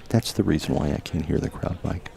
That's the reason why I can't hear the crowd mic.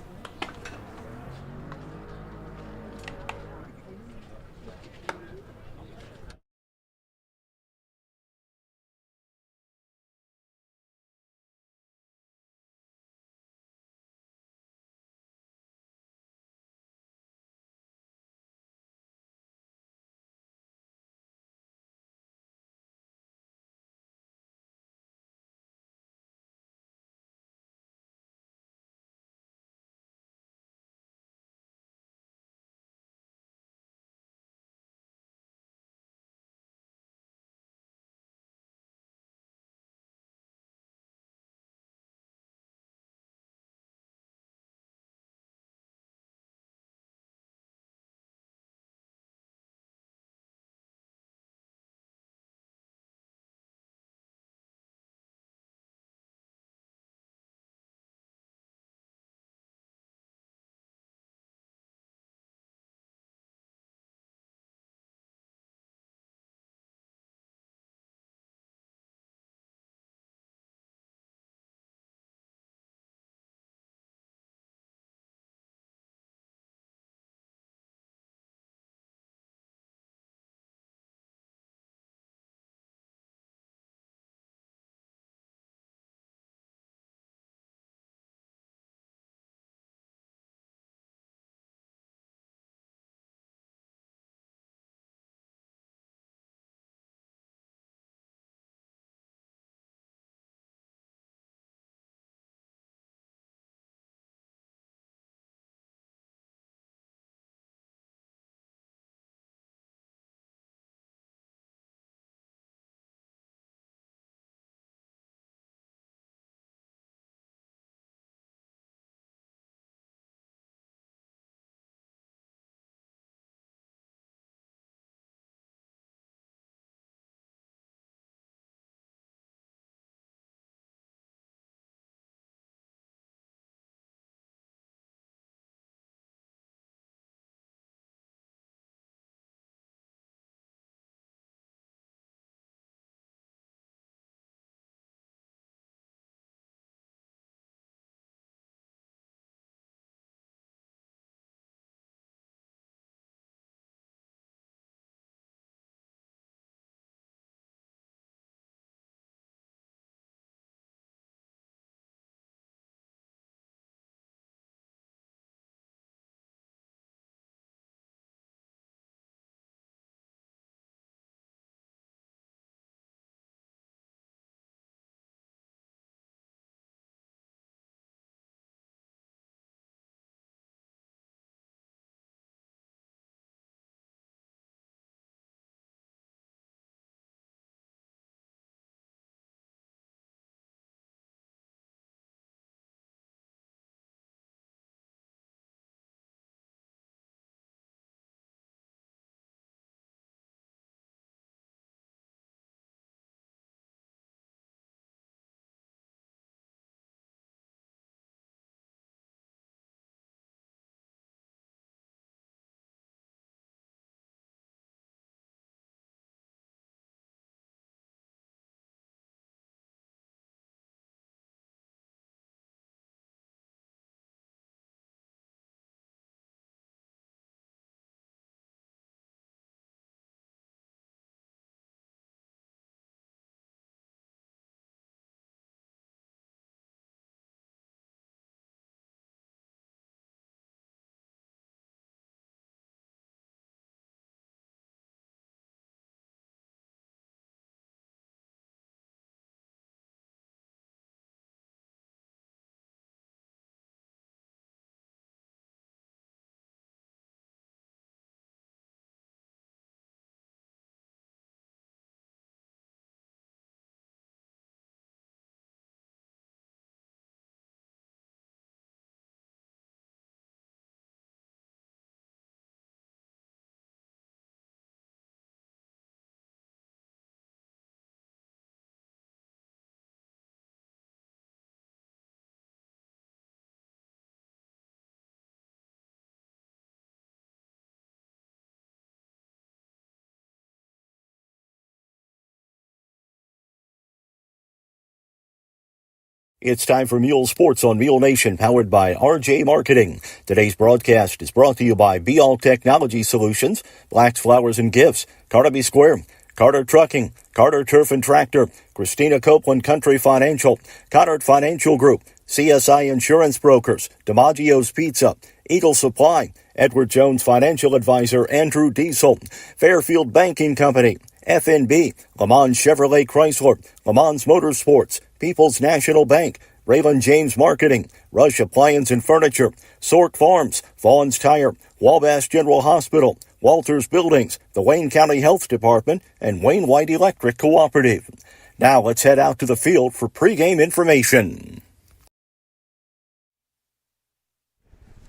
It's time for Mule Sports on Mule Nation, powered by RJ Marketing. Today's broadcast is brought to you by Be All Technology Solutions, Black's Flowers and Gifts, Carmi Square, Carter Trucking, Carter Turf and Tractor, Christina Copeland Country Financial, Connard Financial Group, CSI Insurance Brokers, DiMaggio's Pizza, Eagle Supply, Edward Jones Financial Advisor Andrew Diesel, Fairfield Banking Company, FNB, Le Mans Chevrolet Chrysler, Le Mans Motorsports, People's National Bank, Raylan James Marketing, Rush Appliance and Furniture, Sork Farms, Vaughn's Tire, Wabash General Hospital, Walters Buildings, the Wayne County Health Department, and Wayne White Electric Cooperative. Now let's head out to the field for pregame information.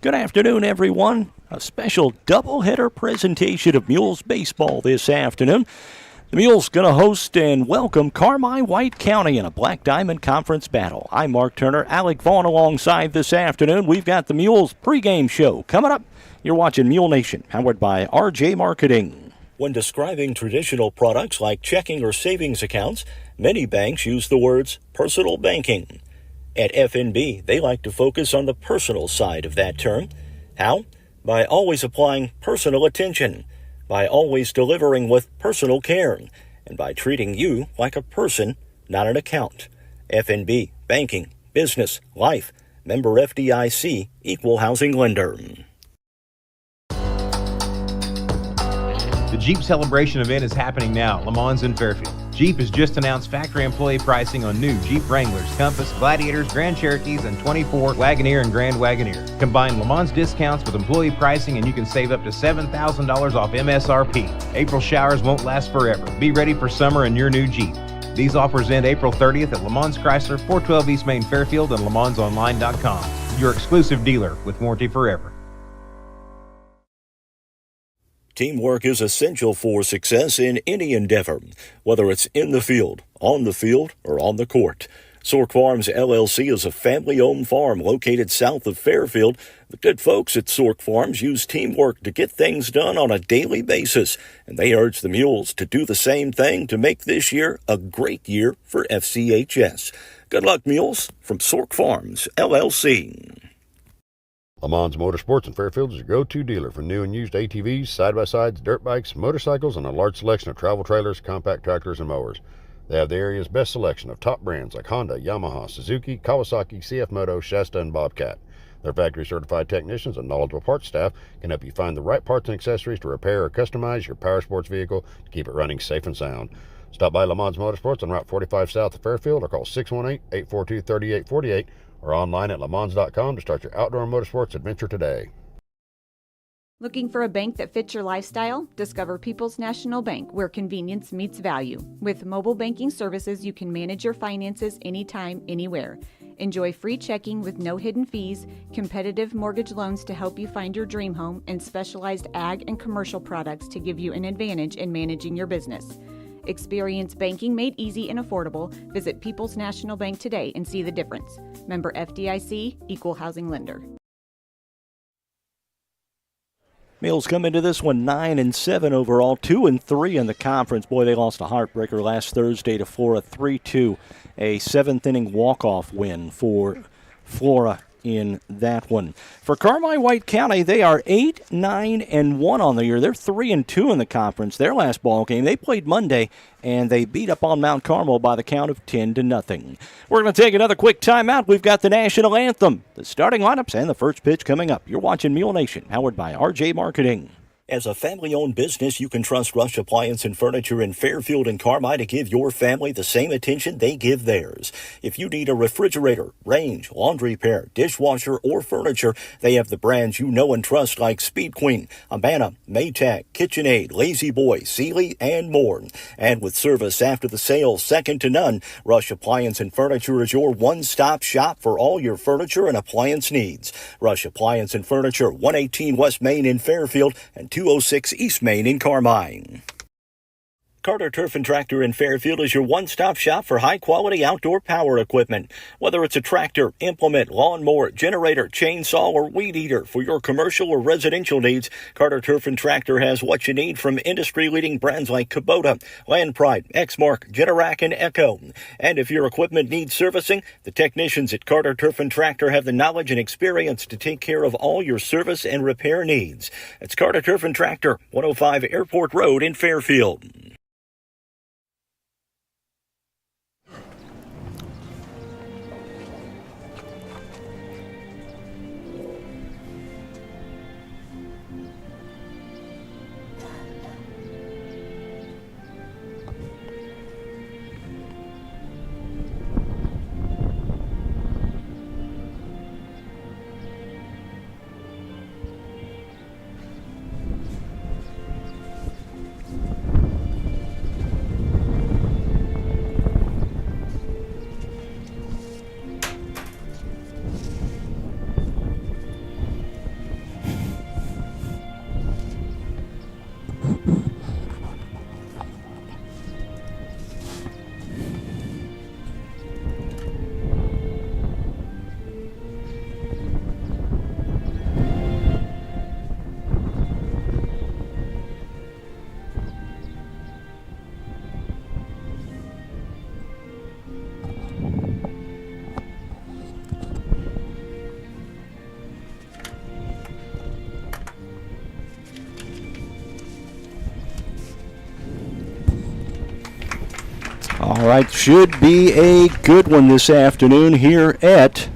Good afternoon, everyone. A special doubleheader presentation of Mules baseball this afternoon. The Mules going to host and welcome Carmi White County in a Black Diamond Conference battle. I'm Mark Turner, Alec Vaughn alongside this afternoon. We've got the Mules pregame show coming up. You're watching Mule Nation, powered by RJ Marketing. When describing traditional products like checking or savings accounts, many banks use the words personal banking. At FNB, they like to focus on the personal side of that term. How? By always applying personal attention, by always delivering with personal care, and by treating you like a person, not an account. FNB, banking, business, life, member FDIC, equal housing lender. The Jeep Celebration event is happening now at Le Mans in Fairfield. Jeep has just announced factory employee pricing on new Jeep Wranglers, Compass, Gladiators, Grand Cherokees, and 24 Wagoneer and Grand Wagoneer. Combine Le Mans discounts with employee pricing and you can save up to $7,000 off MSRP. April showers won't last forever. Be ready for summer in your new Jeep. These offers end April 30th at Le Mans Chrysler, 412 East Main Fairfield, and LeMansOnline.com. Your exclusive dealer with warranty forever. Teamwork is essential for success in any endeavor, whether it's in the field, on the field, or on the court. Sork Farms LLC is a family-owned farm located south of Fairfield. The good folks at Sork Farms use teamwork to get things done on a daily basis, and they urge the Mules to do the same thing to make this year a great year for FCHS. Good luck, Mules, from Sork Farms LLC. Le Mans Motorsports in Fairfield is your go-to dealer for new and used ATVs, side-by-sides, dirt bikes, motorcycles, and a large selection of travel trailers, compact tractors, and mowers. They have the area's best selection of top brands like Honda, Yamaha, Suzuki, Kawasaki, CF Moto, Shasta, and Bobcat. Their factory-certified technicians and knowledgeable parts staff can help you find the right parts and accessories to repair or customize your power sports vehicle to keep it running safe and sound. Stop by Le Mans Motorsports on Route 45 south of Fairfield or call 618-842-3848 or online at lemans.com to start your outdoor motorsports adventure today. Looking for a bank that fits your lifestyle? Discover People's National Bank, where convenience meets value. With mobile banking services, you can manage your finances anytime, anywhere. Enjoy free checking with no hidden fees, competitive mortgage loans to help you find your dream home, and specialized ag and commercial products to give you an advantage in managing your business. Experience banking made easy and affordable. Visit People's National Bank today and see the difference. Member FDIC, equal housing lender. Mules come into this one 9-7 overall, 2-3 in the conference. Boy, they lost a heartbreaker last Thursday to Flora, 3-2. A seventh-inning walk-off win for Flora in that one. For Carmi White County, they are 8-9-1 on the year. They're 3-2 in the conference. Their last ball game, they played Monday, and they beat up on Mount Carmel by the count of 10-0. We're going to take another quick timeout. We've got the national anthem, the starting lineups, and the first pitch coming up. You're watching Mule Nation, powered by RJ Marketing. As a family-owned business, you can trust Rush Appliance and Furniture in Fairfield and Carmi to give your family the same attention they give theirs. If you need a refrigerator, range, laundry pair, dishwasher, or furniture, they have the brands you know and trust like Speed Queen, Amana, Maytag, KitchenAid, Lazy Boy, Sealy, and more. And with service after the sale second to none, Rush Appliance and Furniture is your one-stop shop for all your furniture and appliance needs. Rush Appliance and Furniture, 118 West Main in Fairfield and 206 East Main in Carmine. Carter Turf and Tractor in Fairfield is your one-stop shop for high-quality outdoor power equipment. Whether it's a tractor, implement, lawnmower, generator, chainsaw, or weed eater for your commercial or residential needs, Carter Turf and Tractor has what you need from industry-leading brands like Kubota, Land Pride, Exmark, Generac, and Echo. And if your equipment needs servicing, the technicians at Carter Turf and Tractor have the knowledge and experience to take care of all your service and repair needs. It's Carter Turf and Tractor, 105 Airport Road in Fairfield. All right, should be a good one this afternoon here at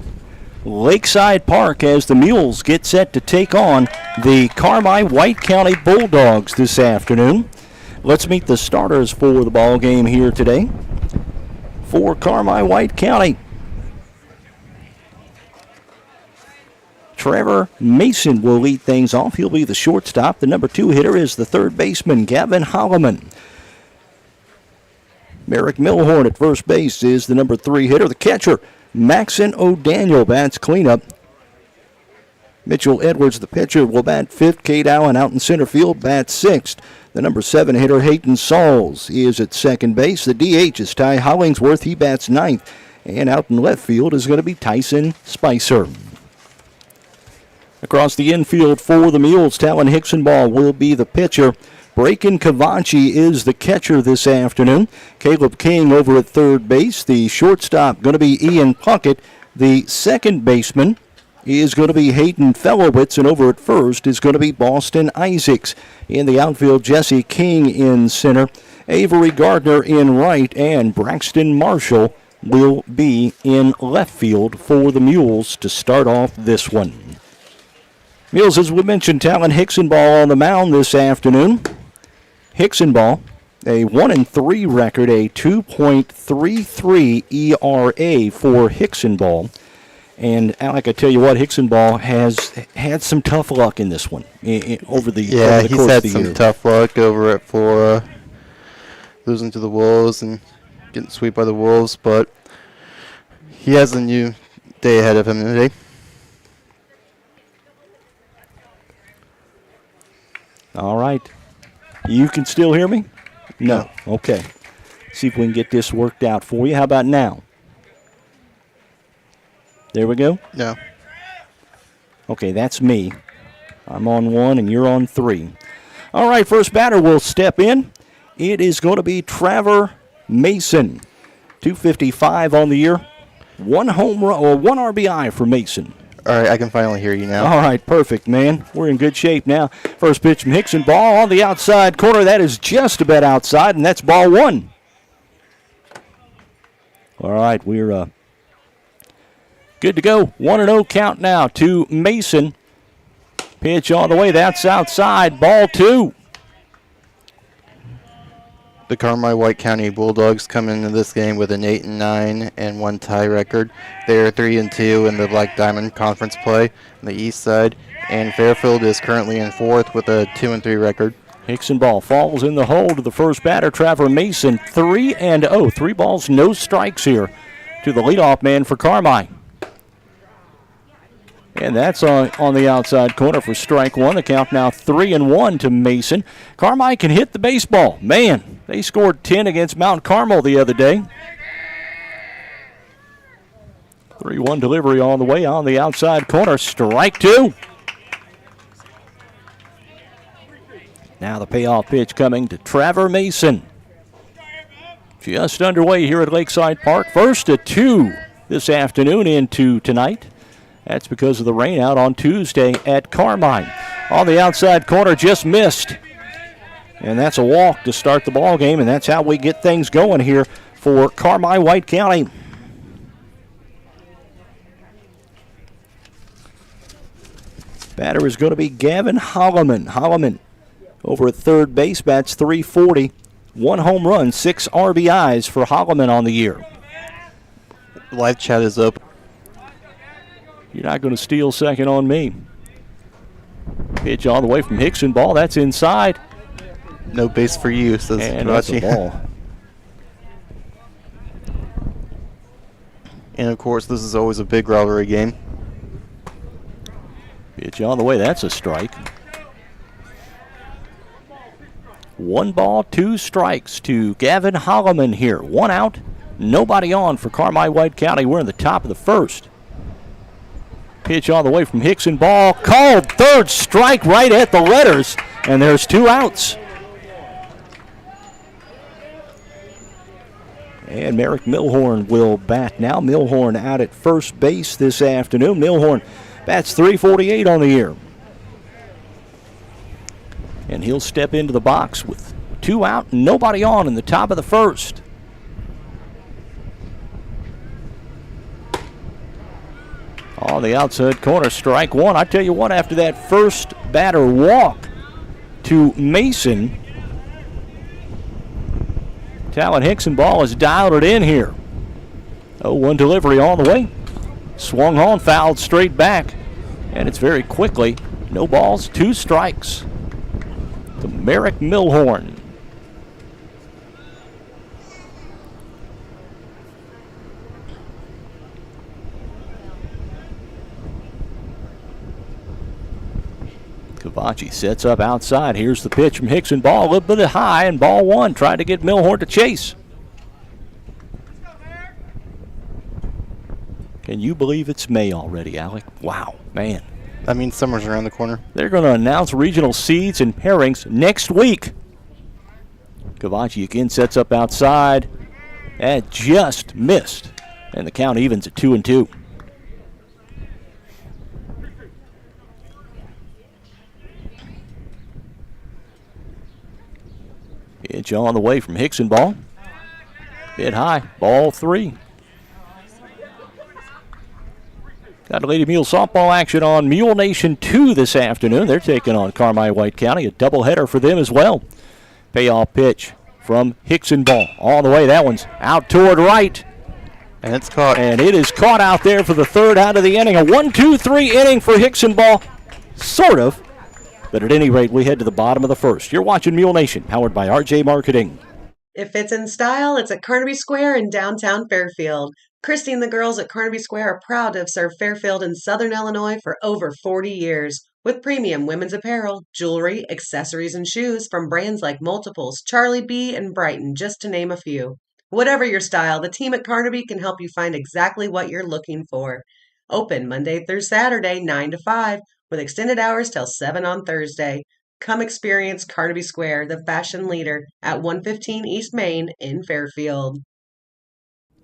Lakeside Park as the Mules get set to take on the Carmi White County Bulldogs this afternoon. Let's meet the starters for the ball game here today. For Carmi White County, Trevor Mason will lead things off. He'll be the shortstop. The number 2 hitter is the third baseman, Gavin Holloman. Merrick Milhorn at first base is the number 3 hitter. The catcher, Maxon O'Daniel, bats cleanup. Mitchell Edwards, the pitcher, will bat 5th. Cade Allen out in center field, bats 6th. The number 7 hitter, Hayden Sauls, is at second base. The DH is Ty Hollingsworth. He bats 9th. And out in left field is going to be Tyson Spicer. Across the infield for the Mules, Talon Hicksonball will be the pitcher. Braken Cavachi is the catcher this afternoon. Caleb King over at third base. The shortstop going to be Ian Puckett. The second baseman is going to be Hayden Fellowitz, and over at first is going to be Boston Isaacs. In the outfield, Jesse King in center, Avery Gardner in right, and Braxton Marshall will be in left field for the Mules to start off this one. Mules, as we mentioned, Talon Hicksonball on the mound this afternoon. Hicksonball, a 1-3 record, a 2.33 ERA for Hicksonball. And Alec, I tell you what, Hicksonball has had some tough luck in this one over the course of the year. He's had some tough luck over at Flora, losing to the Wolves and getting swept by the Wolves, but he has a new day ahead of him today. All right. You can still hear me? No. Okay. See if we can get this worked out for you. How about now? There we go? Yeah. Okay, that's me. I'm on 1 and you're on 3. All right, first batter will step in. It is going to be Trevor Mason. 255 on the year. 1 home run or 1 RBI for Mason. All right, I can finally hear you now. All right, perfect, man. We're in good shape now. First pitch from Hicksonball on the outside corner. That is just about outside, and that's ball 1. All right, we're good to go. 1-0 count now to Mason. Pitch all the way. That's outside. Ball 2. The Carmi White County Bulldogs come into this game with an 8-9 and 1 tie record. They are 3-2 in the Black Diamond Conference play on the east side, and Fairfield is currently in 4th with a 2-3 record. Hicksonball falls in the hole to the first batter, Trevor Mason. 3-0. 3 balls, no strikes here to the leadoff man for Carmi. And that's on the outside corner for strike one. The count now 3-1 to Mason. Carmi can hit the baseball. Man, they scored 10 against Mount Carmel the other day. 3-1 delivery on the way on the outside corner. Strike two. Now the payoff pitch coming to Trevor Mason. Just underway here at Lakeside Park. First to two this afternoon into tonight. That's because of the rain out on Tuesday at Carmi. On the outside corner, just missed. And that's a walk to start the ball game, and that's how we get things going here for Carmi White County. Batter is going to be Gavin Holloman. Holloman over at third base, bats .340. 1 home run, 6 RBIs for Holloman on the year. Live chat is up. You're not going to steal second on me. Pitch all the way from Hickson. Ball, that's inside. No base for you, says And that's a ball. And of course, this is always a big rivalry game. Pitch on the way, that's a strike. 1 ball, 2 strikes to Gavin Holloman here. 1 out, nobody on for Carmi White County. We're in the top of the first. Pitch all the way from Hickson. Ball called. Third strike right at the letters. And there's 2 outs. And Merrick Milhorn will bat now. Milhorn out at first base this afternoon. Milhorn bats .348 on the year. And he'll step into the box with 2 out, nobody on in the top of the first. On the outside corner, strike one. I tell you what, after that first batter walk to Mason, Talon Hickson ball has dialed it in here. 0-1 delivery on the way. Swung on, fouled straight back. And it's very quickly. No balls, 2 strikes to Merrick Milhorn. Cavachi sets up outside. Here's the pitch from Hickson. Ball a little bit high, and ball 1. Tried to get Milhorn to chase. Can you believe it's May already, Alec? Wow, man. That means summer's around the corner. They're going to announce regional seeds and pairings next week. Cavachi again sets up outside. That just missed. And the count evens at 2-2. Pitch on the way from Hickson ball. Bit high. Ball 3. Got a Lady Mule softball action on Mule Nation 2 this afternoon. They're taking on Carmi White County. A doubleheader for them as well. Payoff pitch from Hickson ball. On the way. That one's out toward right. And it's caught. And it is caught out there for the 3rd out of the inning. A 1-2-3 inning for Hickson ball. Sort of. But at any rate, we head to the bottom of the 1st. You're watching Mule Nation, powered by RJ Marketing. If it's in style, it's at Carnaby Square in downtown Fairfield. Christy and the girls at Carnaby Square are proud to have served Fairfield and Southern Illinois for over 40 years. With premium women's apparel, jewelry, accessories, and shoes from brands like Multiples, Charlie B, and Brighton, just to name a few. Whatever your style, the team at Carnaby can help you find exactly what you're looking for. Open Monday through Saturday, 9 to 5, with extended hours till 7 on Thursday. Come experience Carnaby Square, the fashion leader, at 115 East Main in Fairfield.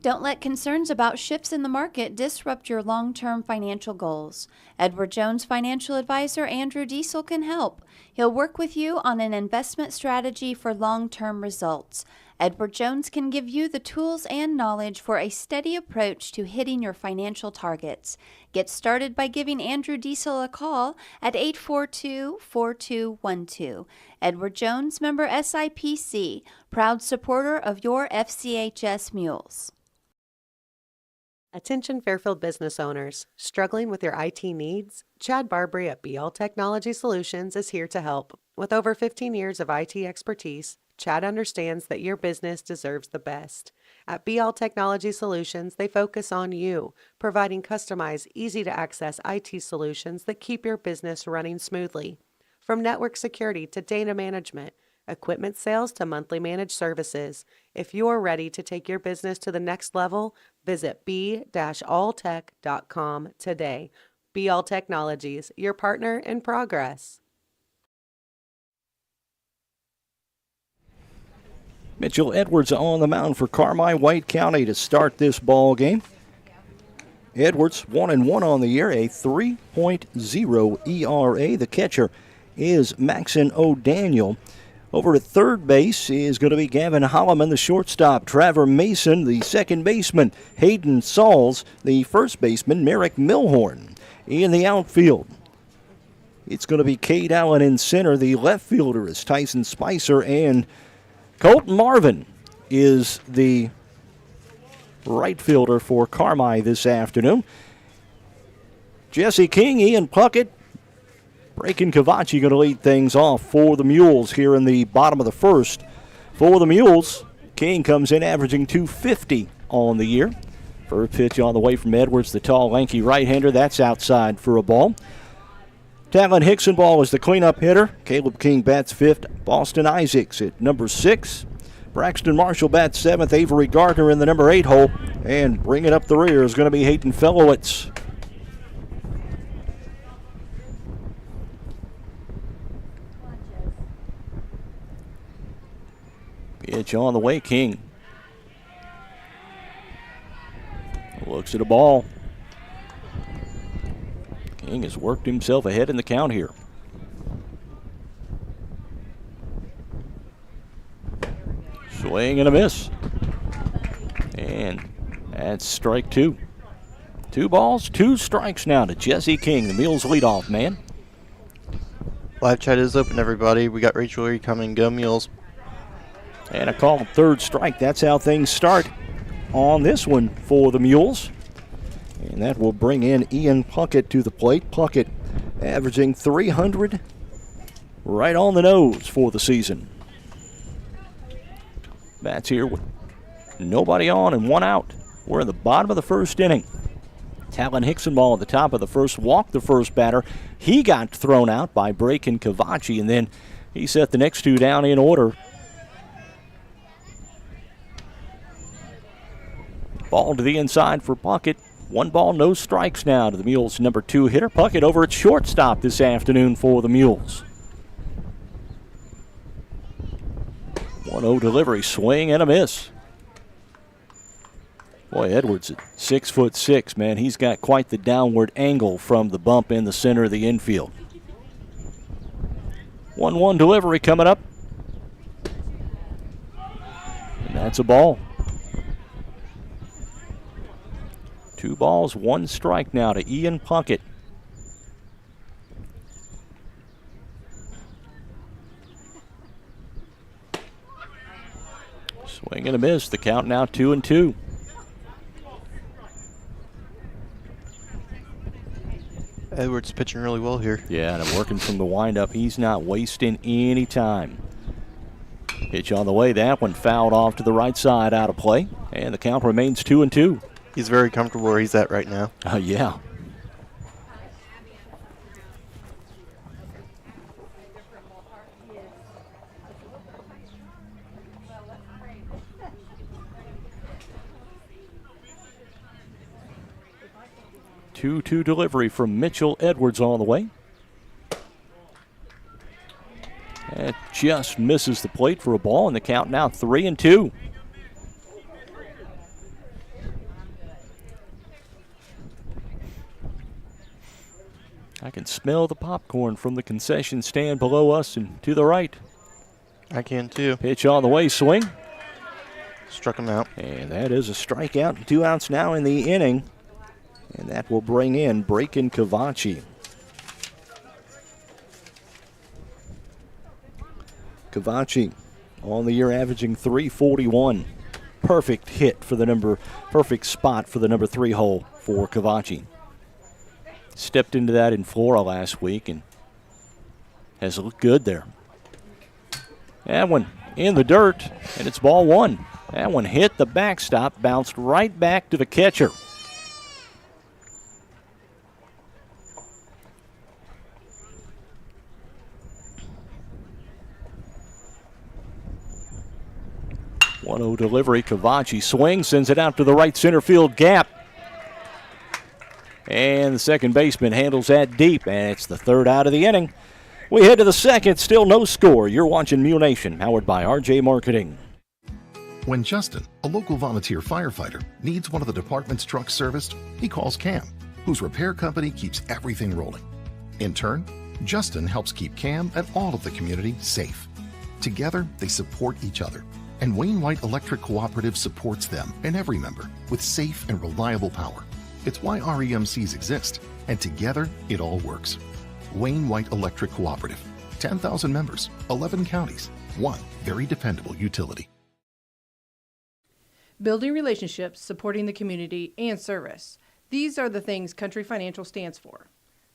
Don't let concerns about shifts in the market disrupt your long-term financial goals. Edward Jones financial advisor Andrew Diesel can help. He'll work with you on an investment strategy for long-term results. Edward Jones can give you the tools and knowledge for a steady approach to hitting your financial targets. Get started by giving Andrew Diesel a call at 842-4212. Edward Jones, member SIPC, proud supporter of your FCHS Mules. Attention Fairfield business owners. Struggling with your IT needs? Chad Barbary at BL Technology Solutions is here to help. With over 15 years of IT expertise, Chad understands that your business deserves the best. At BL Technology Solutions, they focus on you, providing customized, easy-to-access IT solutions that keep your business running smoothly. From network security to data management, equipment sales to monthly managed services, if you're ready to take your business to the next level, visit b-alltech.com today. BL Technologies, your partner in progress. Mitchell Edwards on the mound for Carmi, White County to start this ball game. Edwards 1-1 on the year, a 3.0 ERA. The catcher is Maxon O'Daniel. Over at third base is going to be Gavin Holloman, the shortstop. Trevor Mason, the second baseman. Hayden Sauls, the first baseman. Merrick Milhorn in the outfield. It's going to be Cade Allen in center. The left fielder is Tyson Spicer, and Colton Marvin is the right fielder for Carmi this afternoon. Jesse King, Ian Puckett, Braken Cavacci going to lead things off for the Mules here in the bottom of the first. For the Mules, King comes in averaging .250 on the year. First pitch on the way from Edwards, the tall, lanky right-hander. That's outside for a ball. Talon Hicksonball is the cleanup hitter. Caleb King bats fifth. Boston Isaacs at number 6. Braxton Marshall bats 7th. Avery Gardner in the number 8 hole. And bringing up the rear is going to be Hayden Fellowitz. Pitch on the way, King. Looks at a ball. King has worked himself ahead in the count here. Swing and a miss. And that's strike 2. 2 balls, 2 strikes now to Jesse King, the Mules leadoff man. Live chat is open, everybody. We got Rachel Reed coming. Go Mules. And a called third strike. That's how things start on this one for the Mules. And that will bring in Ian Puckett to the plate. Puckett averaging .300 right on the nose for the season. Bats here with nobody on and 1 out. We're in the bottom of the first inning. Talon Hicksonball at the top of the first walked the first batter. He got thrown out by Braken Cavacci, and then he set the next 2 down in order. Ball to the inside for Puckett. 1 ball, no strikes now to the Mules' number 2 hitter. Puckett over at shortstop this afternoon for the Mules. 1-0 delivery, swing and a miss. Boy, Edwards at 6'6", man, he's got quite the downward angle from the bump in the center of the infield. 1-1 delivery coming up. And that's a ball. 2 balls, 1 strike now to Ian Puckett. Swing and a miss. The count now 2-2. Edwards pitching really well here. Yeah, and I'm working from the windup. He's not wasting any time. Pitch on the way. That one fouled off to the right side, out of play. And the count remains 2-2. He's very comfortable where he's at right now. Yeah. Two delivery from Mitchell Edwards on the way. It just misses the plate for a ball, and the count now 3-2. I can smell the popcorn from the concession stand below us and to the right. I can too. Pitch on the way, swing. Struck him out. And that is a strikeout. 2 outs now in the inning. And that will bring in Braken Cavacci. Cavacci on the year averaging .341. Perfect hit for the perfect spot for the number 3 hole for Cavacci. Stepped into that in Flora last week and has looked good there. That one in the dirt, and it's ball 1. That one hit the backstop, bounced right back to the catcher. One-0 delivery. Cavachi swings, sends it out to the right center field gap. And the second baseman handles that deep, and it's the third out of the inning. We head to the second, still no score. You're watching Mule Nation, powered by RJ Marketing. When Justin, a local volunteer firefighter, needs one of the department's trucks serviced, he calls Cam, whose repair company keeps everything rolling. In turn, Justin helps keep Cam and all of the community safe. Together, they support each other, and Wayne White Electric Cooperative supports them and every member with safe and reliable power. It's why REMCs exist, and together, it all works. Wayne White Electric Cooperative, 10,000 members, 11 counties, one very dependable utility. Building relationships, supporting the community, and service. These are the things Country Financial stands for.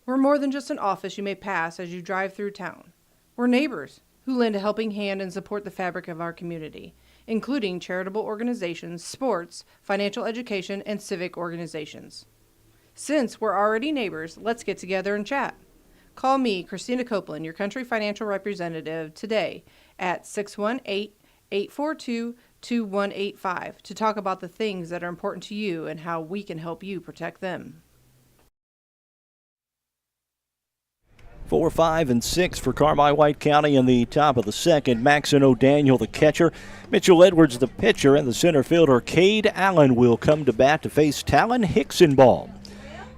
We're more than just an office you may pass as you drive through town. We're neighbors who lend a helping hand and support the fabric of our community, including charitable organizations, sports, financial education, and civic organizations. Since we're already neighbors, let's get together and chat. Call me, Christina Copeland, your Country Financial representative, today at 618-842-2185 to talk about the things that are important to you and how we can help you protect them. 4, 5, and 6 for Carmi White County in the top of the second. Maxon O'Daniel, the catcher. Mitchell Edwards, the pitcher, and the center fielder, Cade Allen, will come to bat to face Talon Hicksonball.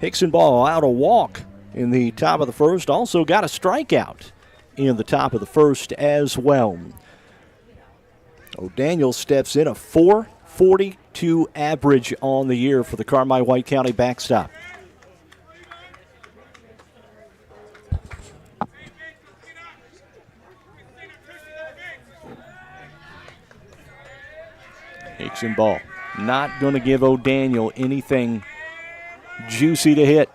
Hicksonball out a walk in the top of the first. Also got a strikeout in the top of the first as well. O'Daniel steps in a .442 average on the year for the Carmi White County backstop. Hicksonball not going to give O'Daniel anything juicy to hit.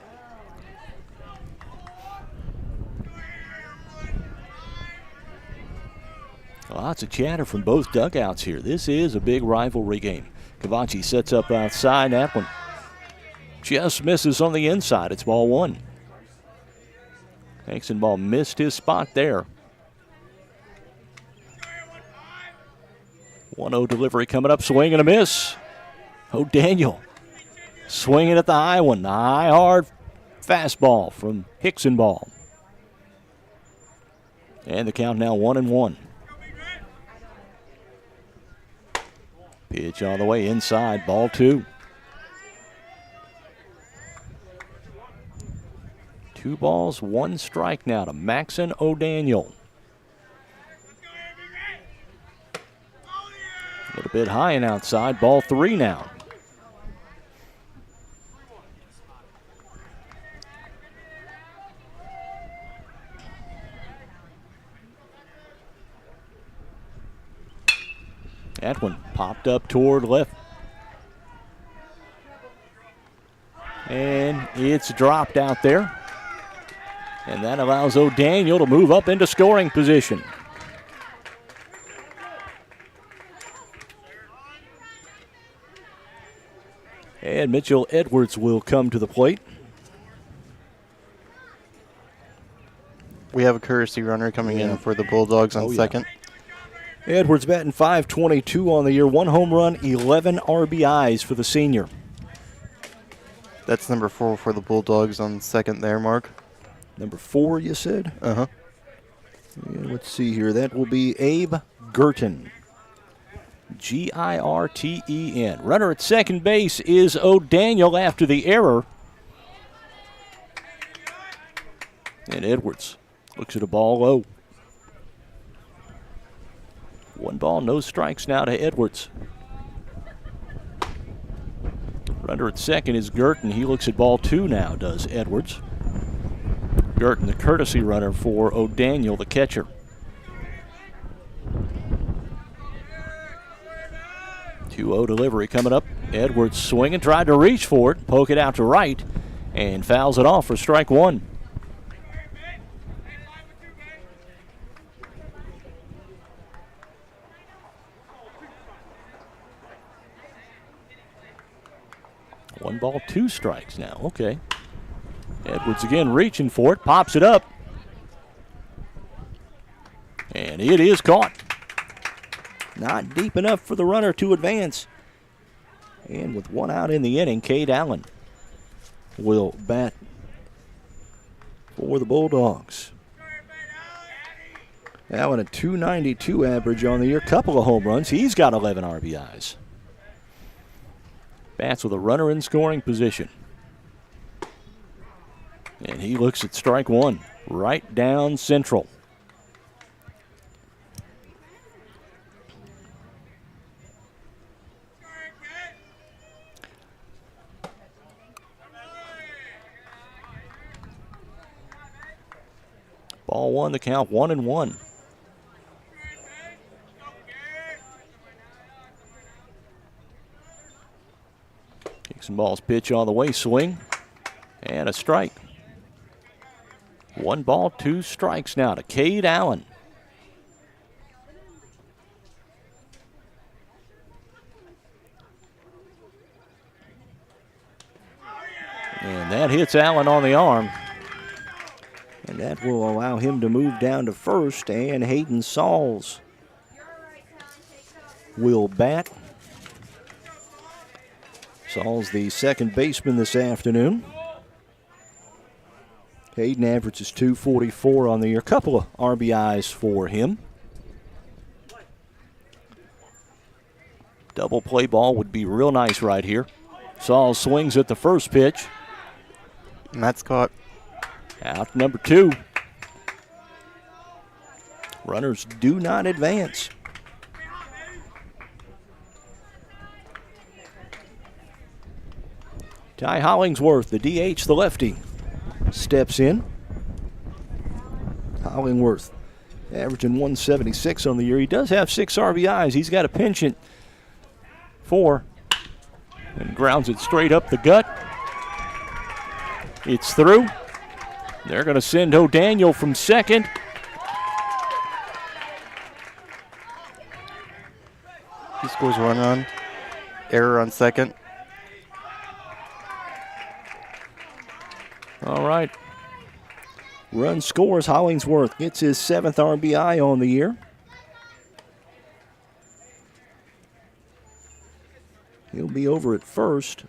Lots of chatter from both dugouts here. This is a big rivalry game. Cavachi sets up outside. That one just misses on the inside. It's ball one. Hicksonball missed his spot there. 1-0 delivery coming up, swing and a miss. O'Daniel swinging at the high one. The high, hard fastball from Hicksonball. And the count now 1-1. Pitch all the way inside, ball two. 2 balls, 1 strike now to Maxon O'Daniel. A little bit high and outside, ball 3 now. That one popped up toward left. And it's dropped out there. And that allows O'Daniel to move up into scoring position. And Mitchell Edwards will come to the plate. We have a courtesy runner coming in for the Bulldogs on second. Edwards batting .522 on the year. 1 home run, 11 RBIs for the senior. That's number 4 for the Bulldogs on second there, Mark. Number 4, you said? Uh-huh. Yeah, let's see here. That will be Abe Girton. Girten. Runner at second base is O'Daniel after the error. And Edwards looks at a ball low. 1 ball, no strikes now to Edwards. Runner at second is Girton. He looks at ball 2 now, does Edwards. Girton, the courtesy runner for O'Daniel, the catcher. 2-0 delivery coming up. Edwards swinging, tried to reach for it, poke it out to right, and fouls it off for strike 1. 1 ball, 2 strikes now. Okay. Edwards again reaching for it, pops it up. And it is caught. Not deep enough for the runner to advance. And with 1 out in the inning, Cade Allen will bat for the Bulldogs. Allen a .292 average on the year, couple of home runs. He's got 11 RBIs. Bats with a runner in scoring position. And he looks at strike 1, right down central. Ball 1, the count 1-1. Kicks and balls, pitch on the way, swing, and a strike. 1 ball, 2 strikes now to Cade Allen. And that hits Allen on the arm. And that will allow him to move down to first, and Hayden Sauls will bat. Sauls, the second baseman this afternoon. Hayden averages .244 on the year. Couple of RBIs for him. Double play ball would be real nice right here. Sauls swings at the first pitch. And that's caught. Out number 2. Runners do not advance. Ty Hollingsworth, the DH, the lefty, steps in. Hollingworth averaging 176 on the year. He does have 6 RBIs. He's got a penchant for, and grounds it straight up the gut. It's through. They're going to send O'Daniel from second. He scores 1 run. Error on second. All right. Run scores. Hollingsworth gets his 7th RBI on the year. He'll be over at first.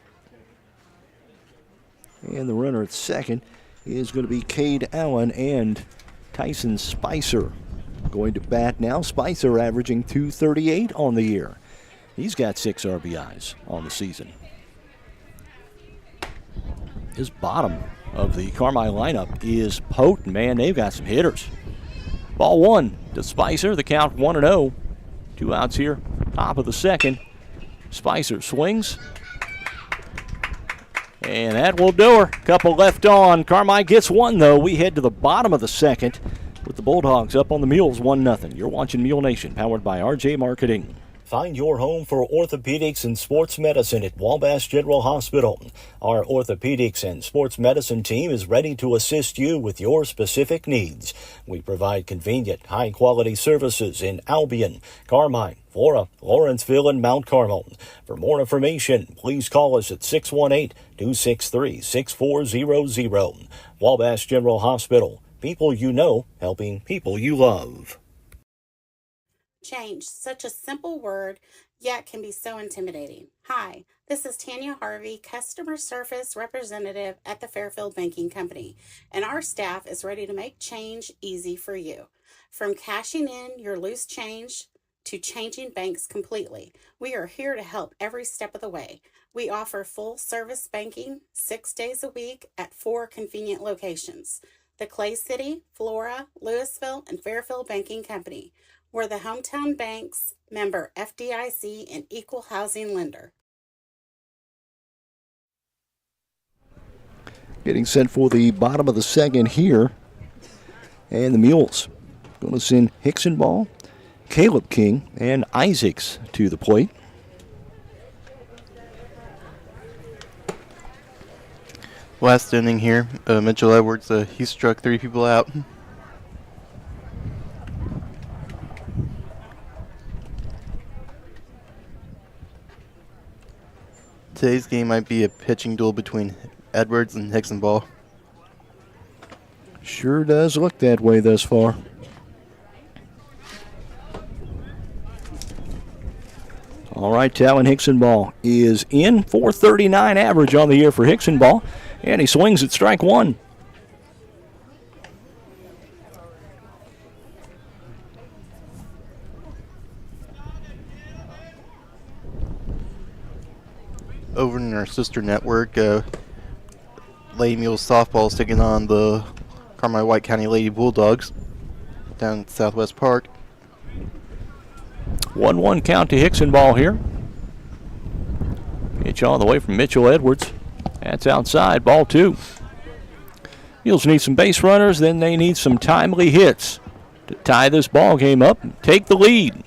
And the runner at second is going to be Cade Allen and Tyson Spicer going to bat now. Spicer averaging .238 on the year. He's got 6 RBIs on the season. His bottom of the Carmi lineup is potent, man. They've got some hitters. Ball 1 to Spicer. The count 1-0. 2 outs here, top of the second. Spicer swings. And that will do her. Couple left on. Carmi gets 1, though. We head to the bottom of the second with the Bulldogs up on the Mules 1-0. You're watching Mule Nation, powered by RJ Marketing. Find your home for orthopedics and sports medicine at Wabash General Hospital. Our orthopedics and sports medicine team is ready to assist you with your specific needs. We provide convenient, high-quality services in Albion, Carmi, Flora, Lawrenceville, and Mount Carmel. For more information, please call us at 618-263-6400. Wabash General Hospital. People you know, helping people you love. Change, such a simple word, yet can be so intimidating. Hi, this is Tanya Harvey, Customer Service Representative at the Fairfield Banking Company, and our staff is ready to make change easy for you. From cashing in your loose change to changing banks completely, we are here to help every step of the way. We offer full-service banking 6 days a week at 4 convenient locations: the Clay City, Flora, Louisville, and Fairfield Banking Company. We're the hometown bank's member FDIC and equal housing lender. Getting set for the bottom of the second here. And the Mules going to send Hickson Ball, Caleb King, and Isaacs to the plate. Last inning here, Mitchell Edwards, he struck 3 people out. Today's game might be a pitching duel between Edwards and Hickson Ball. Sure does look that way thus far. All right, Talon Hickson Ball is in. 439 average on the year for Hickson Ball, and he swings at strike one. Over in our sister network, Lady Mules softball is taking on the Carmi White County Lady Bulldogs down at Southwest Park. 1-1 count to Hickson Ball here. Pitch all the way from Mitchell Edwards. That's outside, ball two. Mules need some base runners, then they need some timely hits to tie this ball game up and take the lead.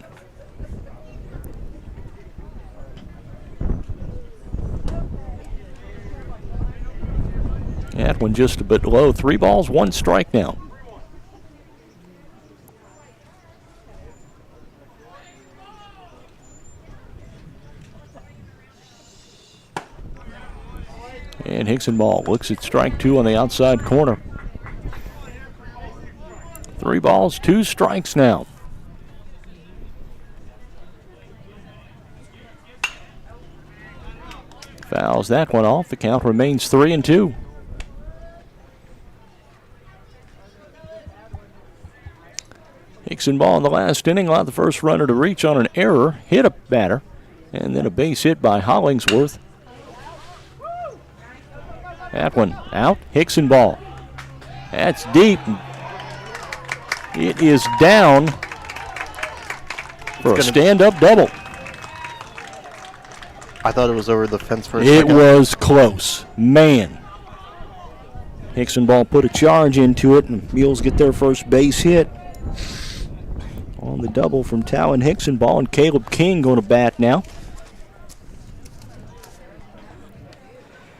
That one just a bit low. 3 balls, 1 strike now. And Hickson Ball looks at strike 2 on the outside corner. 3 balls, 2 strikes now. Fouls that one off. The count remains 3-2. Hickson Ball in the last inning allowed the first runner to reach on an error, hit a batter, and then a base hit by Hollingsworth. That one out. Hickson Ball. That's deep. It is down for a stand-up double. I thought it was over the fence for a It second. was close. Man. Hickson Ball put a charge into it, and Mules get their first base hit on the double from Talon Hickson Ball, and Caleb King going to bat now.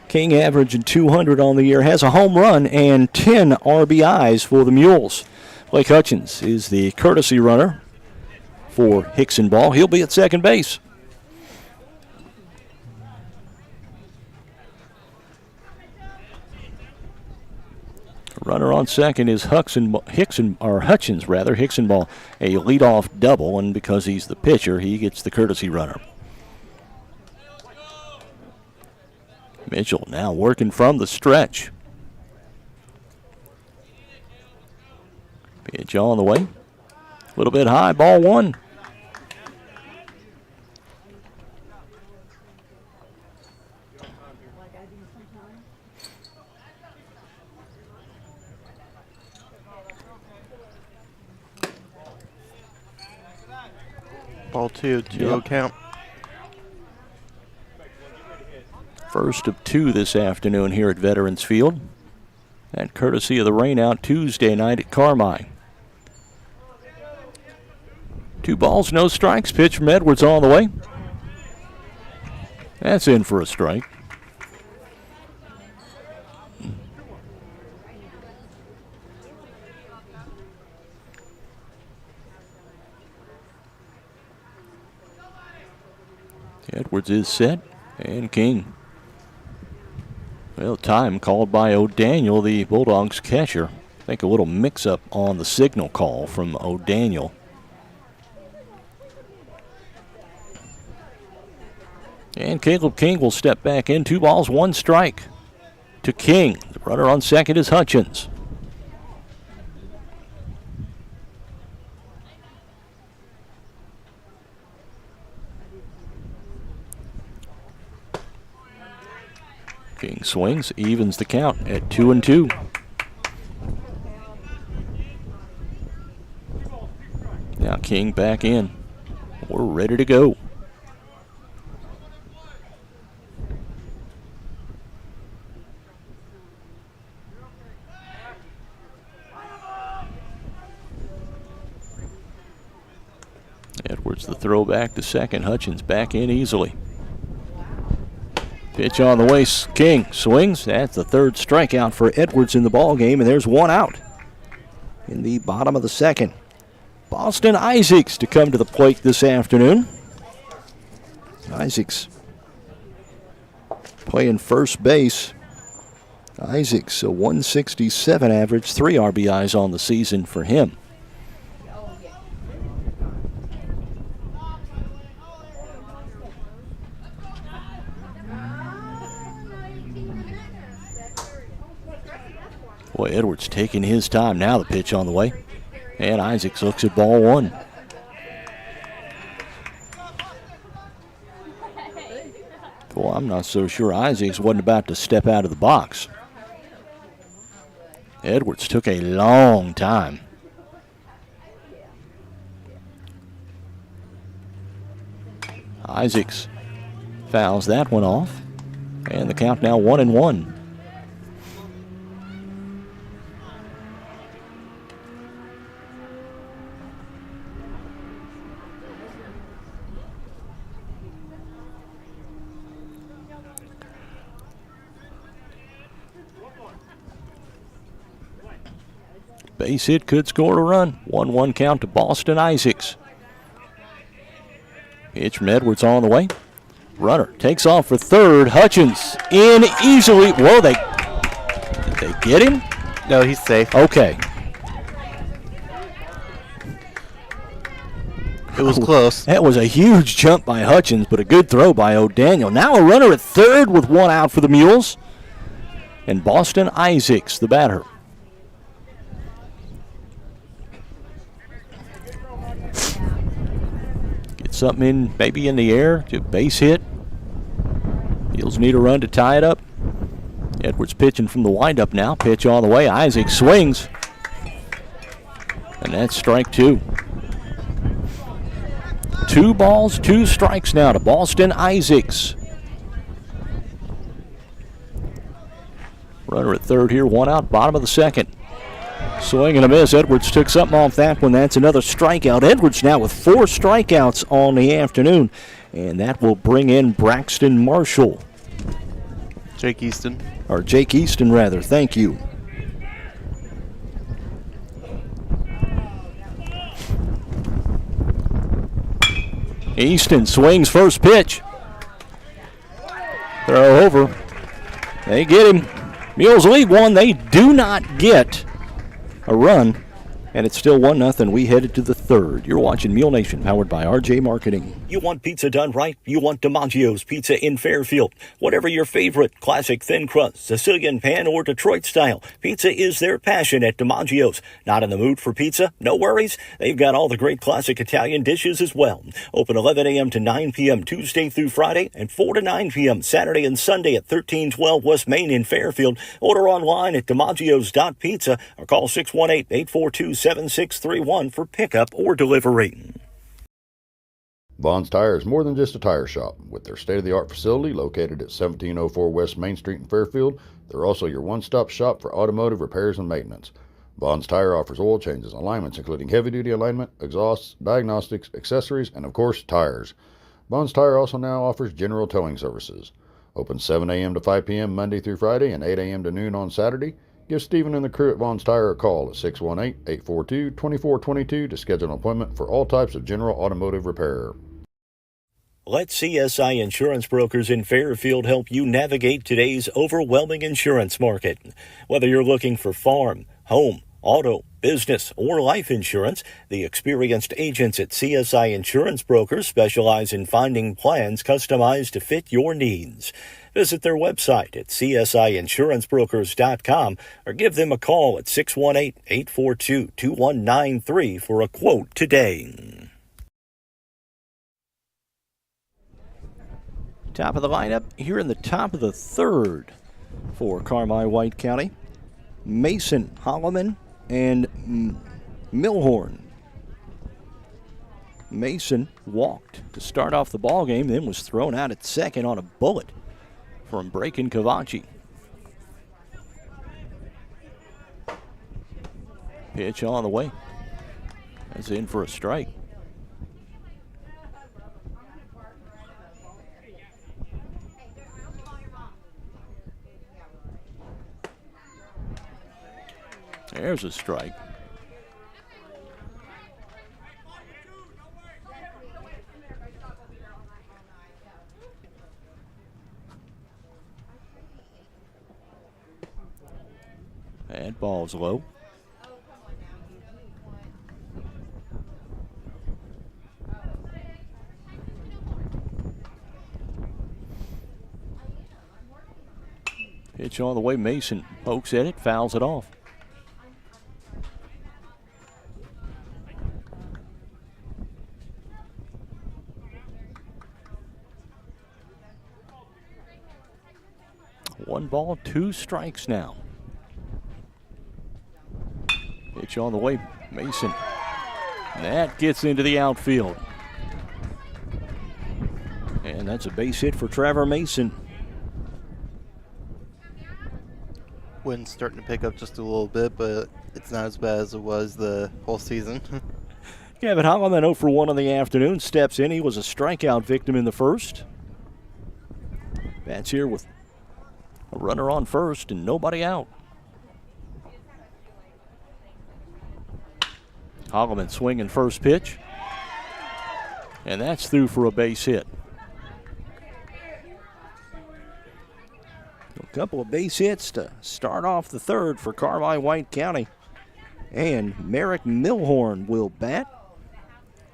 King averaging 200 on the year, has a home run and 10 RBIs for the Mules. Blake Hutchins is the courtesy runner for Hickson Ball. He'll be at second base. Runner on second is Hickson Ball, a leadoff double, and because he's the pitcher, he gets the courtesy runner. Mitchell now working from the stretch. Pitch on the way. A little bit high, ball 1. Ball 2, 2-0 count. First of 2 this afternoon here at Veterans Field. And courtesy of the rain out Tuesday night at Carmi. 2 balls, no strikes. Pitch from Edwards on the way. That's in for a strike. Edwards is set, and King. Well, time called by O'Daniel, the Bulldogs catcher. I think a little mix-up on the signal call from O'Daniel. And Caleb King will step back in. 2 balls, 1 strike to King. The runner on second is Hutchins. King swings, evens the count at 2-2. Now King back in. We're ready to go. Edwards the throw back to second. Hutchins back in easily. Pitch on the way, King swings. That's the 3rd strikeout for Edwards in the ball game, and there's 1 out in the bottom of the 2nd. Boston Isaacs to come to the plate this afternoon. Isaacs playing first base. Isaacs, a 167 average, 3 RBIs on the season for him. Boy, Edwards taking his time now. The pitch on the way. And Isaacs looks at ball 1. Well, I'm not so sure Isaacs wasn't about to step out of the box. Edwards took a long time. Isaacs fouls that one off. And the count now 1-1. Base hit could score a run. 1-1 count to Boston Isaacs. Pitch from Edwards on the way. Runner takes off for third. Hutchins in easily. Whoa, did they get him? No, he's safe. Okay. It was close. That was a huge jump by Hutchins, but a good throw by O'Daniel. Now a runner at third with 1 out for the Mules. And Boston Isaacs, the batter. Something in, maybe in the air, to base hit. Mules need a run to tie it up. Edwards pitching from the windup now. Pitch on the way. Isaac swings. And that's strike 2. 2 balls, 2 strikes now to Boston Isaacs. Runner at third here, 1 out, bottom of the second. Swing and a miss. Edwards took something off that one. That's another strikeout. Edwards now with 4 strikeouts on the afternoon. And that will bring in Braxton Marshall. Jake Easton. Or Jake Easton, rather. Thank you. Easton swings first pitch. Throw over. They get him. Mules lead 1. They do not get a run, and it's still 1-0. We headed to the third. You're watching Mule Nation, powered by RJ Marketing. You want pizza done right? You want DiMaggio's Pizza in Fairfield. Whatever your favorite, classic thin crust, Sicilian pan, or Detroit style, pizza is their passion at DiMaggio's. Not in the mood for pizza? No worries. They've got all the great classic Italian dishes as well. Open 11 a.m. to 9 p.m. Tuesday through Friday, and 4 to 9 p.m. Saturday and Sunday at 1312 West Main in Fairfield. Order online at DiMaggio's.pizza or call 618-842-7631 for pickup or delivery. Vaughn's Tire is more than just a tire shop. With their state-of-the-art facility located at 1704 West Main Street in Fairfield, they're also your one-stop shop for automotive repairs and maintenance. Vaughn's Tire offers oil changes, alignments including heavy-duty alignment, exhausts, diagnostics, accessories, and of course, tires. Vaughn's Tire also now offers general towing services. Open 7 a.m. to 5 p.m. Monday through Friday and 8 a.m. to noon on Saturday. Give Stephen and the crew at Vaughn's Tire a call at 618-842-2422 to schedule an appointment for all types of general automotive repair. Let CSI Insurance Brokers in Fairfield help you navigate today's overwhelming insurance market. Whether you're looking for farm, home, auto, business, or life insurance, the experienced agents at CSI Insurance Brokers specialize in finding plans customized to fit your needs. Visit their website at csiinsurancebrokers.com or give them a call at 618-842-2193 for a quote today. Top of the lineup here in the top of the third for Carmi White County. Mason, Holloman, and Milhorn. Mason walked to start off the ball game, then was thrown out at second on a bullet from Braken Cavachi. Pitch on the way. That's in for a strike. There's a strike. That ball's low. Pitch on the way. Mason pokes at it, fouls it off. One ball, 2 strikes now. Pitch on the way. Mason. That gets into the outfield. And that's a base hit for Trevor Mason. Wind's starting to pick up just a little bit, but it's not as bad as it was the whole season. Kevin Holloman 0 for 1 on the afternoon. Steps in. He was a strikeout victim in the first. Bats here with a runner on first and nobody out. Holloman swinging first pitch. And that's through for a base hit. A couple of base hits to start off the third for Carmi White County. And Merrick Milhorn will bat.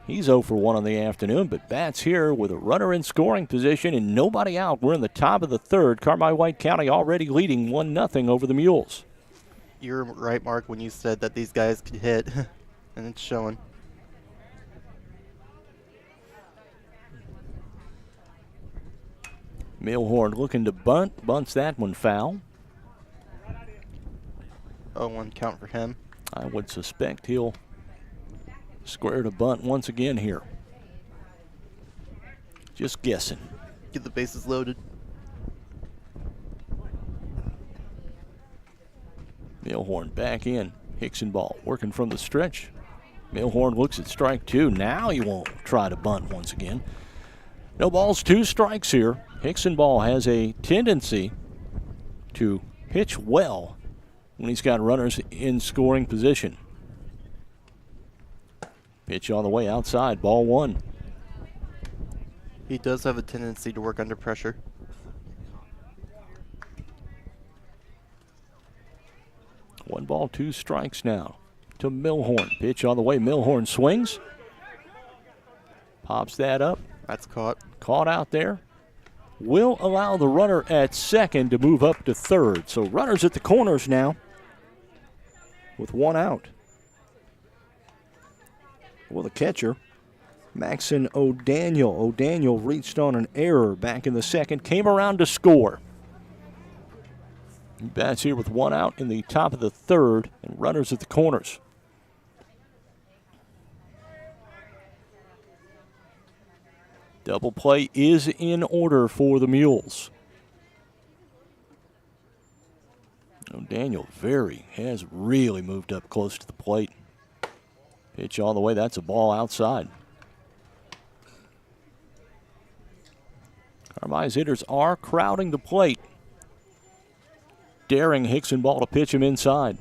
He's 0 for 1 on the afternoon, but bats here with a runner in scoring position and nobody out. We're in the top of the third. Carmi White County already leading 1-0 over the Mules. You're right, Mark, when you said that these guys could hit, and it's showing. Milhorn looking to bunt. Bunts that one foul. 0-1 count for him. I would suspect he'll square to bunt once again here. Just guessing. Get the bases loaded. Milhorn back in. Hickson ball working from the stretch. Milhorn looks at strike 2. Now he won't try to bunt once again. No balls, 2 strikes here. Hickson ball has a tendency to pitch well when he's got runners in scoring position. Pitch on the way outside, ball 1. He does have a tendency to work under pressure. One ball, 2 strikes now to Milhorn. Pitch on the way, Milhorn swings. Pops that up. That's caught. Caught out there. Will allow the runner at second to move up to third. So runners at the corners now with 1 out. Well, the catcher, Maxon O'Daniel. O'Daniel reached on an error back in the second, came around to score. He bats here with 1 out in the top of the third and runners at the corners. Double play is in order for the Mules. O'Daniel has really moved up close to the plate. Pitch all the way, that's a ball outside. Carmi's hitters are crowding the plate, daring Hickson ball to pitch him inside.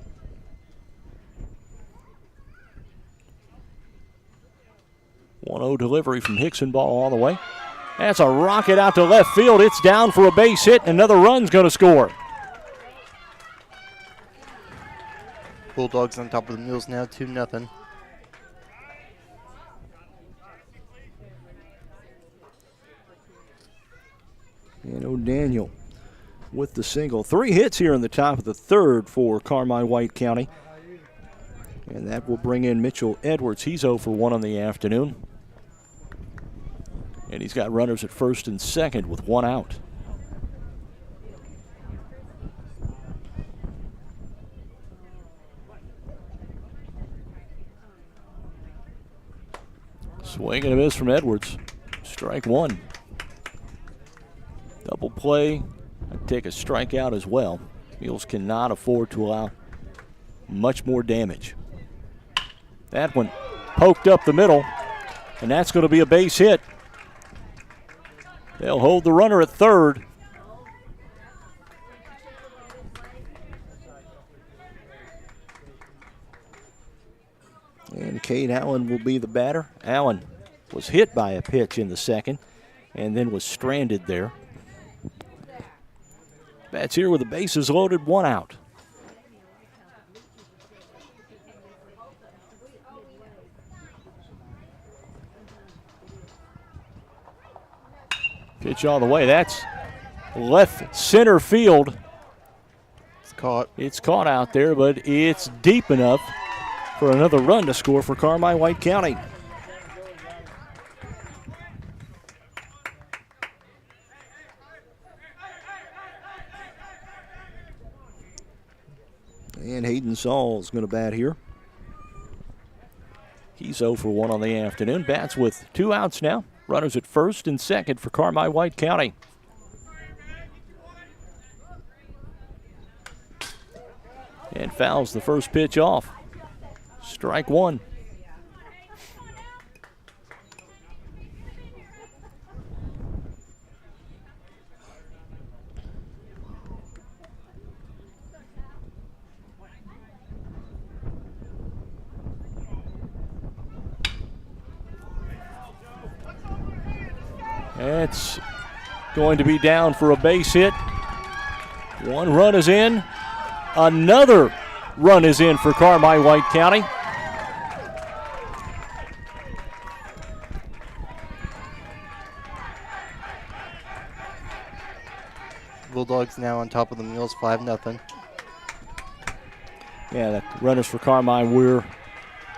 One-0 delivery from Hickson ball all the way. That's a rocket out to left field. It's down for a base hit, and another run's going to score. Bulldogs on top of the Mules now, 2-0. And O'Daniel with the single. 3 hits here in the top of the third for Carmi White County. And that will bring in Mitchell Edwards. He's 0 for 1 on the afternoon. And he's got runners at first and second with 1 out. Swing and a miss from Edwards. Strike 1. Double play. I'd take a strikeout as well. Mules cannot afford to allow much more damage. That one poked up the middle, and that's going to be a base hit. They'll hold the runner at third. And Cade Allen will be the batter. Allen was hit by a pitch in the second and then was stranded there. Bats here with the bases loaded, 1 out. Pitch all the way. That's left center field. It's caught. It's caught out there, but it's deep enough for another run to score for Carmi White County. And Hayden Saul's going to bat here. He's 0 for 1 on the afternoon. Bats with 2 outs now. Runners at first and second for Carmi White County. And fouls the first pitch off. Strike 1. It's going to be down for a base hit. 1 run is in. Another run is in for Carmi White County. Bulldogs now on top of the Mules, 5-0. Yeah, the runners for Carmi were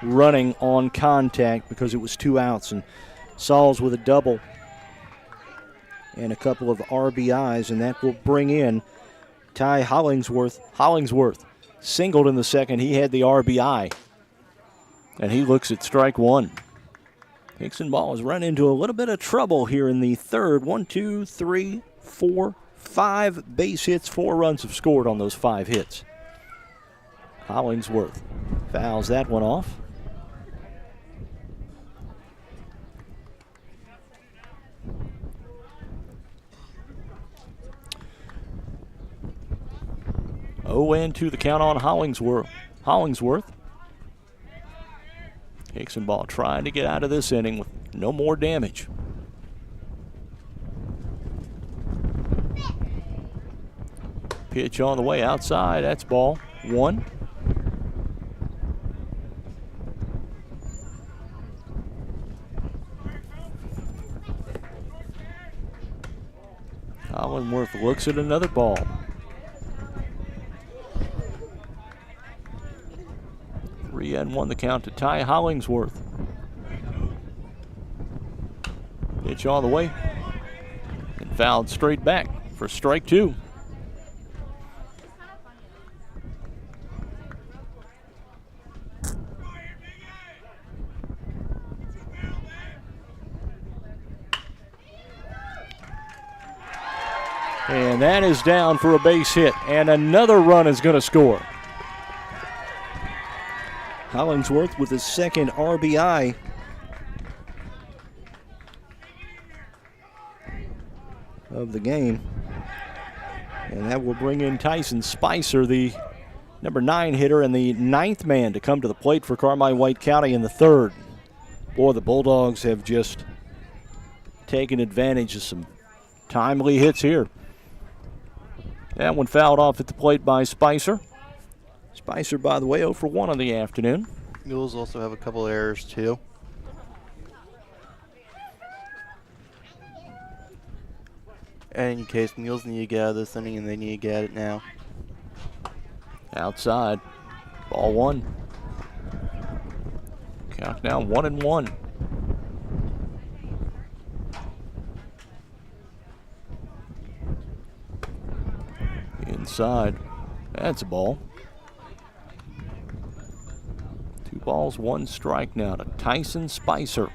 running on contact because it was 2 outs, and Sauls with a double and a couple of RBIs, and that will bring in Ty Hollingsworth. Hollingsworth singled in the second. He had the RBI, and he looks at strike 1. Hickson Ball has run into a little bit of trouble here in the third. 1, 2, 3, 4, 5 base hits. 4 runs have scored on those 5 hits. Hollingsworth fouls that one off. And 2 the count on Hollingsworth. Hickson Ball trying to get out of this inning with no more damage. Pitch on the way outside. That's ball 1. Hollingsworth looks at another ball. 3-1 the count to Ty Hollingsworth. Pitch all the way and fouled straight back for strike 2. And that is down for a base hit, and another run is going to score. Hollingsworth with his second RBI. Of the game. And that will bring in Tyson Spicer, the number 9 hitter and the 9th man to come to the plate for Carmi White County in the third. Boy, the Bulldogs have just taken advantage of some timely hits here. That one fouled off at the plate by Spicer. Spicer, by the way, 0 for 1 on the afternoon. Mules also have a couple errors, too. And in case Mules need to get out of this inning, and they need to get it now. Outside. Ball 1. Count now 1-1. Inside. That's a ball. 2 balls, 1 strike now to Tyson Spicer.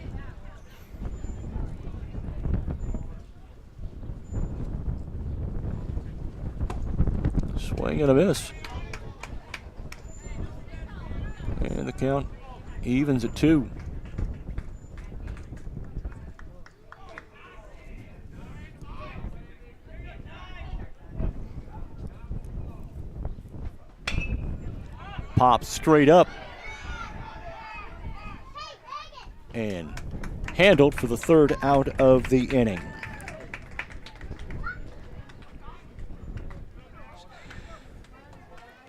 Swing and a miss. And the count evens at 2. Pops straight up. And handled for the third out of the inning.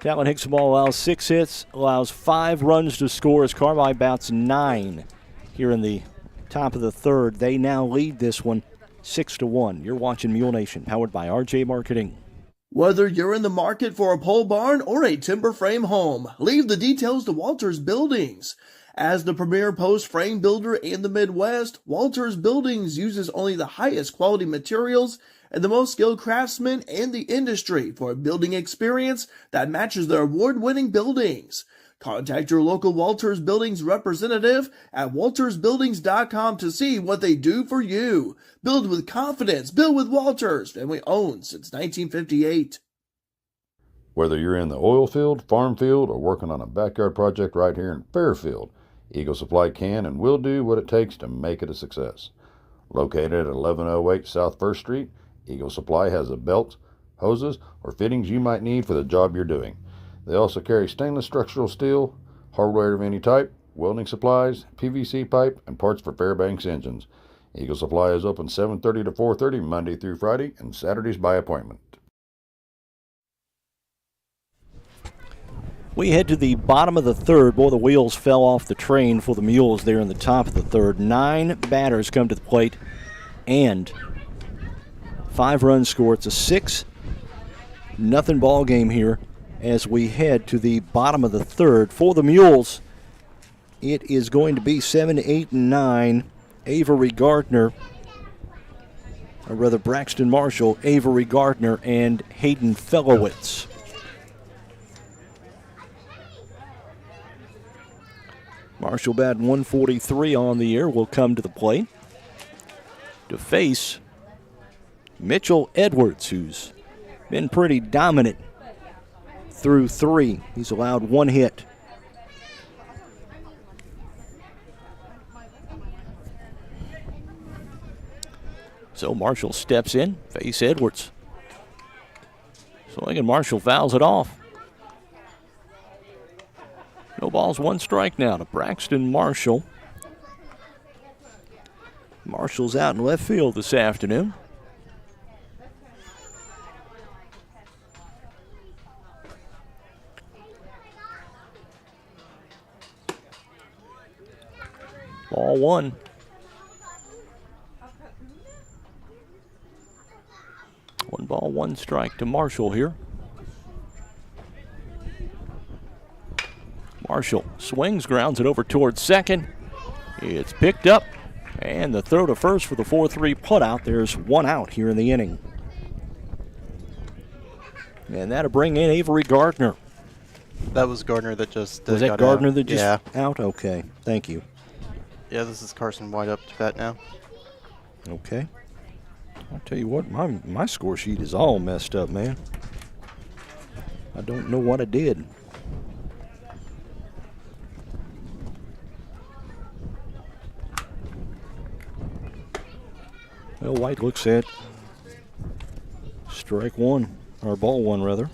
Talon Hickson Ball allows 6 hits, allows 5 runs to score as Carmi bats 9 here in the top of the third. They now lead this one 6-1. You're watching Mule Nation, powered by RJ Marketing. Whether you're in the market for a pole barn or a timber frame home, leave the details to Walters Buildings. As the premier post frame builder in the Midwest, Walters Buildings uses only the highest quality materials and the most skilled craftsmen in the industry for a building experience that matches their award-winning buildings. Contact your local Walters Buildings representative at waltersbuildings.com to see what they do for you. Build with confidence. Build with Walters. Family owned since 1958. Whether you're in the oil field, farm field, or working on a backyard project right here in Fairfield, Eagle Supply can and will do what it takes to make it a success. Located at 1108 South 1st Street, Eagle Supply has the belts, hoses, or fittings you might need for the job you're doing. They also carry stainless structural steel, hardware of any type, welding supplies, PVC pipe, and parts for Fairbanks engines. Eagle Supply is open 7:30 to 4:30 Monday through Friday and Saturdays by appointment. We head to the bottom of the third. Boy, the wheels fell off the train for the Mules there in the top of the third. 9 batters come to the plate and 5 runs scored. It's a 6-0 ball game here as we head to the bottom of the third. For the Mules, it is going to be 7, 8, and 9. Avery Gardner, or rather Braxton Marshall, Avery Gardner, and Hayden Fellowitz. Marshall batting 143 on the year will come to the plate to face Mitchell Edwards, who's been pretty dominant through 3. He's allowed 1 hit. So Marshall steps in, face Edwards. So again, Marshall fouls it off. No balls, 1 strike now to Braxton Marshall. Marshall's out in left field this afternoon. Ball 1. One ball, 1 strike to Marshall here. Marshall swings, grounds it over towards second. It's picked up, and the throw to first for the 4-3 putout. There's 1 out here in the inning. And that'll bring in Avery Gardner. That was Gardner that just Was that got Gardner out. that just out? Okay, thank you. Yeah, this is Carson White up to bat now. Okay. I'll tell you what, my score sheet is all messed up, man. I don't know what I did. Well, White looks at strike 1, or ball 1 rather.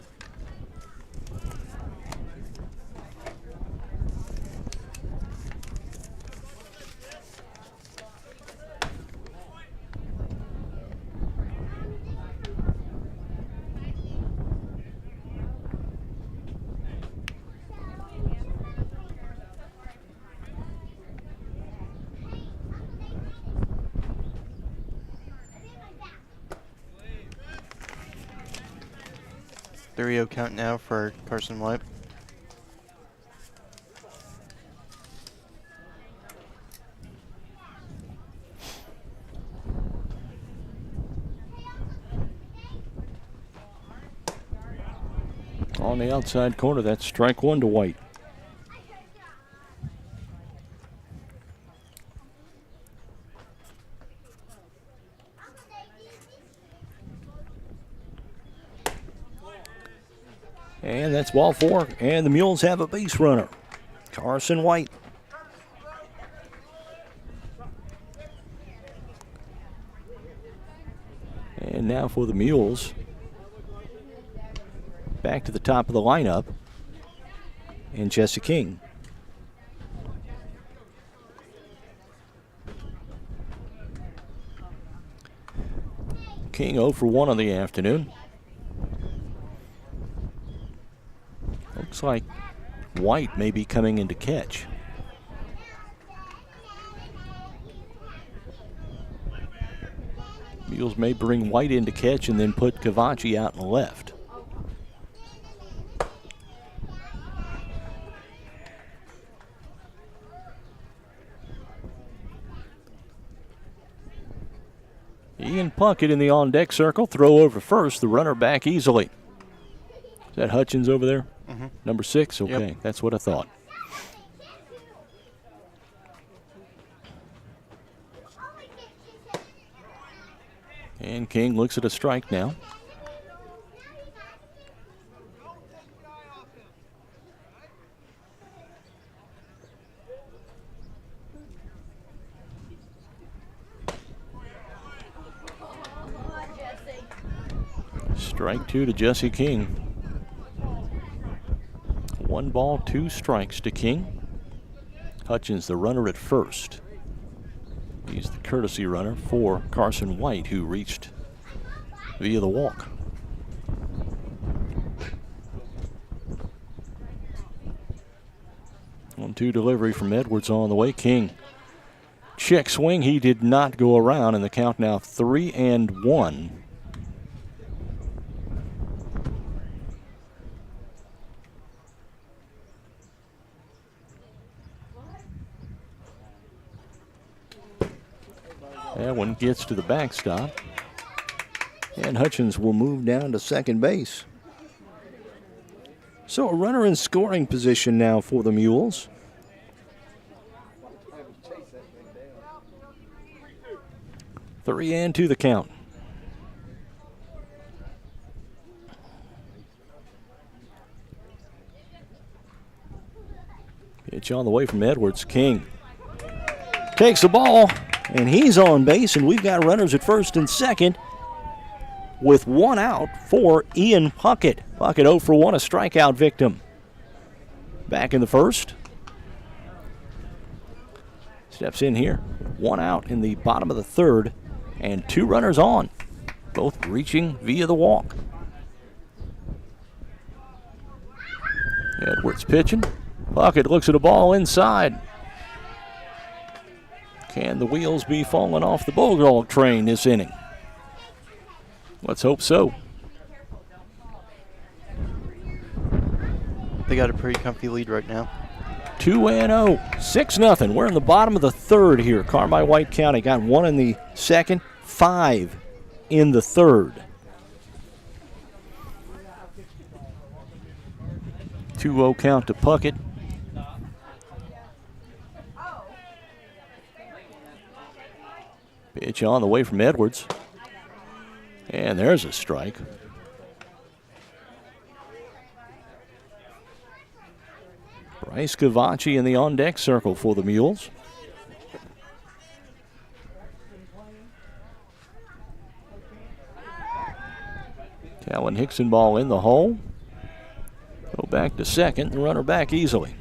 Three-0 count now for Carson White. On the outside corner, that's strike 1 to White. And that's ball 4, and the Mules have a base runner, Carson White. And now for the Mules, back to the top of the lineup, and Jesse King. King 0 for 1 on the afternoon. Looks like White may be coming in to catch. Mules may bring White in to catch and then put Cavachi out in the left. Ian Puckett in the on-deck circle. Throw over first. The runner back easily. Is that Hutchins over there? Mm-hmm. Number 6? Okay, Yep. That's what I thought. And King looks at a strike now. Strike 2 to Jesse King. 1 ball, 2 strikes to King. Hutchins, the runner at first. He's the courtesy runner for Carson White, who reached via the walk. One-two delivery from Edwards on the way. King check swing. He did not go around, and the count now 3-1. That one gets to the backstop. And Hutchins will move down to second base. So a runner in scoring position now for the Mules. Three and two the count. Pitch on the way from Edwards. King takes the ball. And he's on base, and we've got runners at first and second with 1 out for Ian Puckett. Puckett 0 for 1, a strikeout victim. Back in the first. Steps in here. 1 out in the bottom of the third, and 2 runners on, both reaching via the walk. Edwards pitching. Puckett looks at a ball inside. Can the wheels be falling off the Bulldog train this inning? Let's hope so. They got a pretty comfy lead right now. 2-0, 6-0. We're in the bottom of the third here. Carmi White County got 1 in the second, 5 in the third. 2-0 count to Puckett. Pitch on the way from Edwards. And there's a strike. Bryce Cavachi in the on-deck circle for the Mules. Calvin Hickson ball in the hole. Go back to second, the runner back easily.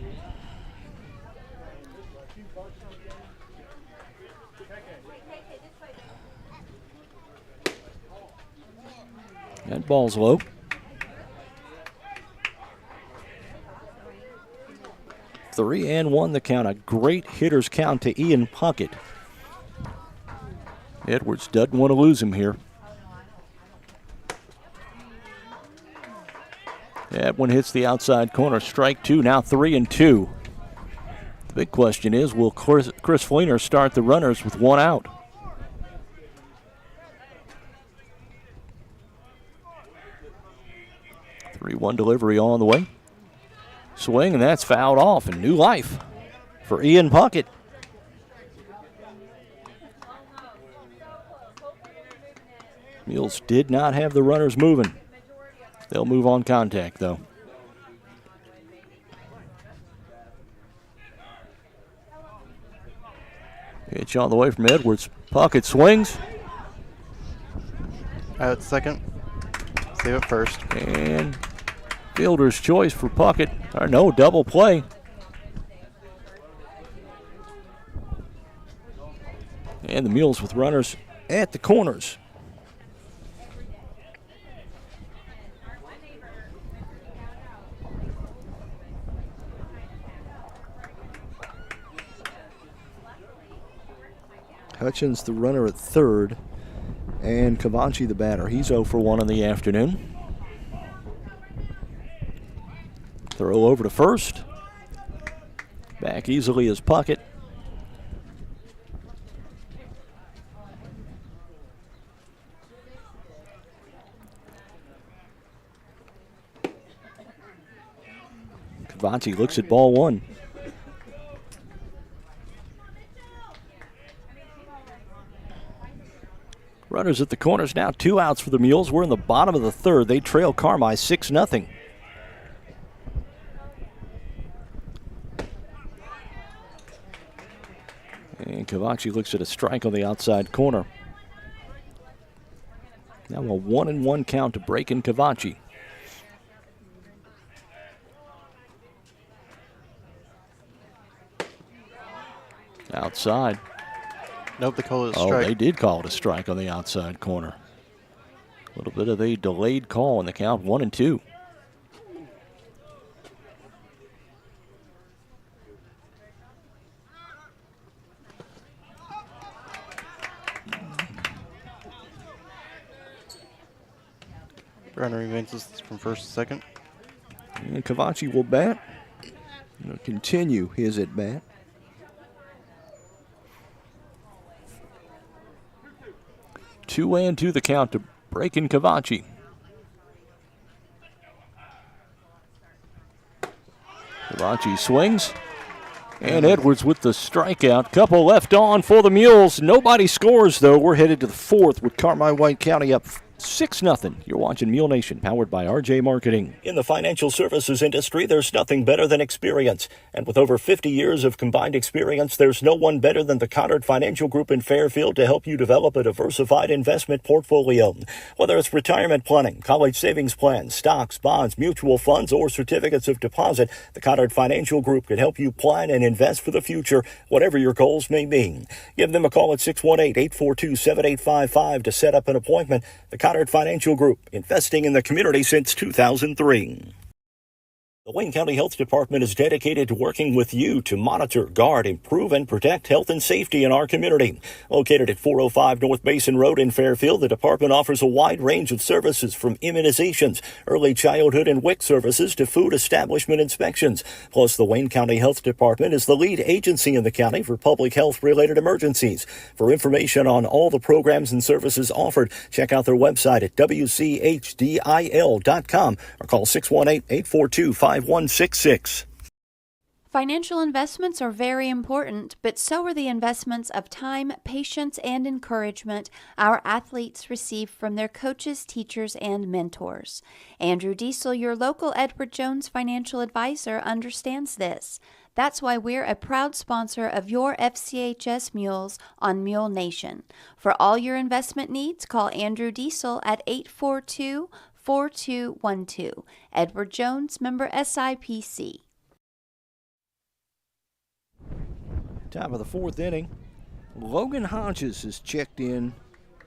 That ball's low. Three and one the count. A great hitter's count to Ian Puckett. Edwards doesn't want to lose him here. That one hits the outside corner. Strike 2, now 3-2. The big question is, will Chris Fleener start the runners with 1 out? One delivery on the way. Swing, and that's fouled off, and new life for Ian Puckett. Mules did not have the runners moving. They'll move on contact, though. Pitch on the way from Edwards. Puckett swings. Out second. Save it first. And fielder's choice for Puckett. Or no, double play. And the Mules with runners at the corners. Hutchins, the runner at third, And Cavachi, the batter, he's 0 for 1 in the afternoon. Throw over to first. Back easily is Puckett. Cavachi looks at ball one. Runners at the corners now, 2 outs for the Mules. We're in the bottom of the third. They trail Carmi 6-0. And Cavachi looks at a strike on the outside corner. Now a 1-1 count to Breakin' Cavachi. Outside. Nope, they call it a strike. Oh, they did call it a strike on the outside corner. A little bit of a delayed call in the count, 1-2. Runner advances from first to second. And Cavachi will bat. He'll continue his at bat. Two and two the count to Breakin' Cavachi. Cavachi swings. And Edwards with the strikeout. Couple left on for the Mules. Nobody scores, though. We're headed to the fourth with Carmi White County up 6-0. You're watching Mule Nation, powered by RJ Marketing. In the financial services industry, there's nothing better than experience. And with over 50 years of combined experience, there's no one better than the Connard Financial Group in Fairfield to help you develop a diversified investment portfolio. Whether it's retirement planning, college savings plans, stocks, bonds, mutual funds, or certificates of deposit, the Connard Financial Group can help you plan and invest for the future, whatever your goals may be. Give them a call at 618-842-7855 to set up an appointment. The Connard Financial Group, investing in the community since 2003. The Wayne County Health Department is dedicated to working with you to monitor, guard, improve, and protect health and safety in our community. Located at 405 North Mason Road in Fairfield, the department offers a wide range of services from immunizations, early childhood and WIC services to food establishment inspections. Plus, the Wayne County Health Department is the lead agency in the county for public health-related emergencies. For information on all the programs and services offered, check out their website at WCHDIL.com or call 618-842-5166. Financial investments are very important, but so are the investments of time, patience, and encouragement our athletes receive from their coaches, teachers, and mentors. Andrew Diesel, your local Edward Jones financial advisor, understands this. That's why we're a proud sponsor of your FCHS Mules on Mule Nation. For all your investment needs, call Andrew Diesel at 842-4212. Edward Jones, member SIPC. Top of the fourth inning. Logan Hodges is checked in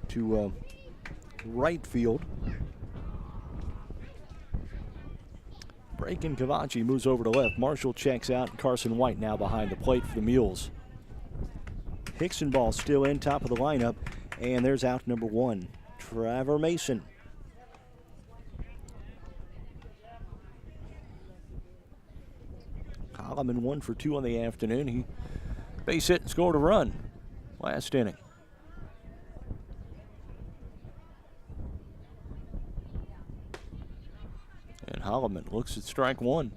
to right field. Breakin' Cavachi moves over to left. Marshall checks out. Carson White now behind the plate for the Mules. Hickson ball still in, top of the lineup. And there's out number one, Trevor Mason. Holloman 1 for 2 on the afternoon. He base hit and scored a run last inning. And Holloman looks at strike one.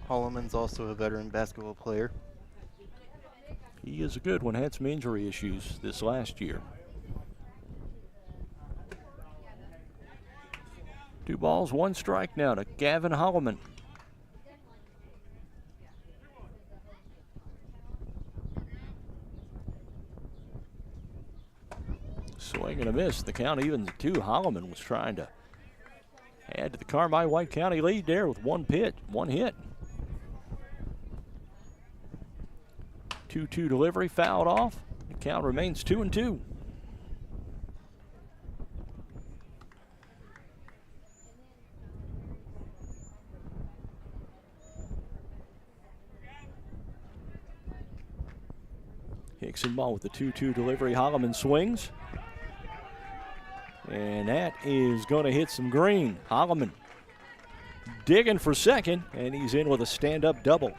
Holloman's also a veteran basketball player. He is a good one. Had some injury issues this last year. 2 balls, 1 strike now to Gavin Holloman. Swing and a miss. The count evens at 2. Holloman was trying to add to the Carmi White County lead there with 1 hit. 2-2 delivery, fouled off. The count remains 2-2. Hickson ball with the 2-2 delivery. Holloman swings. And that is going to hit some green. Holloman digging for second, and he's in with a stand-up double.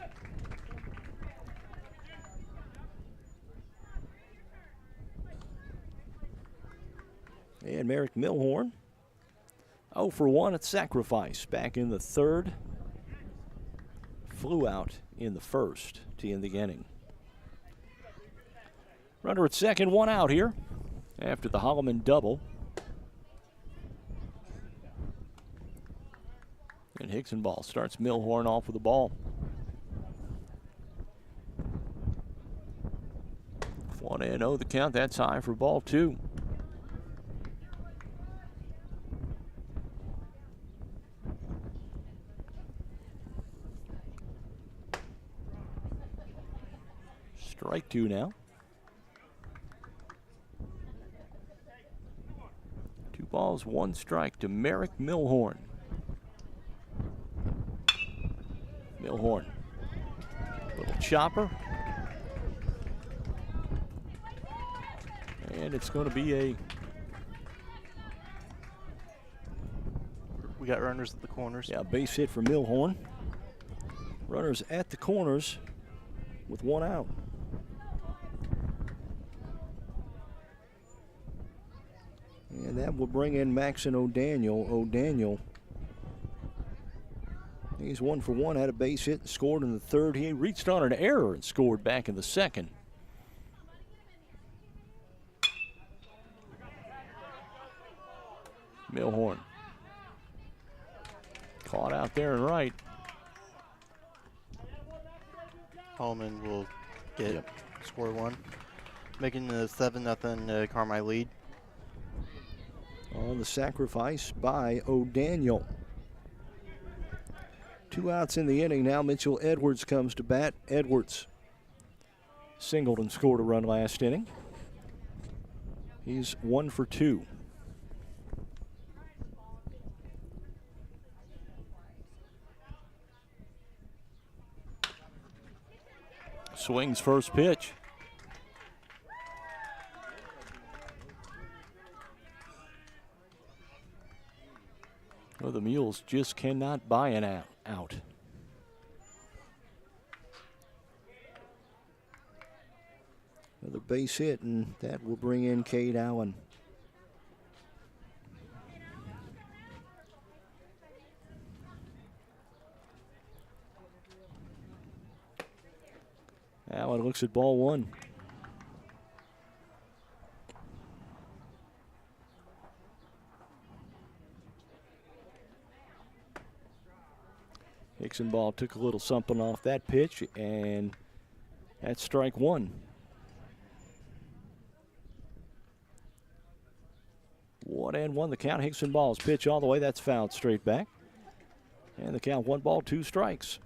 And Merrick Milhorn, 0 for 1 at sacrifice. Back in the third. Flew out in the first to end the inning. Runner at second, 1 out here after the Holloman double. And Hickson ball starts Milhorn off with the ball. 1-0 the count. That's high for ball 2. Strike 2 now. 2 balls, 1 strike to Merrick Milhorn. Milhorn, little chopper. And it's going to be We got runners at the corners. Yeah, base hit for Milhorn. Runners at the corners with 1 out. And that will bring in Maxon O'Daniel. O'Daniel, he's 1 for 1, had a base hit and scored in the third. He reached on an error and scored back in the second. Milhorn caught out there and right. Holman will get score 1, making the 7-0 Carmi lead. On the sacrifice by O'Daniel. 2 outs in the inning now. Mitchell Edwards comes to bat. Edwards singled and scored a run last inning. He's 1 for 2. Swings first pitch. Well, the Mules just cannot buy an out. Another base hit, and that will bring in Cade Allen. Allen looks at ball 1. Hickson ball took a little something off that pitch, and that's strike 1. 1-1 the count. Hickson ball's pitch all the way. That's fouled straight back. And the count 1 ball, 2 strikes.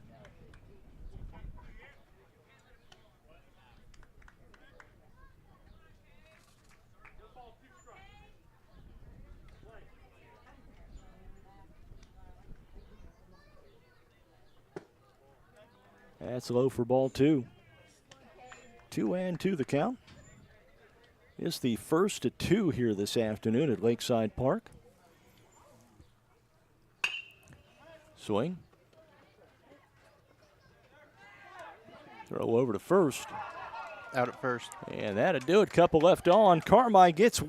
That's low for ball 2. 2-2 the count. It's the first of 2 here this afternoon at Lakeside Park. Swing. Throw over to first. Out at first. And that'll do it. Couple left on. Carmi gets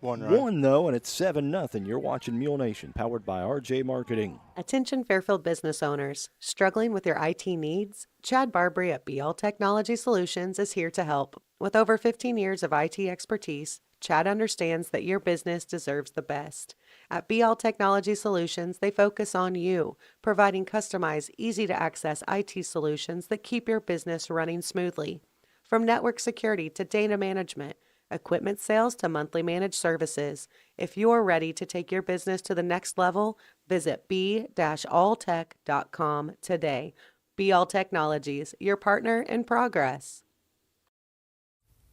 1 run. 1 though, and it's 7-0. You're watching Mule Nation, powered by RJ Marketing. Attention Fairfield business owners. Struggling with your IT needs? Chad Barbary at BL Technology Solutions is here to help. With over 15 years of IT expertise, Chad understands that your business deserves the best. At BL Technology Solutions, they focus on you, providing customized, easy-to-access IT solutions that keep your business running smoothly. From network security to data management, equipment sales to monthly managed services. If you're ready to take your business to the next level, visit b-alltech.com today. BL Technologies, your partner in progress.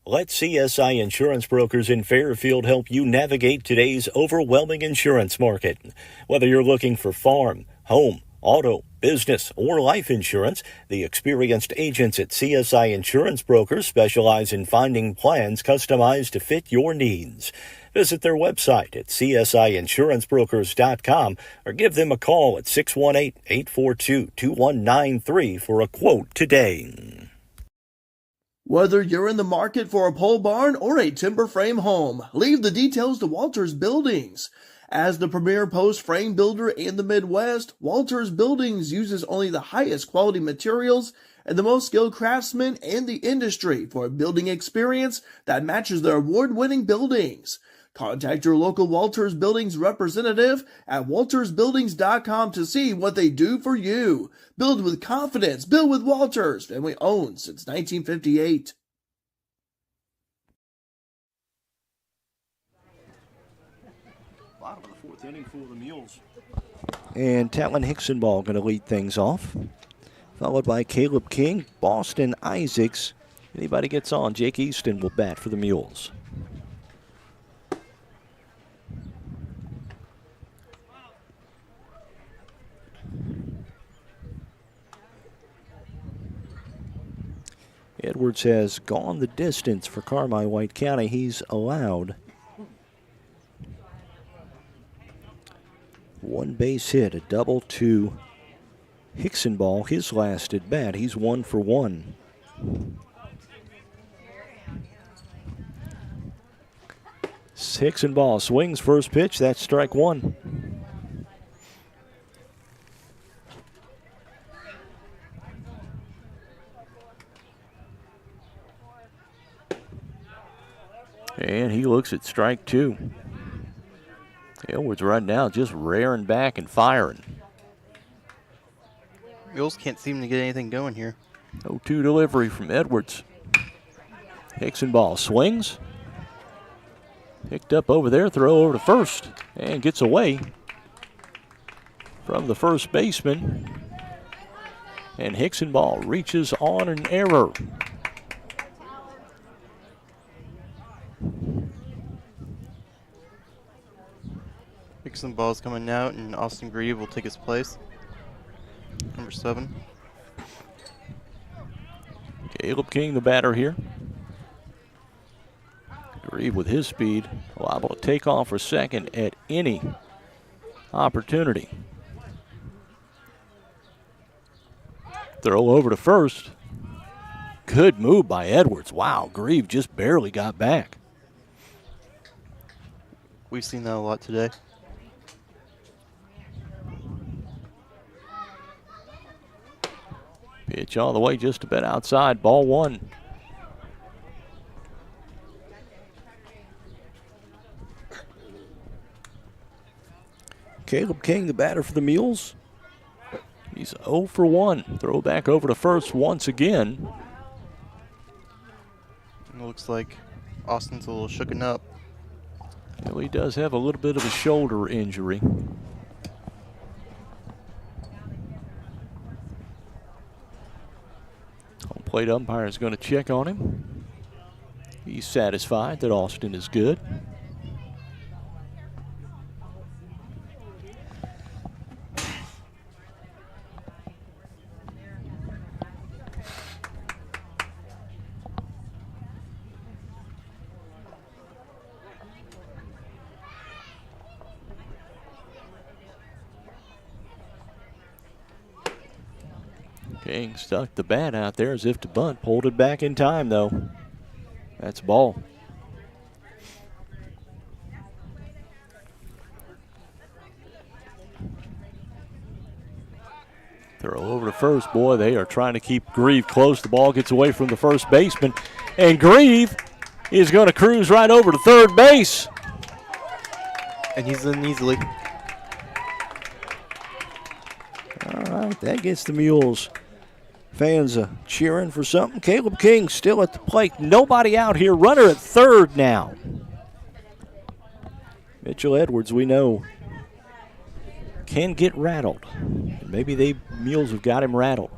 Let CSI Insurance Brokers in Fairfield help you navigate today's overwhelming insurance market. Whether you're looking for farm, home, auto, business, or life insurance, the experienced agents at CSI Insurance Brokers specialize in finding plans customized to fit your needs. Visit their website at csiinsurancebrokers.com or give them a call at 618-842-2193 for a quote today. Whether you're in the market for a pole barn or a timber frame home, leave the details to Walters Buildings. As the premier post frame builder in the Midwest, Walters Buildings uses only the highest quality materials and the most skilled craftsmen in the industry for a building experience that matches their award-winning buildings. Contact your local Walters Buildings representative at waltersbuildings.com to see what they do for you. Build with confidence. Build with Walters. Family owned since 1958. Bottom of the fourth inning for the Mules. And Talon Hicksonball going to lead things off, followed by Caleb King, Boston Isaacs. Anybody gets on, Jake Easton will bat for the Mules. Edwards has gone the distance for Carmi White County. He's allowed one base hit, a double to Hicksonball, his last at bat. He's 1 for 1. Hicksonball swings first pitch. That's strike one. And he looks at strike two. Edwards right now just rearing back and firing. Mules can't seem to get anything going here. 0-2 delivery from Edwards. Hicksonball swings. Picked up over there, throw over to first, and gets away from the first baseman. And Hicksonball reaches on an error. Hicksonball's coming out, and Austin Grieve will take his place. Number 7. Caleb King, the batter here. Grieve with his speed, liable to take off for second at any opportunity. Throw over to first. Good move by Edwards. Wow, Grieve just barely got back. We've seen that a lot today. Pitch all the way just a bit outside, ball one. Caleb King, the batter for the Mules. He's 0 for 1. Throw back over to first once again. It looks like Austin's a little shooken up. Well, he does have a little bit of a shoulder injury. Home plate umpire is going to check on him. He's satisfied that Austin is good. King stuck the bat out there as if to bunt. Pulled it back in time, though. That's ball. Throw over to first. Boy, they are trying to keep Grieve close. The ball gets away from the first baseman. And Grieve is going to cruise right over to third base. And he's in easily. All right, that gets the Mules fans cheering for something. Caleb King still at the plate. Nobody out here. Runner at third now. Mitchell Edwards, we know, can get rattled. Maybe the Mules have got him rattled.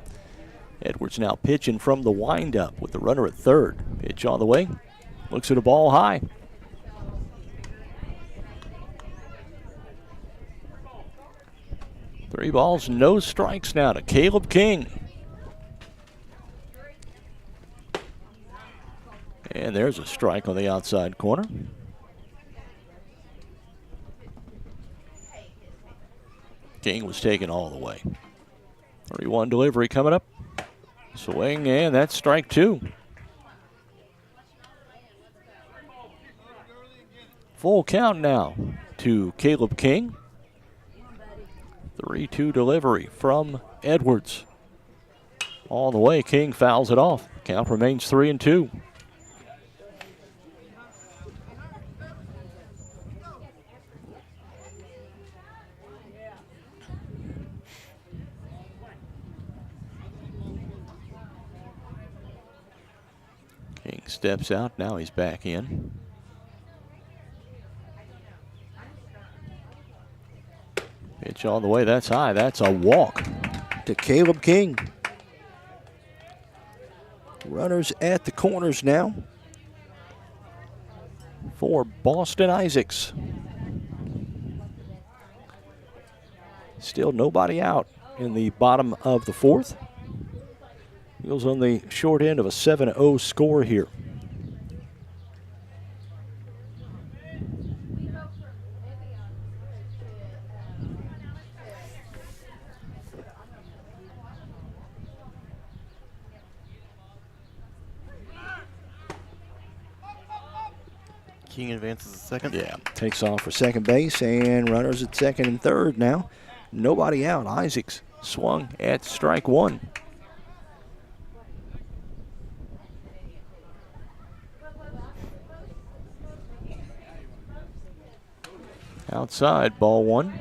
Edwards now pitching from the windup with the runner at third. Pitch all the way. Looks at a ball high. 3 balls, no strikes now to Caleb King. And there's a strike on the outside corner. King was taken all the way. 3-1 delivery coming up. Swing, and that's strike 2. Full count now to Caleb King. 3-2 delivery from Edwards. All the way, King fouls it off. Count remains 3-2. King steps out, now he's back in. Pitch all the way, that's high. That's a walk to Caleb King. Runners at the corners now for Boston Isaacs. Still nobody out in the bottom of the 4th. Mules on the short end of a 7-0 score here. King advances to second. Yeah, takes off for second base, and runners at second and third now. Nobody out. Isaacs swung at strike 1. Outside, ball 1.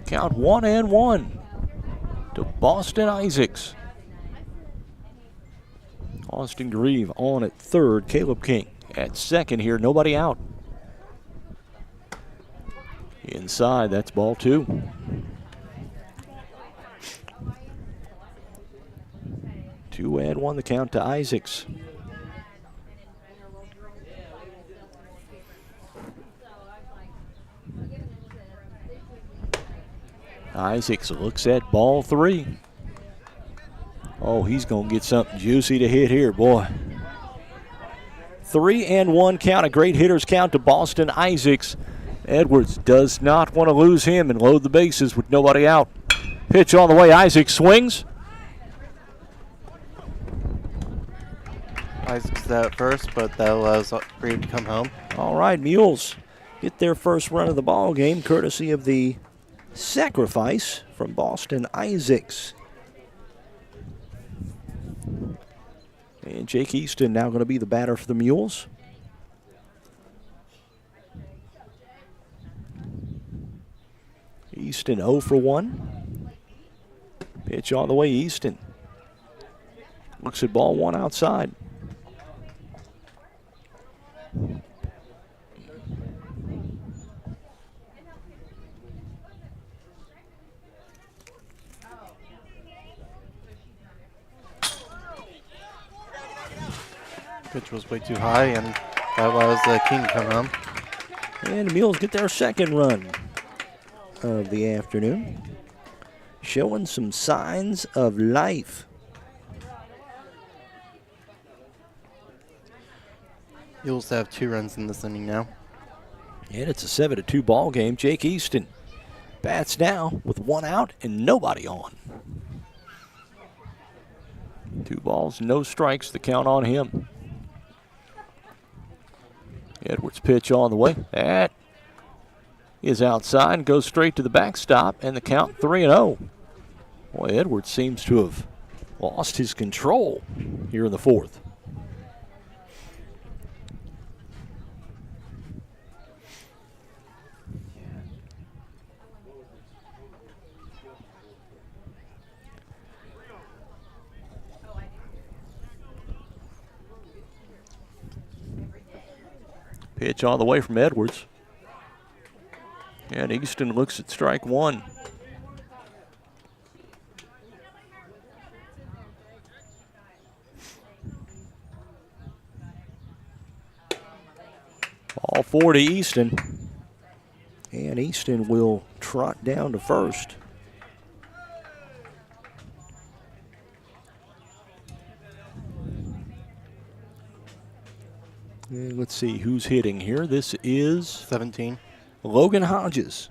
Count 1-1 to Boston Isaacs. Austin Grieve on at third. Caleb King at second here. Nobody out. Inside, that's ball 2. Two and 1 the count to Isaacs. Isaacs looks at ball 3. Oh, he's going to get something juicy to hit here, boy. 3-1 count, a great hitter's count to Boston Isaacs. Edwards does not want to lose him and load the bases with nobody out. Pitch on the way, Isaacs swings. Isaacs is out first, but that allows Grieve to come home. All right, Mules get their first run of the ball game, courtesy of the sacrifice from Boston Isaacs. And Jake Easton now going to be the batter for the Mules. Easton 0 for 1. Pitch on the way, Easton. Looks at ball 1 outside. Pitch was way too high, and that allows King to come home. And the Mules get their second run of the afternoon. Showing some signs of life. Mules have 2 runs in this inning now. And it's a 7-2 ball game. Jake Easton bats now with 1 out and nobody on. 2 balls, no strikes, the count on him. Edwards pitch on the way. That is outside and goes straight to the backstop, and the count 3-0. Boy, Edwards seems to have lost his control here in the 4th. Pitch all the way from Edwards. And Easton looks at strike 1. Ball 4 to Easton. And Easton will trot down to first. And let's see who's hitting here. This is 17. Logan Hodges.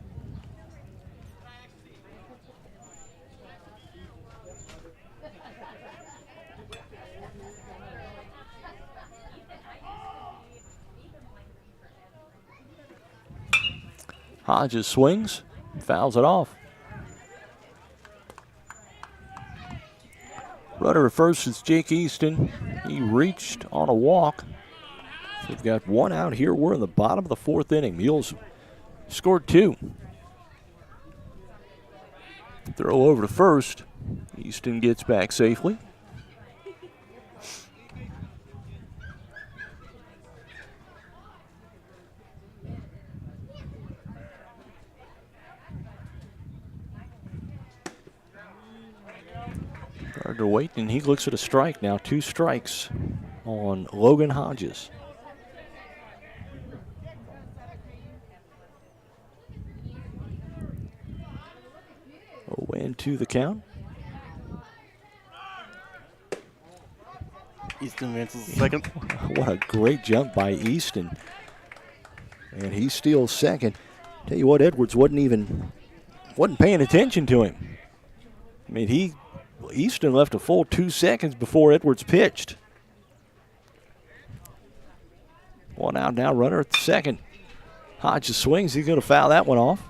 Hodges swings, fouls it off. Runner at first is Jake Easton. He reached on a walk. We've got one out here. We're in the bottom of the 4th inning. Mules scored 2. Throw over to first. Easton gets back safely. Gardner waiting, and he looks at a strike now. 2 strikes on Logan Hodges. 0-2 the count. Easton advances the second. What a great jump by Easton. And he steals second. Tell you what, Edwards wasn't paying attention to him. I mean, Easton left a full 2 seconds before Edwards pitched. One out now, runner at the second. Hodges swings, he's going to foul that one off.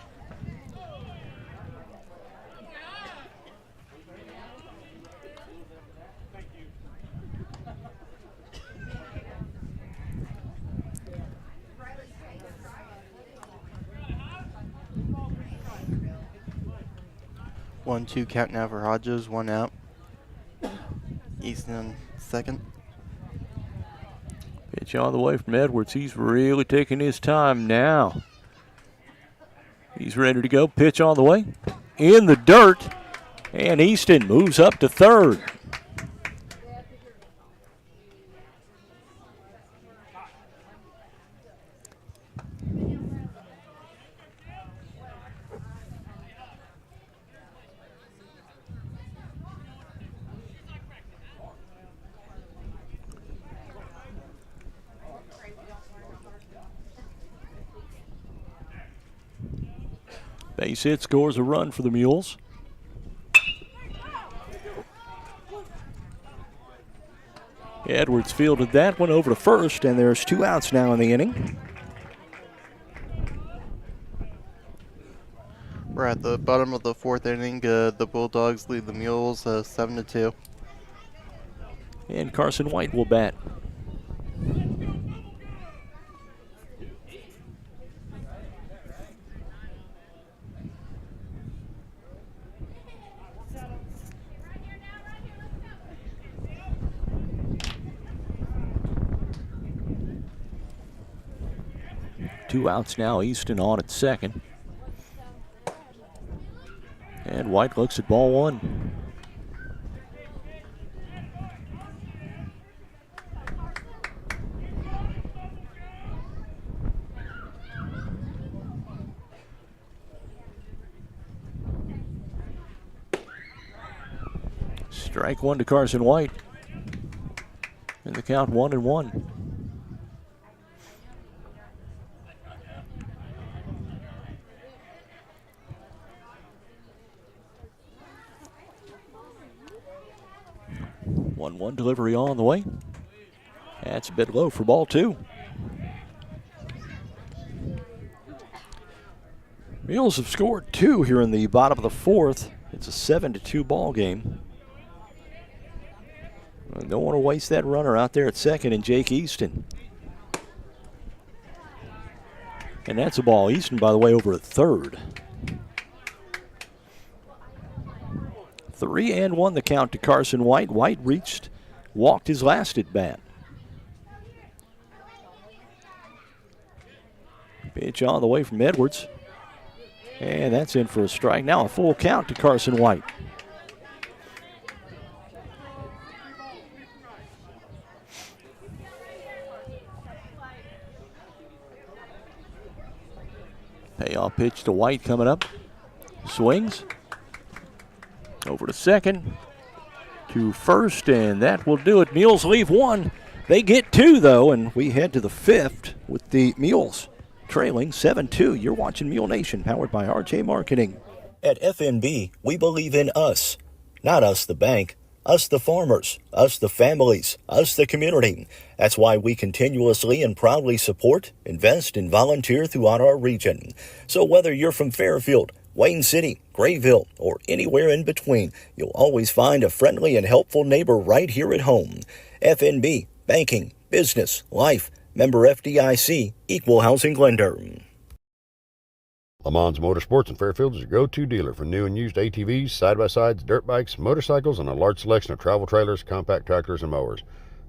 One, 2 count now for Hodges, 1 out. Easton second. Pitch on the way from Edwards. He's really taking his time now. He's ready to go. Pitch on the way. In the dirt. And Easton moves up to third. Base hit scores a run for the Mules. Edwards fielded that one over to first, and there's 2 outs now in the inning. We're at the bottom of the 4th inning. The Bulldogs lead the Mules 7-2. And Carson White will bat. Two outs now. Easton on at second. And White looks at ball 1. Strike 1 to Carson White. And the count 1-1. One delivery on the way. That's a bit low for ball 2. Mules have scored 2 here in the bottom of the 4th. It's a 7-2 ball game. Don't want to waste that runner out there at second in Jake Easton. And that's a ball. Easton, by the way, over at third. 3-1 the count to Carson White. White walked his last at bat. Pitch on the way from Edwards. And that's in for a strike. Now a full count to Carson White. Pitch to White coming up. Swings. Over to second. To first, and that will do it. Mules leave one. They get two, though, and we head to the fifth with the Mules trailing 7-2. You're watching Mule Nation, powered by RJ Marketing. At FNB, we believe in us. Not us, the bank. Us, the farmers. Us, the families. Us, the community. That's why we continuously and proudly support, invest, and volunteer throughout our region. So whether you're from Fairfield, Wayne City, Grayville, or anywhere in between, you'll always find a friendly and helpful neighbor right here at home. FNB, banking, business, life, member FDIC, equal housing lender. Lamons Motorsports in Fairfield is your go-to dealer for new and used ATVs, side-by-sides, dirt bikes, motorcycles, and a large selection of travel trailers, compact tractors, and mowers.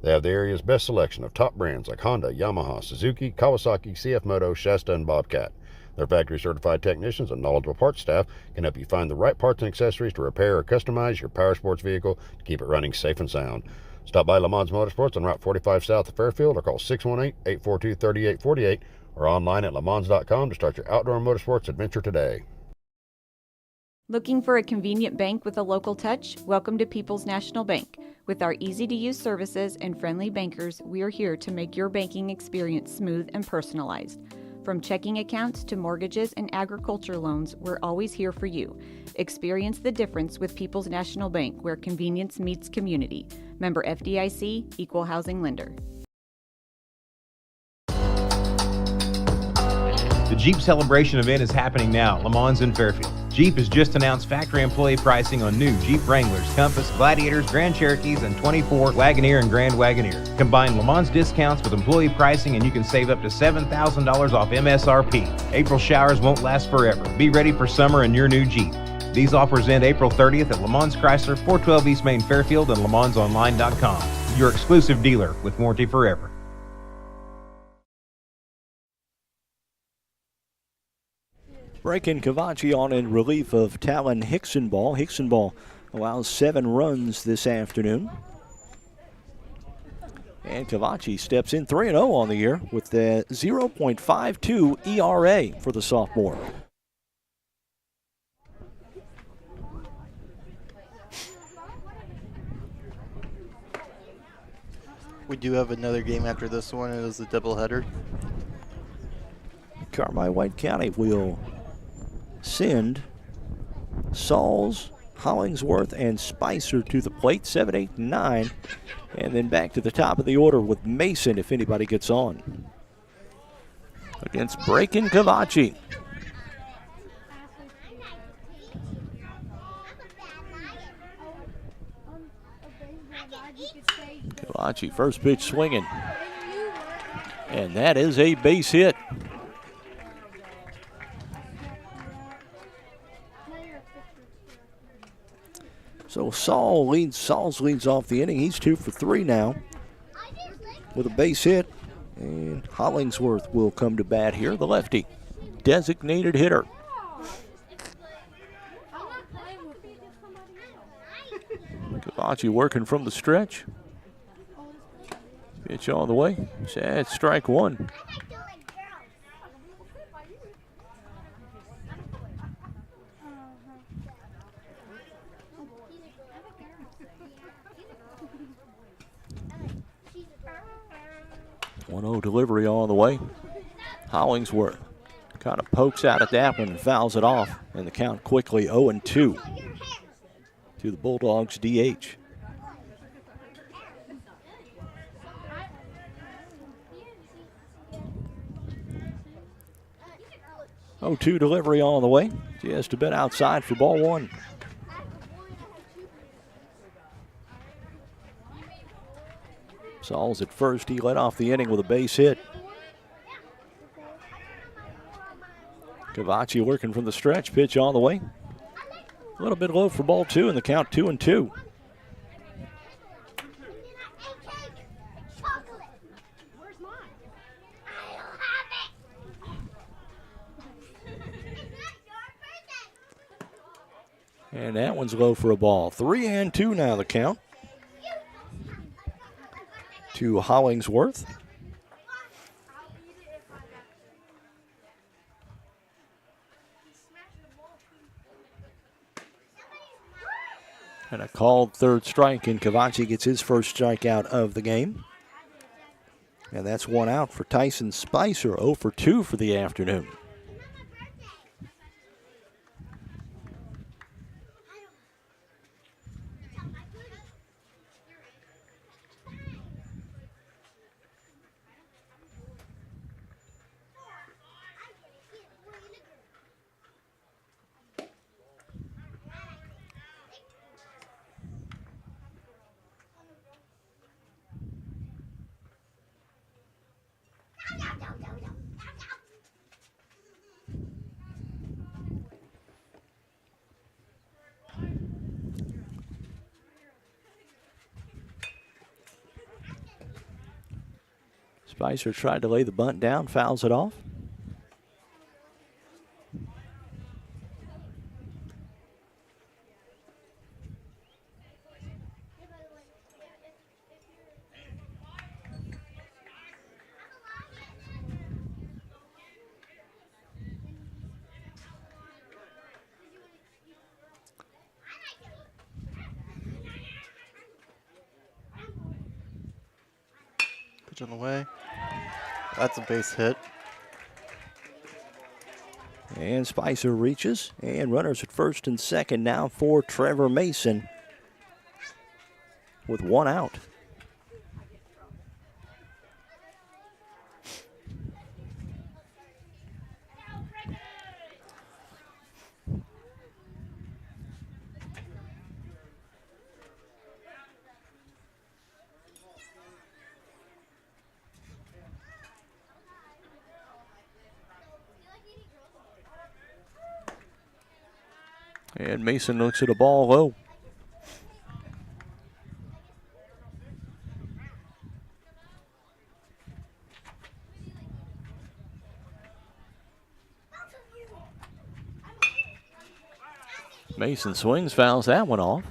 They have the area's best selection of top brands like Honda, Yamaha, Suzuki, Kawasaki, CF Moto, Shasta, and Bobcat. Their factory-certified technicians and knowledgeable parts staff can help you find the right parts and accessories to repair or customize your power sports vehicle to keep it running safe and sound. Stop by Lamons Motorsports on Route 45 south of Fairfield or call 618-842-3848 or online at lamons.com to start your outdoor motorsports adventure today. Looking for a convenient bank with a local touch? Welcome to People's National Bank. With our easy-to-use services and friendly bankers, we are here to make your banking experience smooth and personalized. From checking accounts to mortgages and agriculture loans, we're always here for you. Experience the difference with People's National Bank, where convenience meets community. Member FDIC, equal housing lender. The Jeep Celebration event is happening now at Le Mans in Fairfield. Jeep has just announced factory employee pricing on new Jeep Wranglers, Compass, Gladiators, Grand Cherokees, and 24 Wagoneer and Grand Wagoneer. Combine Le Mans discounts with employee pricing and you can save up to $7,000 off MSRP. April showers won't last forever. Be ready for summer in your new Jeep. These offers end April 30th at Le Mans Chrysler, 412 East Main Fairfield, and LeMansOnline.com. Your exclusive dealer with warranty forever. Breaking Cavachi on in relief of Talon Hicksonball. Hicksonball allows 7 runs this afternoon. And Cavachi steps in 3-0 on the year with the 0.52 ERA for the sophomore. We do have another game after this one. It is a doubleheader. Carmi White County will send Sauls, Hollingsworth, and Spicer to the plate, 7, 8, 9. And then back to the top of the order with Mason if anybody gets on. Against Breakin' Cavachi. Cavachi first pitch swinging. And that is a base hit. So Sauls leads off the inning. He's 2 for 3 now with a base hit. And Hollingsworth will come to bat here, the lefty, designated hitter. Cavachi working from the stretch. Pitch all the way. Sad strike 1. Delivery all the way. Hollingsworth kind of pokes out at that one and fouls it off. And the count quickly 0-2 to the Bulldogs DH. Oh-2 delivery all the way. Just a bit outside for ball 1. Sauls at first. He led off the inning with a base hit. Cavachi working from the stretch. Pitch on the way. A little bit low for ball 2, and the count 2-2. And that one's low for a ball. 3-2 now the count to Hollingsworth. And a called third strike, and Cavachi gets his first strikeout of the game. And that's one out for Tyson Spicer, 0 for 2 for the afternoon. Spicer tried to lay the bunt down, fouls it off. Pitch on the way. That's a base hit. And Spicer reaches, and runners at first and second now for Trevor Mason with one out. And Mason looks at a ball low. Mason swings, fouls that one off.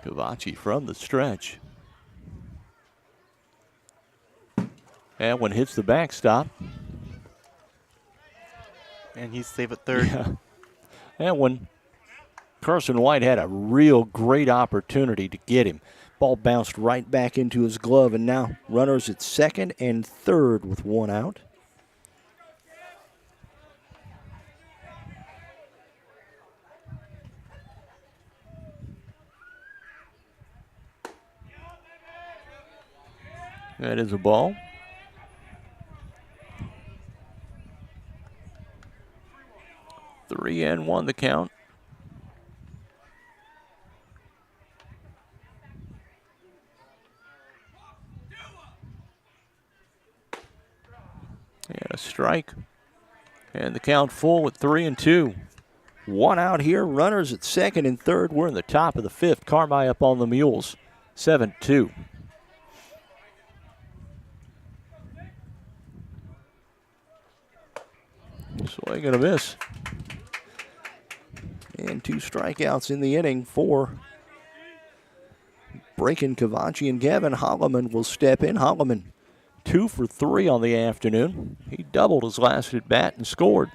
Cavachi from the stretch. That one hits the backstop. And he's safe at third. Yeah. That one, Carson White had a real great opportunity to get him. Ball bounced right back into his glove, and now runners at second and third with one out. That is a ball. Three and one the count. And a strike. And the count full with 3-2. One out here. Runners at second and third. We're in the top of the fifth. Carmi up on the Mules. 7-2. Swing and a miss. And two strikeouts in the inning for Braken Cavachi, and Gavin Holloman will step in. Holloman 2 for 3 on the afternoon. He doubled his last at bat and scored.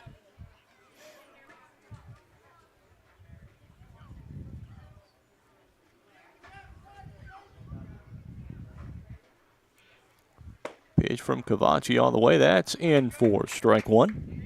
Pitch from Cavachi on the way. That's in for strike one.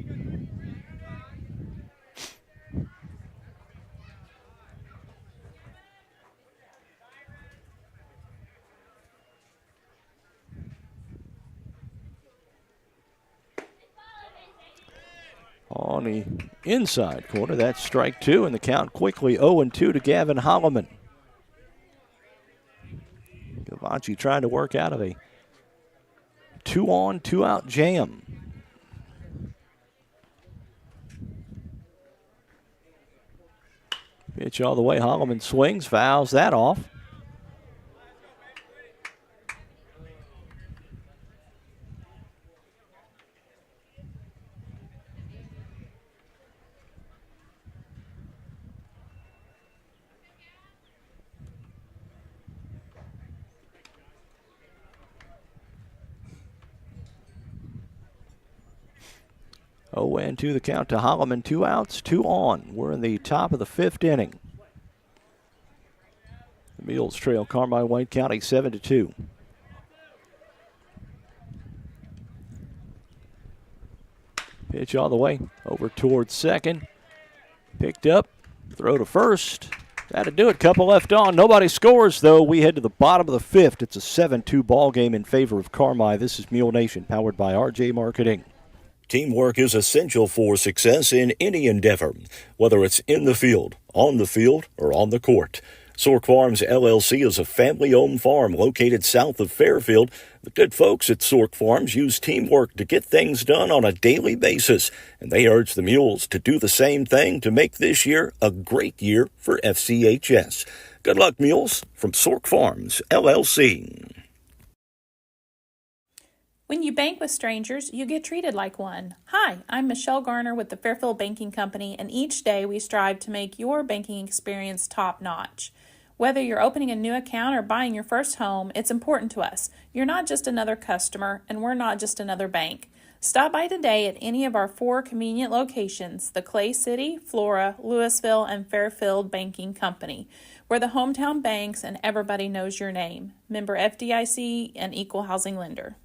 On the inside corner, that's strike two, and the count quickly 0-2 to Gavin Holloman. Cavachi trying to work out of a 2-on, 2-out jam. Pitch all the way, Holloman swings, fouls that off. 0-2 the count to Holloman. 2 outs, 2 on. We're in the top of the 5th inning. The Mules trail Carmi White County 7-2. Pitch all the way over towards second. Picked up. Throw to first. That'll do it. Couple left on. Nobody scores, though. We head to the bottom of the 5th. It's a 7-2 ball game in favor of Carmi. This is Mule Nation, powered by RJ Marketing. Teamwork is essential for success in any endeavor, whether it's in the field, on the field, or on the court. Sork Farms LLC is a family-owned farm located south of Fairfield. The good folks at Sork Farms use teamwork to get things done on a daily basis, and they urge the Mules to do the same thing to make this year a great year for FCHS. Good luck, Mules, from Sork Farms LLC. When you bank with strangers, you get treated like one. Hi, I'm Michelle Garner with the Fairfield Banking Company, and each day we strive to make your banking experience top-notch. Whether you're opening a new account or buying your first home, it's important to us. You're not just another customer, and we're not just another bank. Stop by today at any of our 4 convenient locations, the Clay City, Flora, Louisville, and Fairfield Banking Company. We're the hometown banks, and everybody knows your name. Member FDIC and Equal Housing Lender.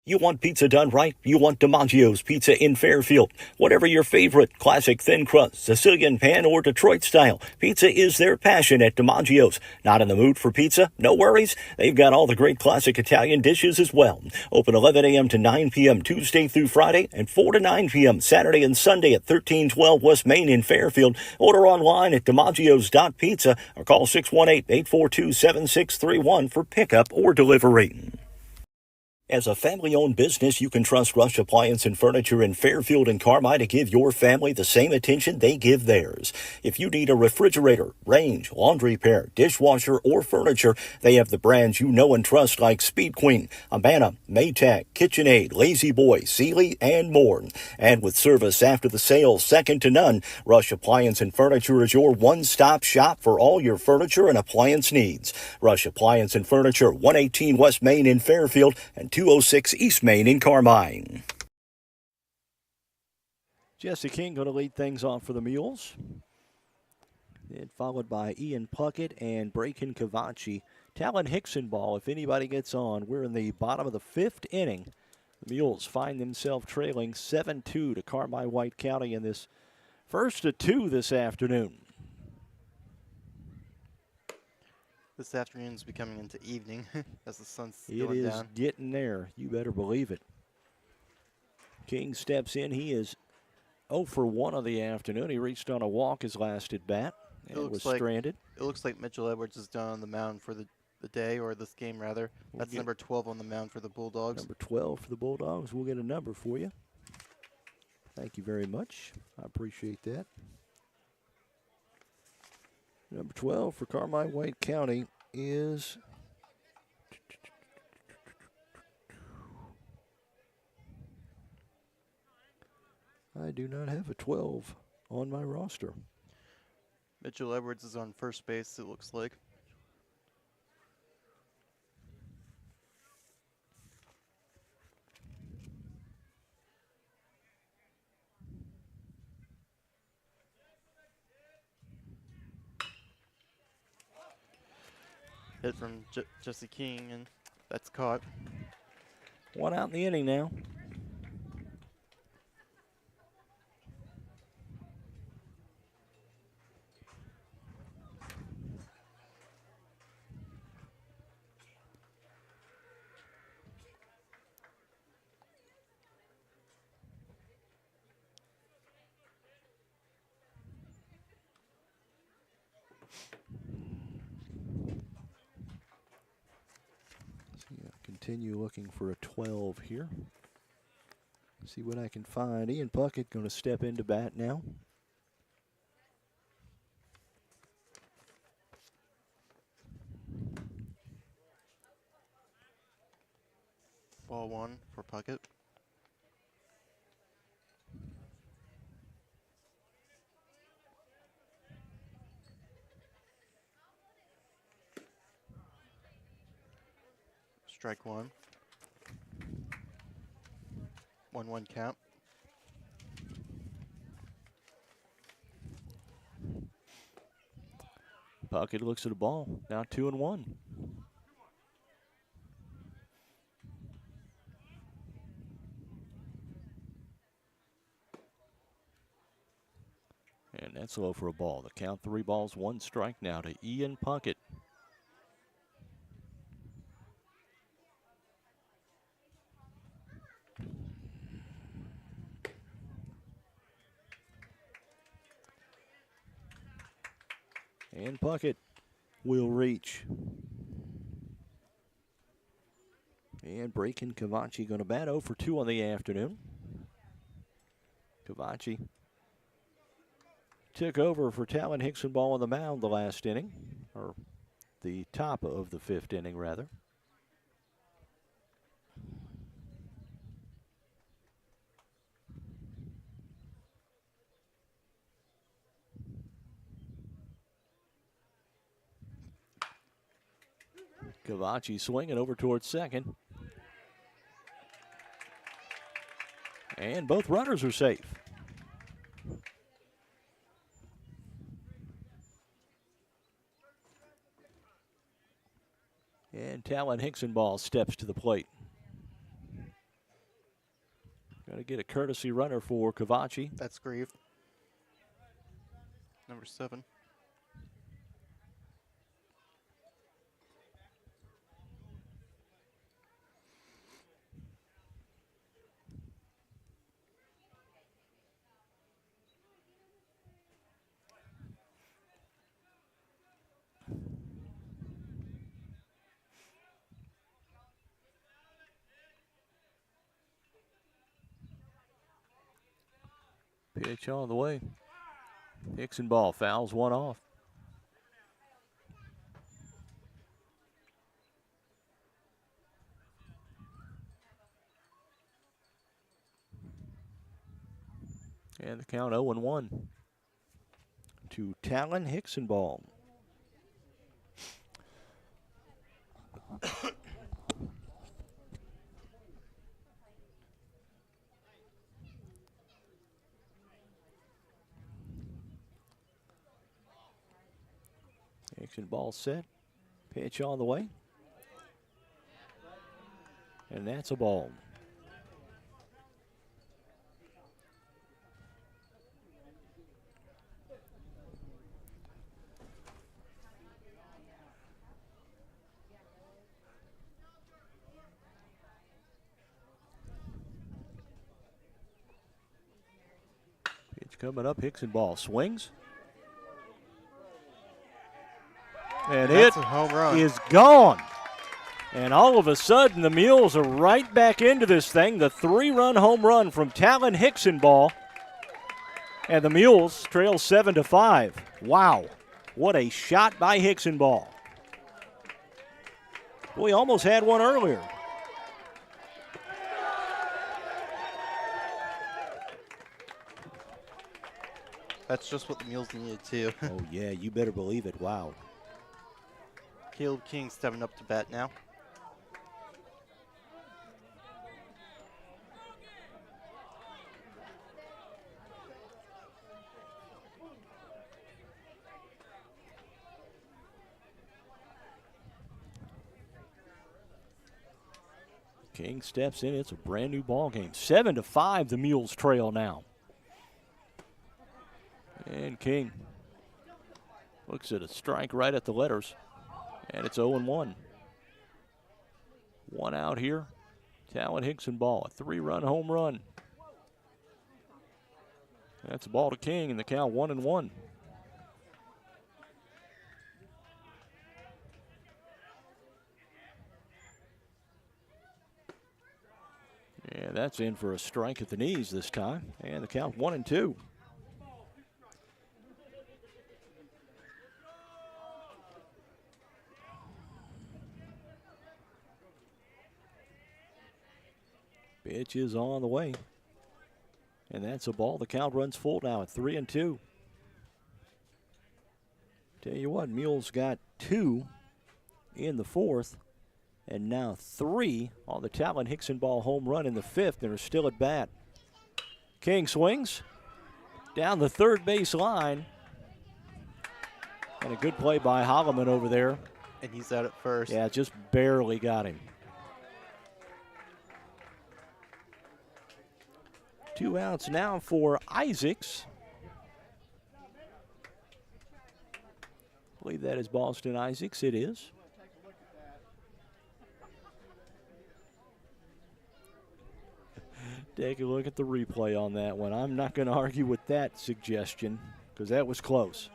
You want pizza done right? You want DiMaggio's Pizza in Fairfield. Whatever your favorite, classic thin crust, Sicilian pan, or Detroit style, pizza is their passion at DiMaggio's. Not in the mood for pizza? No worries. They've got all the great classic Italian dishes as well. Open 11 a.m. to 9 p.m. Tuesday through Friday and 4 to 9 p.m. Saturday and Sunday at 1312 West Main in Fairfield. Order online at DiMaggio's.pizza or call 618-842-7631 for pickup or delivery. As a family-owned business, you can trust Rush Appliance and Furniture in Fairfield and Carmi to give your family the same attention they give theirs. If you need a refrigerator, range, laundry repair, dishwasher, or furniture, they have the brands you know and trust like Speed Queen, Amana, Maytag, KitchenAid, Lazy Boy, Sealy, and more. And with service after the sale second to none, Rush Appliance and Furniture is your one-stop shop for all your furniture and appliance needs. Rush Appliance and Furniture, 118 West Main in Fairfield and 206 East Main in Carmi. Jesse King going to lead things off for the Mules. Then followed by Ian Puckett and Braken Cavacci. Talon Hickson ball, if anybody gets on. We're in the bottom of the 5th inning. The Mules find themselves trailing 7-2 to Carmi White County in this first of 2 this afternoon. This afternoon's becoming into evening as the sun's going down. It is getting there. You better believe it. King steps in. He is 0 for 1 of the afternoon. He reached on a walk his last at bat and was stranded. It looks like Mitchell Edwards is done on the mound for the day, or this game rather. That's number 12 on the mound for the Bulldogs. Number 12 for the Bulldogs. We'll get a number for you. Thank you very much. I appreciate that. Number 12 for Carmi White County is I do not have a 12 on my roster. Mitchell Edwards is on first base, it looks like. Hit from Jesse King, and that's caught. 1 out in the inning now. Continue looking for a 12 here. See what I can find. Ian Puckett going to step into bat now. Ball 1 for Puckett. Strike 1. 1-1 count. Puckett looks at the ball. Now 2-1. And that's low for a ball. The count 3 balls, 1 strike now to Ian Puckett. And Puckett will reach. And Braken Cavachi going to bat 0 for 2 on the afternoon. Cavachi took over for Talon Hicksonball on the mound the last inning, or the top of the 5th inning, rather. Cavachi swinging over towards second. And both runners are safe. And Talon Hicksonball steps to the plate. Got to get a courtesy runner for Cavachi. That's Grieve. Number 7. Pitch on the way. Hicksonball fouls one off. And the count 0-1 to Talon Hicksonball. Ball set. Pitch on the way. And that's a ball. Pitch coming up. Hicksonball swings. And That's it a home run. is gone. And all of a sudden, the Mules are right back into this thing. The 3-run home run from Talon Hicksonball. And the Mules trail 7-5. Wow. What a shot by Hicksonball. Boy, he almost had one earlier. That's just what the Mules needed too. Oh, yeah, you better believe it. Wow. Caleb King stepping up to bat now. King steps in. It's a brand new ball game. 7-5, the Mules trail now. And King looks at a strike right at the letters. And it's 0-1. One out here. Talon Hicksonball, a 3-run home run. That's a ball to King, and the count 1-1. Yeah, that's in for a strike at the knees this time, and the count 1-2. Pitch is on the way. And that's a ball. The count runs full now at 3-2. Tell you what, Mules got 2 in the 4th, and now 3 on the Talon Hicksonball home run in the 5th, and are still at bat. King swings down the third base line. And a good play by Holloman over there. And he's out at first. Yeah, just barely got him. 2 outs now for Isaacs. I believe that is Boston Isaacs. It is. Take a look at the replay on that one. I'm not going to argue with that suggestion because that was close.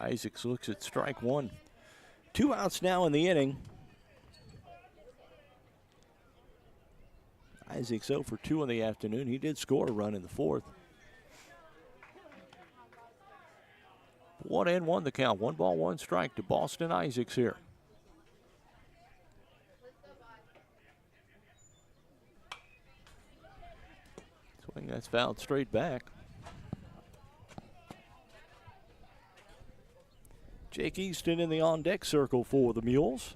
Isaacs looks at strike one. 2 outs now in the inning. Isaacs 0 for 2 in the afternoon. He did score a run in the fourth. 1-1 the count. 1 ball, 1 strike to Boston Isaacs here. Swing that's fouled straight back. Jake Easton in the on-deck circle for the Mules.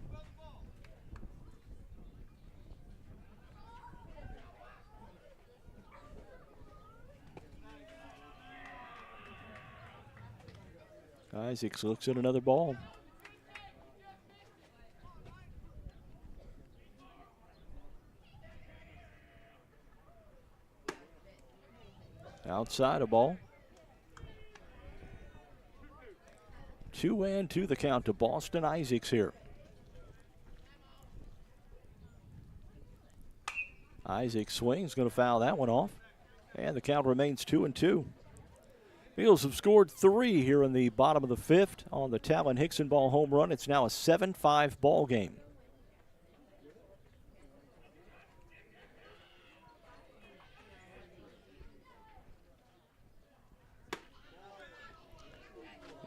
Isaacs looks at another ball. Outside a ball. 2-2 the count to Boston Isaacs here. Isaacs swings, going to foul that one off. And the count remains 2-2. Mules have scored 3 here in the bottom of the 5th on the Talon Hickson ball home run. It's now a 7-5 ball game.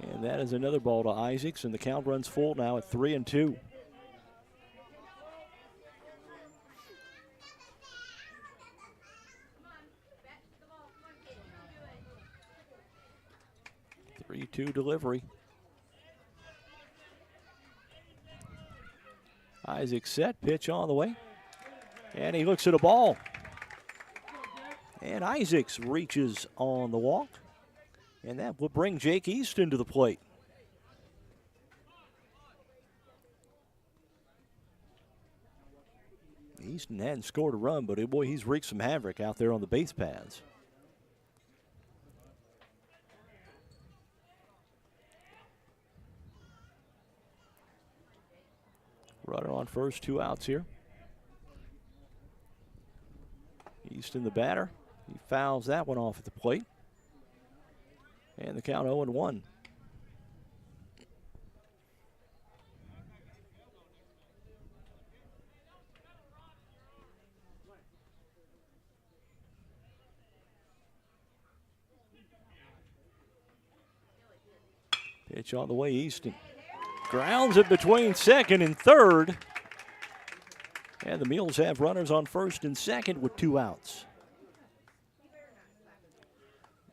And that is another ball to Isaacs, and the count runs full now at 3-2. Two delivery. Isaac set, pitch on the way. And he looks at a ball. And Isaacs reaches on the walk. And that will bring Jake Easton to the plate. Easton hadn't scored a run, but boy, he's wreaked some havoc out there on the base paths. Runner on first, 2 outs here. Easton the batter. He fouls that one off at the plate. And the count 0-1. Pitch on the way, Easton. Grounds it between second and third. And the Mules have runners on first and second with 2 outs.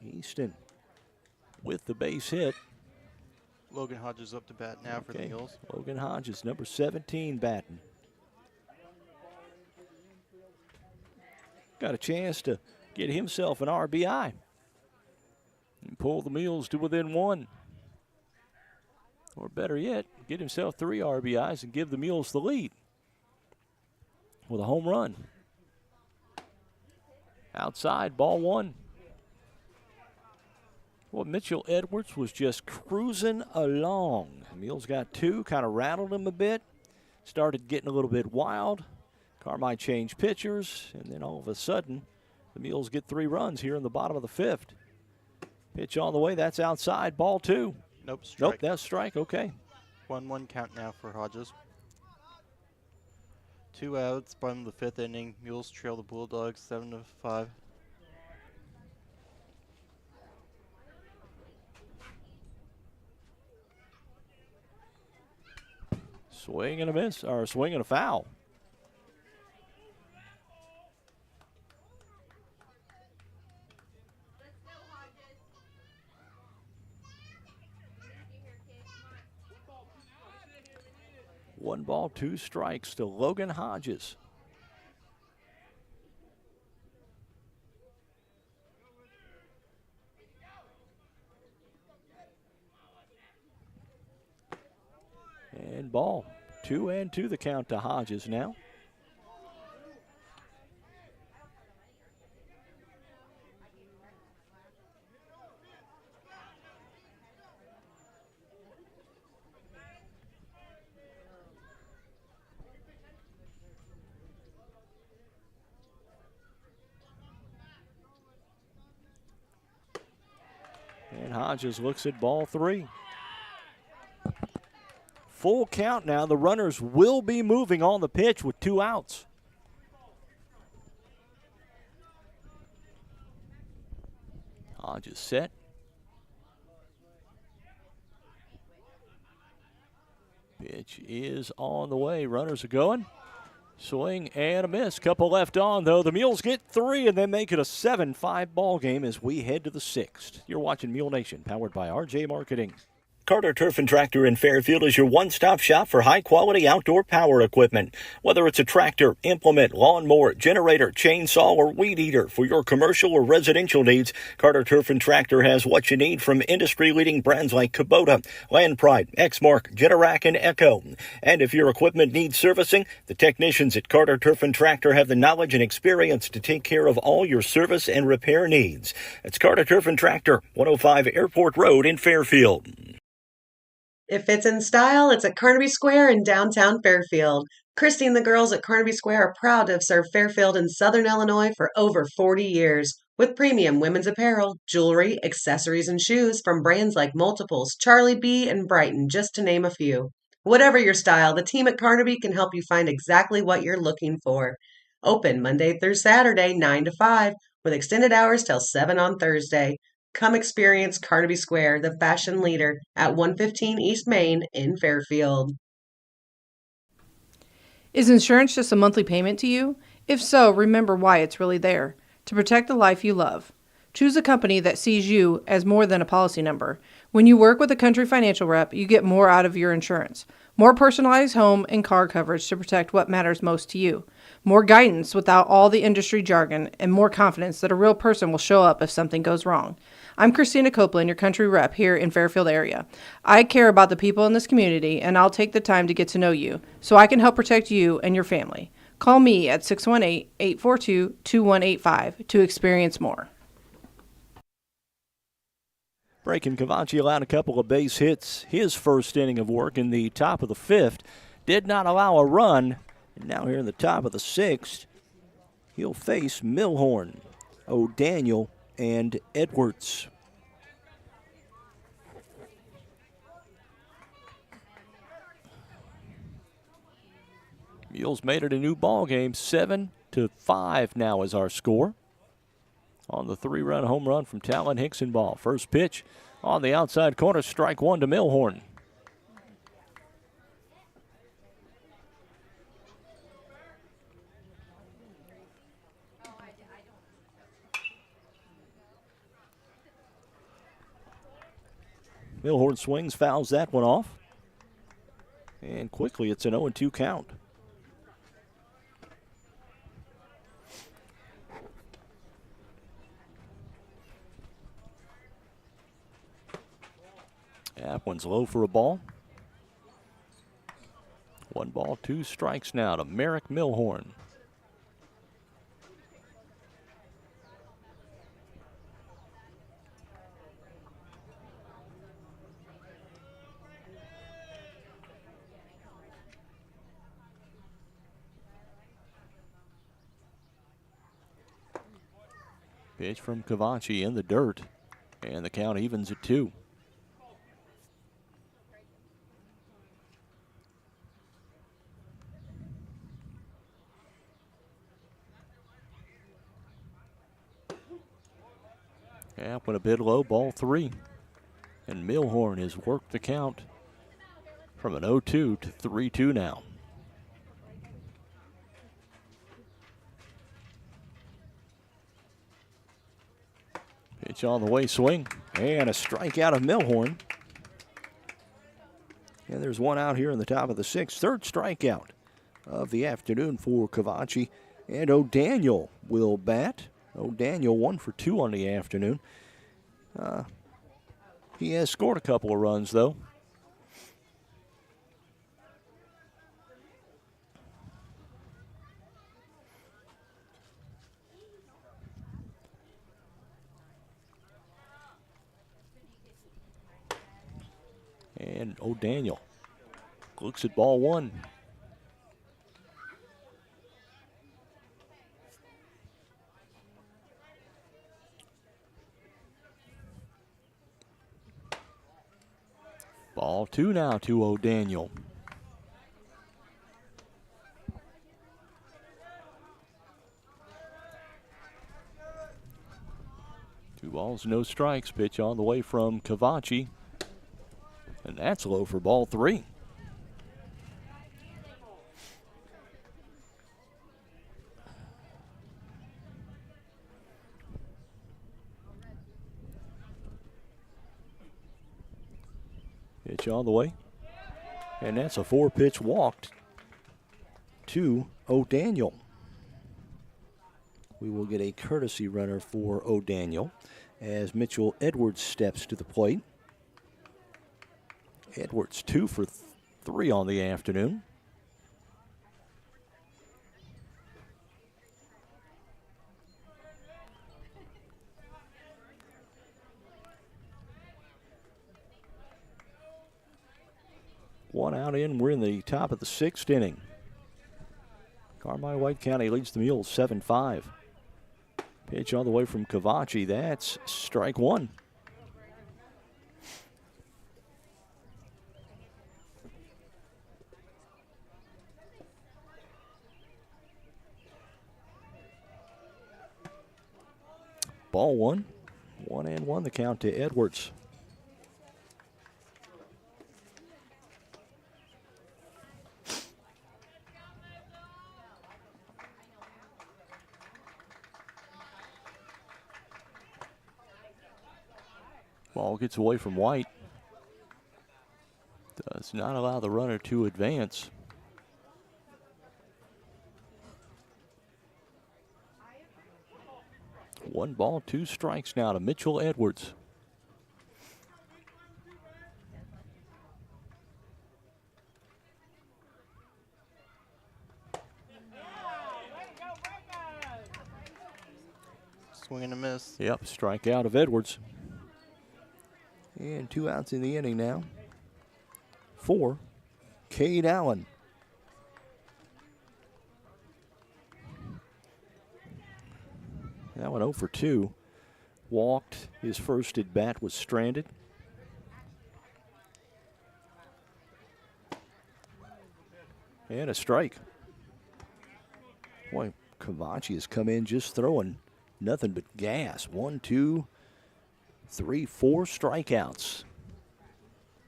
Easton with the base hit. Logan Hodges up to bat now for the Mules. Logan Hodges, number 17, batting. Got a chance to get himself an RBI and pull the Mules to within 1. Or better yet, get himself 3 RBIs and give the Mules the lead with a home run. Outside, ball 1. Well, Mitchell Edwards was just cruising along. The Mules got 2, kind of rattled him a bit. Started getting a little bit wild. Carmi changed pitchers, and then all of a sudden, the Mules get 3 runs here in the bottom of the 5th. Pitch on the way, that's outside, ball 2. Nope, strike. Nope, that's strike, okay. 1-1 count now for Hodges. 2 outs, bottom of the 5th inning. Mules trail the Bulldogs 7-5. Swing and a miss, or swing and a foul. One ball, 2 strikes to Logan Hodges. And ball. 2-2 the count to Hodges now. And Hodges looks at ball 3. Full count now. The runners will be moving on the pitch with 2 outs. Hodges set. Pitch is on the way. Runners are going. Swing and a miss. Couple left on, though. The Mules get 3 and then make it a 7-5 ball game as we head to the 6th. You're watching Mule Nation, powered by RJ Marketing. Carter Turf and Tractor in Fairfield is your one-stop shop for high-quality outdoor power equipment. Whether it's a tractor, implement, lawnmower, generator, chainsaw, or weed eater for your commercial or residential needs, Carter Turf and Tractor has what you need from industry-leading brands like Kubota, Land Pride, Exmark, Generac, and Echo. And if your equipment needs servicing, the technicians at Carter Turf and Tractor have the knowledge and experience to take care of all your service and repair needs. It's Carter Turf and Tractor, 105 Airport Road in Fairfield. If it's in style, it's at Carnaby Square in downtown Fairfield. Christy and the girls at Carnaby Square are proud to have served Fairfield and Southern Illinois for over 40 years. With premium women's apparel, jewelry, accessories, and shoes from brands like Multiples, Charlie B, and Brighton, just to name a few. Whatever your style, the team at Carnaby can help you find exactly what you're looking for. Open Monday through Saturday, 9 to 5, with extended hours till 7 on Thursday. Come experience Carnaby Square, the fashion leader, at 115 East Main in Fairfield. Is insurance just a monthly payment to you? If so, remember why it's really there. To protect the life you love. Choose a company that sees you as more than a policy number. When you work with a Country Financial rep, you get more out of your insurance. More personalized home and car coverage to protect what matters most to you. More guidance without all the industry jargon, and more confidence that a real person will show up if something goes wrong. I'm Christina Copeland, your country rep here in Fairfield area. I care about the people in this community, and I'll take the time to get to know you so I can help protect you and your family. Call me at 618-842-2185 to experience more. Bracken Cavachi allowed a couple of base hits his first inning of work in the top of the 5th. Did not allow a run. And now here in the top of the 6th, he'll face Milhorn, O'Daniel, and Edwards. Mules made it a new ball game. 7-5 now is our score. On the 3-run home run from Talon Hickson ball. First pitch on the outside corner, strike 1 to Milhorn. Milhorn swings, fouls that one off. And quickly it's an 0-2 count. That one's low for a ball. 1 ball, 2 strikes now to Merrick Milhorn. Pitch from Cavachi in the dirt, and the count evens at 2. Gap went a bit low, ball 3. And Milhorn has worked the count from an 0-2 to 3-2 now. Pitch on the way, swing, and a strikeout of Milhorn. And there's one out here in the top of the 6th. Third strikeout of the afternoon for Cavachi. And O'Daniel will bat. O'Daniel 1 for 2 on the afternoon. He has scored a couple of runs, though. And O'Daniel looks at ball one. Ball two now to O'Daniel. Two balls, no strikes. Pitch on the way from Cavachi. And that's low for ball three. Pitch on the way. And that's a 4-pitch walk to O'Daniel. We will get a courtesy runner for O'Daniel as Mitchell Edwards steps to the plate. Edwards 2 for 3 on the afternoon. One out in, we're in the top of the 6th inning. Carmi White County leads the Mules 7-5. Pitch on the way from Cavachi. That's strike one. Ball one. 1-1 the count to Edwards. Ball gets away from White. Does not allow the runner to advance. One ball, 2 strikes now to Mitchell Edwards. Swing and a miss. Yep, strikeout of Edwards. And 2 outs in the inning now for Cade Allen. That one 0 for 2. Walked. His first at bat was stranded. And a strike. Boy, Cavachi has come in just throwing nothing but gas. 1, 2, 3, 4 strikeouts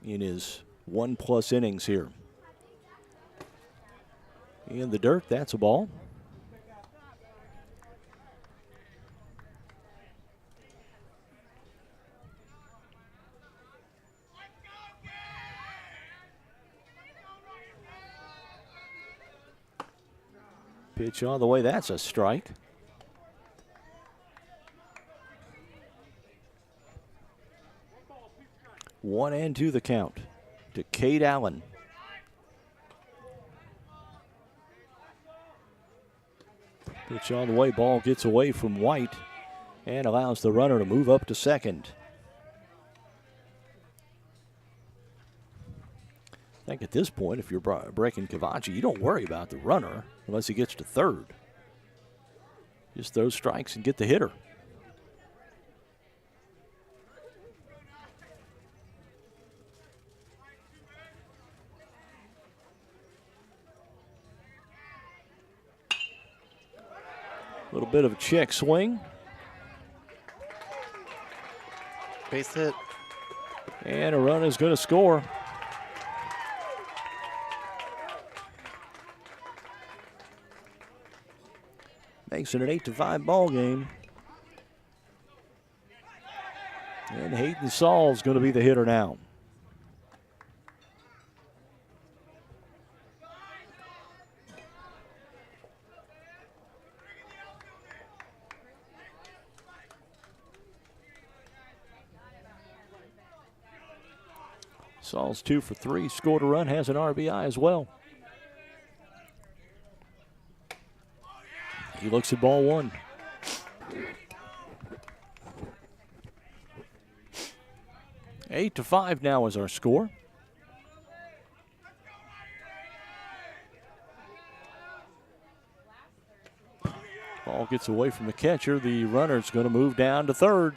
in his 1+ innings here. In the dirt, that's a ball. Pitch on the way, that's a strike. One and 2 the count to Cade Allen. Pitch on the way, ball gets away from White and allows the runner to move up to second. I think at this point, if you're breaking Cavachi, you don't worry about the runner unless he gets to third. Just throw strikes and get the hitter. A little bit of a check swing. Base hit. And a run is going to score. Makes it an 8-5 ball game. And Hayden Saul's going to be the hitter now. Saul's 2 for 3, scored a run, has an RBI as well. He looks at ball one. Eight to 5 now is our score. Ball gets away from the catcher. The runner's going to move down to third.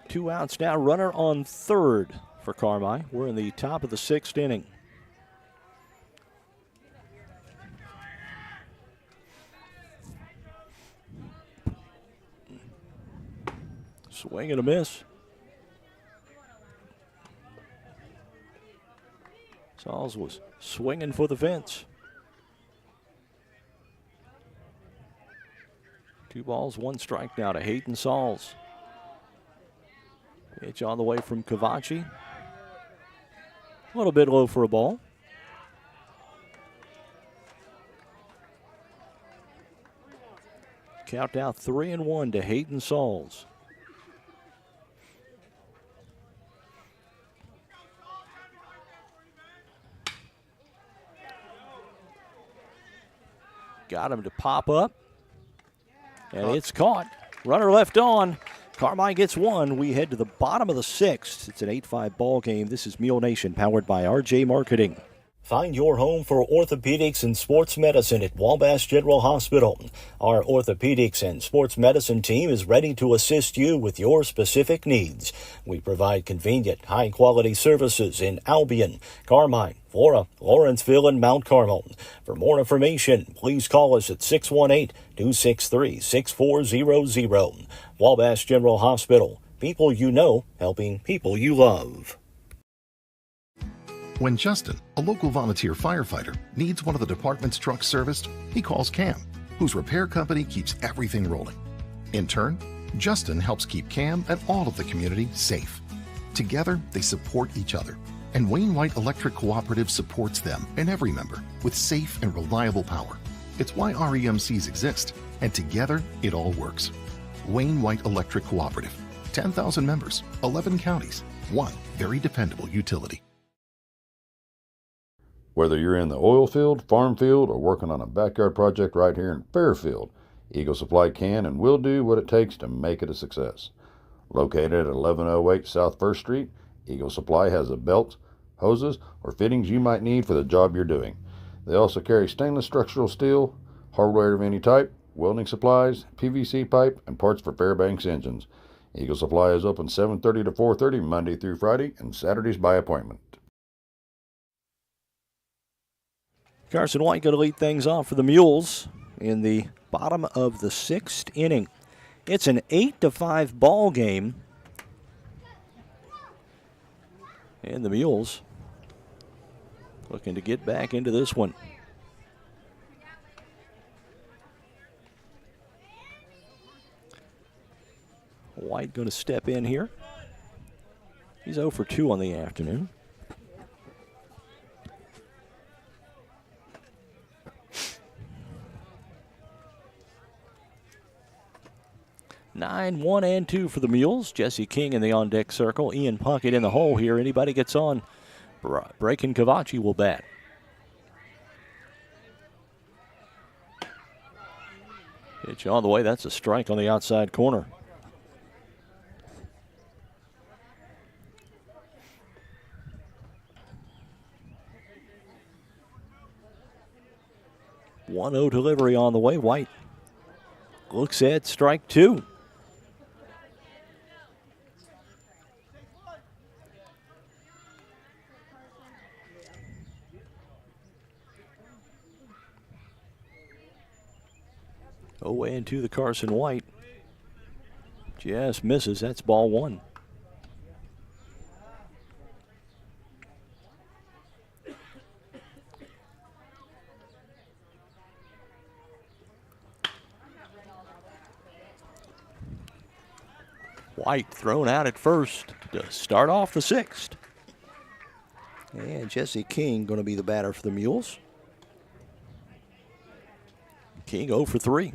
Two outs now, runner on third for Carmi. We're in the top of the sixth inning. Swing and a miss. Sauls was swinging for the fence. 2 balls, 1 strike now to Hayden Sauls. Pitch on the way from Cavachi. A little bit low for a ball. Count now 3-1 to Hayden Sauls. Got him to pop up. And it's caught. Runner left on. Carmi gets one. We head to the bottom of the sixth. It's an 8-5 ball game. This is Mule Nation, powered by RJ Marketing. Find your home for orthopedics and sports medicine at Wabash General Hospital. Our orthopedics and sports medicine team is ready to assist you with your specific needs. We provide convenient, high-quality services in Albion, Carmi, Flora, Lawrenceville, and Mount Carmel. For more information, please call us at 618-263-6400. Wabash General Hospital. People you know, helping people you love. When Justin, a local volunteer firefighter, needs one of the department's trucks serviced, he calls Cam, whose repair company keeps everything rolling. In turn, Justin helps keep Cam and all of the community safe. Together, they support each other, and Wayne White Electric Cooperative supports them and every member with safe and reliable power. It's why REMCs exist, and together, it all works. Wayne White Electric Cooperative, 10,000 members, 11 counties, one very dependable utility. Whether you're in the oil field, farm field, or working on a backyard project right here in Fairfield, Eagle Supply can and will do what it takes to make it a success. Located at 1108 South 1st Street, Eagle Supply has the belts, hoses, or fittings you might need for the job you're doing. They also carry stainless structural steel, hardware of any type, welding supplies, PVC pipe, and parts for Fairbanks engines. Eagle Supply is open 7:30 to 4:30 Monday through Friday and Saturdays by appointment. Carson White going to lead things off for the Mules in the bottom of the sixth inning. It's an 8-5 ball game. And the Mules looking to get back into this one. White going to step in here. He's 0 for 2 on the afternoon. Nine, 1, and 2 for the Mules. Jesse King in the on-deck circle. Ian Puckett in the hole here. Anybody gets on, Braken Cavachi will bat. Pitch on the way. That's a strike on the outside corner. One 0 delivery on the way. White looks at strike 2. Away into the Carson White. Just misses. That's ball 1. White thrown out at first to start off the sixth. And Jesse King going to be the batter for the Mules. King 0 for 3.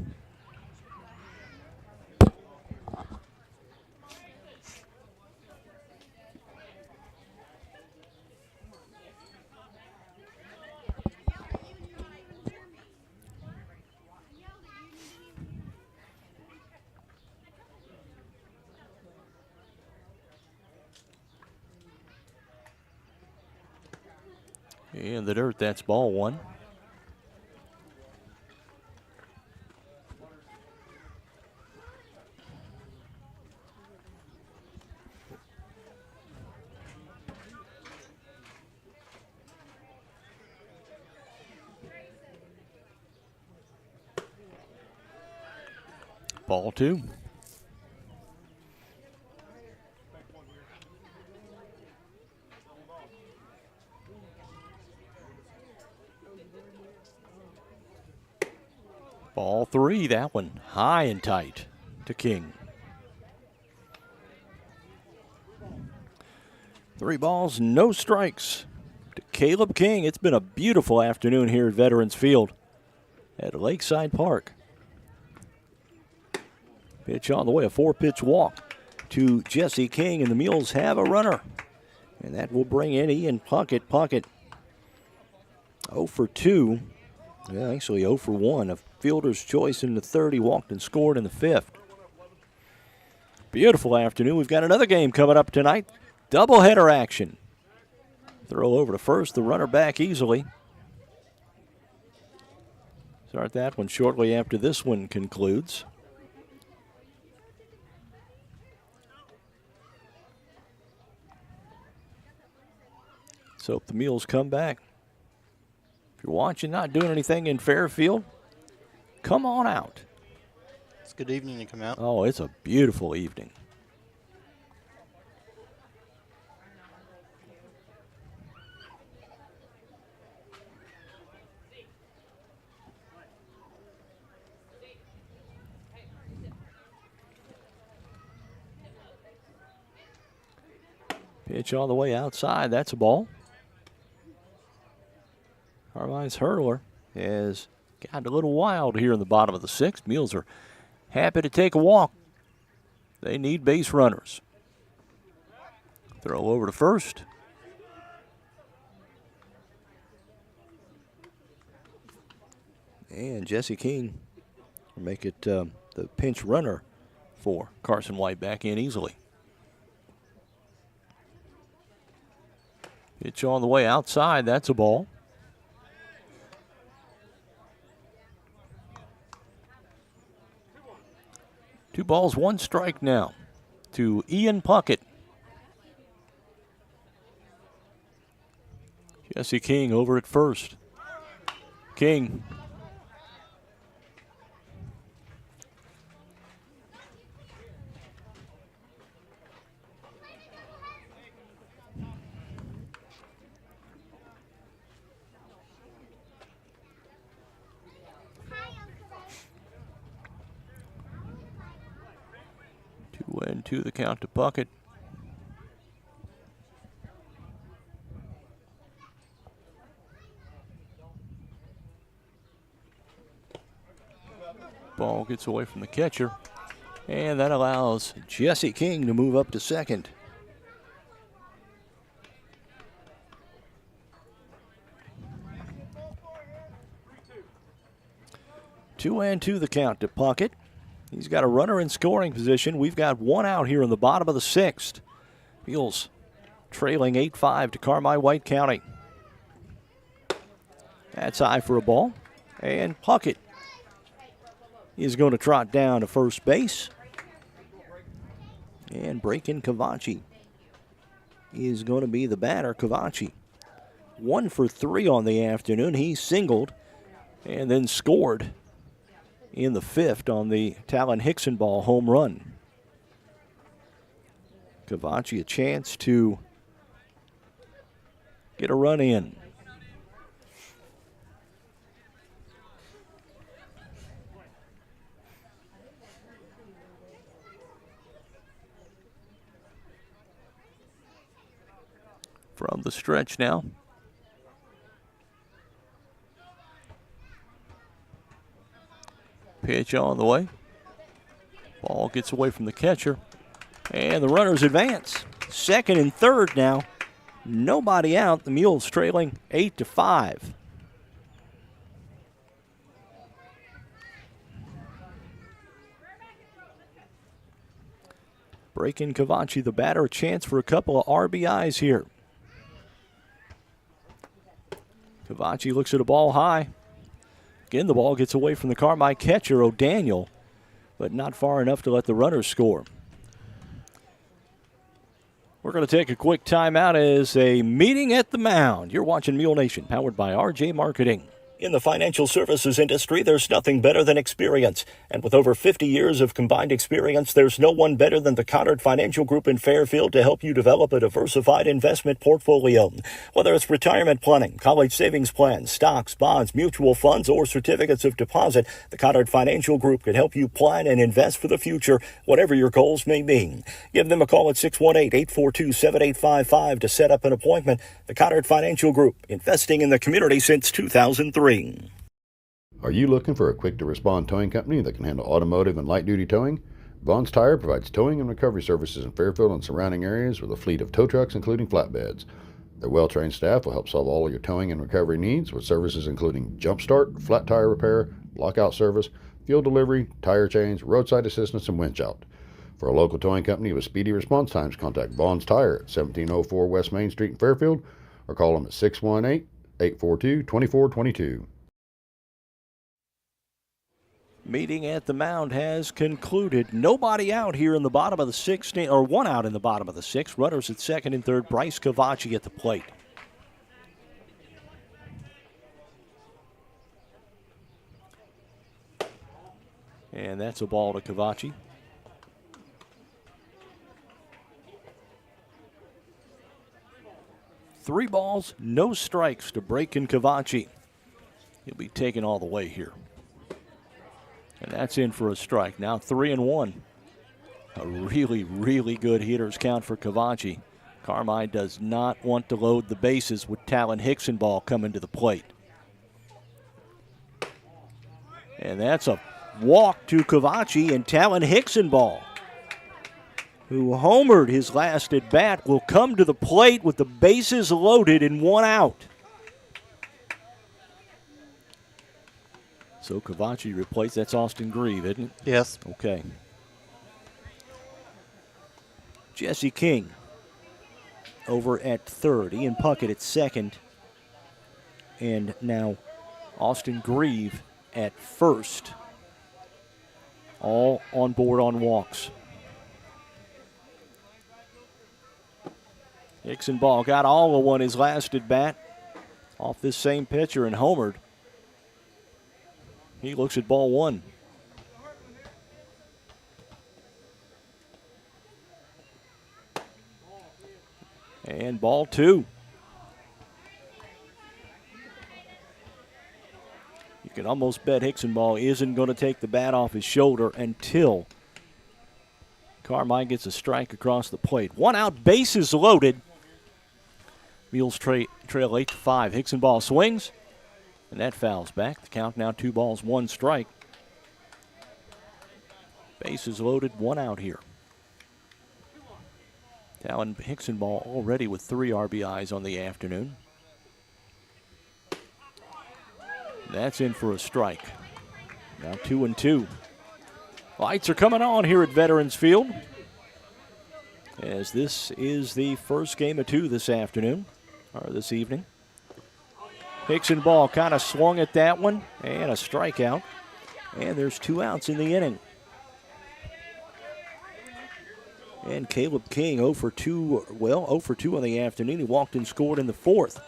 In the dirt, that's ball one. Ball two. Ball three, that one high and tight to King. 3 balls, no strikes to Caleb King. It's been a beautiful afternoon here at Veterans Field at Lakeside Park. Pitch on the way, a 4-pitch walk to Jesse King, and the Mules have a runner. And that will bring in Ian Puckett. Puckett 0 for 2. Yeah, actually 0 for 1. A fielder's choice in the third. He walked and scored in the fifth. Beautiful afternoon. We've got another game coming up tonight. Doubleheader action. Throw over to first. The runner back easily. Start that one shortly after this one concludes. So if the Mules come back, if you're watching, not doing anything in Fairfield, come on out. It's a good evening to come out. Oh, it's a beautiful evening. Pitch all the way outside. That's a ball. Carmi's hurler has gotten a little wild here in the bottom of the sixth. Mules are happy to take a walk. They need base runners. Throw over to first. And Jesse King will make it the pinch runner for Carson White back in easily. Pitch on the way outside. That's a ball. Two balls, one strike now to Ian Puckett. Jesse King over at first. King. And 2 the count to Puckett. Ball gets away from the catcher, and that allows Jesse King to move up to second. Two and 2 the count to Puckett. He's got a runner in scoring position. We've got one out here in the bottom of the sixth. Mules trailing 8-5 to Carmi White County. That's high for a ball. And Puckett is going to trot down to first base. And Braken Cavachi is going to be the batter. Cavachi 1 for 3 on the afternoon. He singled and then scored in the fifth on the Talon Hickson ball home run. Cavachi a chance to get a run in. From the stretch now. Pitch on the way. Ball gets away from the catcher. And the runners advance. Second and third now. Nobody out. The Mules trailing 8-5. Braken Cavachi, the batter, a chance for a couple of RBIs here. Cavacci looks at a ball high. Again, the ball gets away from the Carmi catcher, O'Daniel, but not far enough to let the runners score. We're going to take a quick timeout as a meeting at the mound. You're watching Mule Nation, powered by RJ Marketing. In the financial services industry, there's nothing better than experience. And with over 50 years of combined experience, there's no one better than the Connard Financial Group in Fairfield to help you develop a diversified investment portfolio. Whether it's retirement planning, college savings plans, stocks, bonds, mutual funds, or certificates of deposit, the Connard Financial Group can help you plan and invest for the future, whatever your goals may be. Give them a call at 618-842-7855 to set up an appointment. The Connard Financial Group, investing in the community since 2003. Are you looking for a quick-to-respond towing company that can handle automotive and light-duty towing? Vaughn's Tire provides towing and recovery services in Fairfield and surrounding areas with a fleet of tow trucks, including flatbeds. Their well-trained staff will help solve all of your towing and recovery needs with services including jump start, flat tire repair, lockout service, fuel delivery, tire change, roadside assistance, and winch out. For a local towing company with speedy response times, contact Vaughn's Tire at 1704 West Main Street in Fairfield or call them at 618-842-2422. Meeting at the mound has concluded. Nobody out here in the bottom of the sixth, or one out in the bottom of the sixth. Runners at second and third. Bryce Cavacci at the plate. And that's a ball to Cavacci. Three balls, no strikes to Braken Cavacci. He'll be taken all the way here. And that's in for a strike. Now 3-1. A really, really good hitter's count for Cavacci. Carmi does not want to load the bases with Talon Hicksonball coming to the plate. And that's a walk to Cavacci, and Talon Hicksonball, who homered his last at bat, will come to the plate with the bases loaded and one out. So Cavacci replaced. That's Austin Grieve, isn't it? Yes. Okay. Jesse King over at third. Ian Puckett at second. And now Austin Grieve at first. All on board on walks. Hicksonball got all of one his last at bat off this same pitcher and homered. He looks at ball one. And ball two. You can almost bet Hicksonball isn't going to take the bat off his shoulder until Carmi gets a strike across the plate. One out, bases loaded. Mules trail 8-5. Hicksonball swings, and that fouls back. The count now 2 balls, 1 strike. Bases loaded, 1 out here. Talon Hicksonball already with 3 RBIs on the afternoon. That's in for a strike. Now 2-2. Lights are coming on here at Veterans Field, as this is the first game of 2 this afternoon, or this evening. Hicksonball kind of swung at that one, and a strikeout. And there's 2 outs in the inning. And Caleb King 0 for 2 on the afternoon. He walked and scored in the 4th.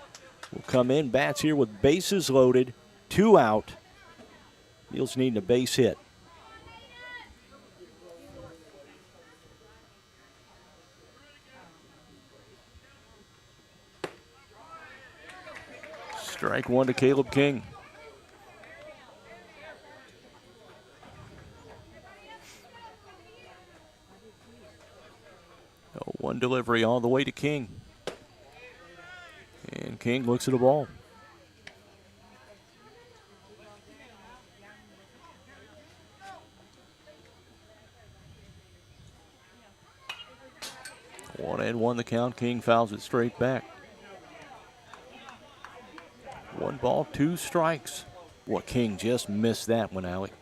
Will come in, bats here with bases loaded, 2 out. Mules needing a base hit. Strike 1 to Caleb King. One delivery all the way to King. And King looks at the ball. One and one the count. King fouls it straight back. 1 ball, 2 strikes. Boy, King just missed that one, Alec.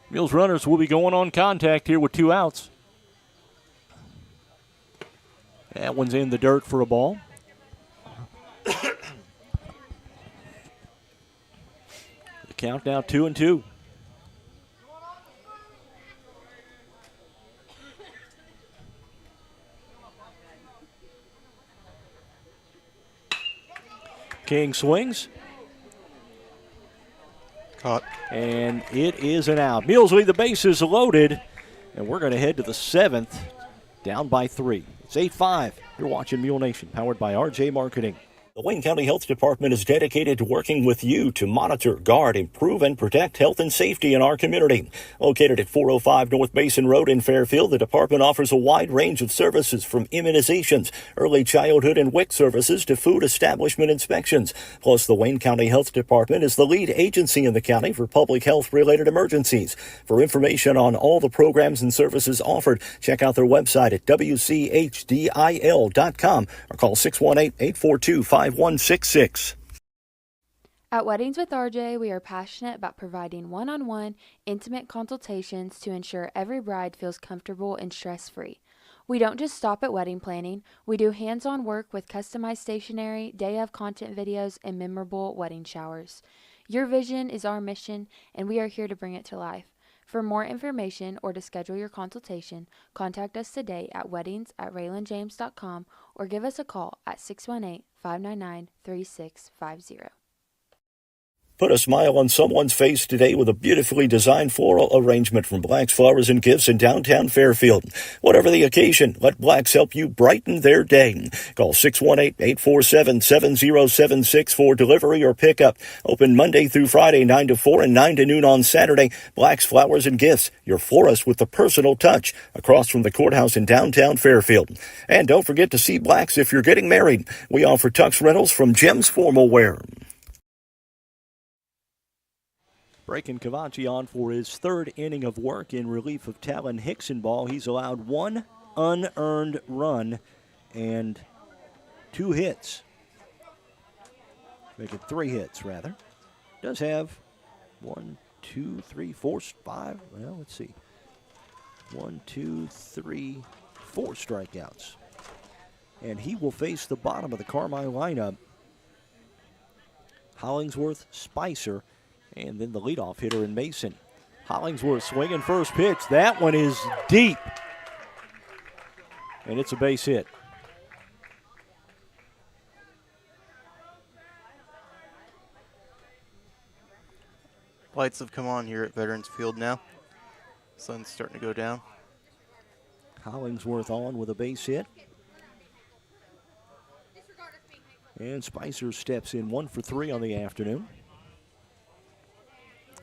Mules runners will be going on contact here with 2 outs. That one's in the dirt for a ball. The count now 2-2. King swings. Caught. And it is an out. Mules lead the bases loaded. And we're going to head to the 7th, down by 3. It's 8-5. You're watching Mule Nation, powered by RJ Marketing. The Wayne County Health Department is dedicated to working with you to monitor, guard, improve, and protect health and safety in our community. Located at 405 North Mason Road in Fairfield, the department offers a wide range of services from immunizations, early childhood and WIC services to food establishment inspections. Plus, the Wayne County Health Department is the lead agency in the county for public health-related emergencies. For information on all the programs and services offered, check out their website at WCHDIL.com or call 618-842-5166. At Weddings with RJ, we are passionate about providing one-on-one, intimate consultations to ensure every bride feels comfortable and stress-free. We don't just stop at wedding planning. We do hands-on work with customized stationery, day-of content videos, and memorable wedding showers. Your vision is our mission, and we are here to bring it to life. For more information or to schedule your consultation, contact us today at weddings@RaylandJames.com or give us a call at 618-599-3650. Put a smile on someone's face today with a beautifully designed floral arrangement from Black's Flowers and Gifts in downtown Fairfield. Whatever the occasion, let Black's help you brighten their day. Call 618-847-7076 for delivery or pickup. Open Monday through Friday, 9 to 4 and 9 to noon on Saturday. Black's Flowers and Gifts, your florist with the personal touch, across from the courthouse in downtown Fairfield. And don't forget to see Black's if you're getting married. We offer tux rentals from Jim's Formal Wear. Breaking Cavachi on for his 3rd inning of work in relief of Talon Hicksonball. He's allowed 1 unearned run and 2 hits. Make it 3 hits, rather. Does have 1, 2, 3, 4, 5. Well, let's see. 1, 2, 3, 4 strikeouts. And he will face the bottom of the Carmi lineup. Hollingsworth, Spicer, and then the leadoff hitter in Mason. Hollingsworth swinging first pitch. That one is deep. And it's a base hit. Lights have come on here at Veterans Field now. Sun's starting to go down. Hollingsworth on with a base hit. And Spicer steps in 1 for 3 on the afternoon.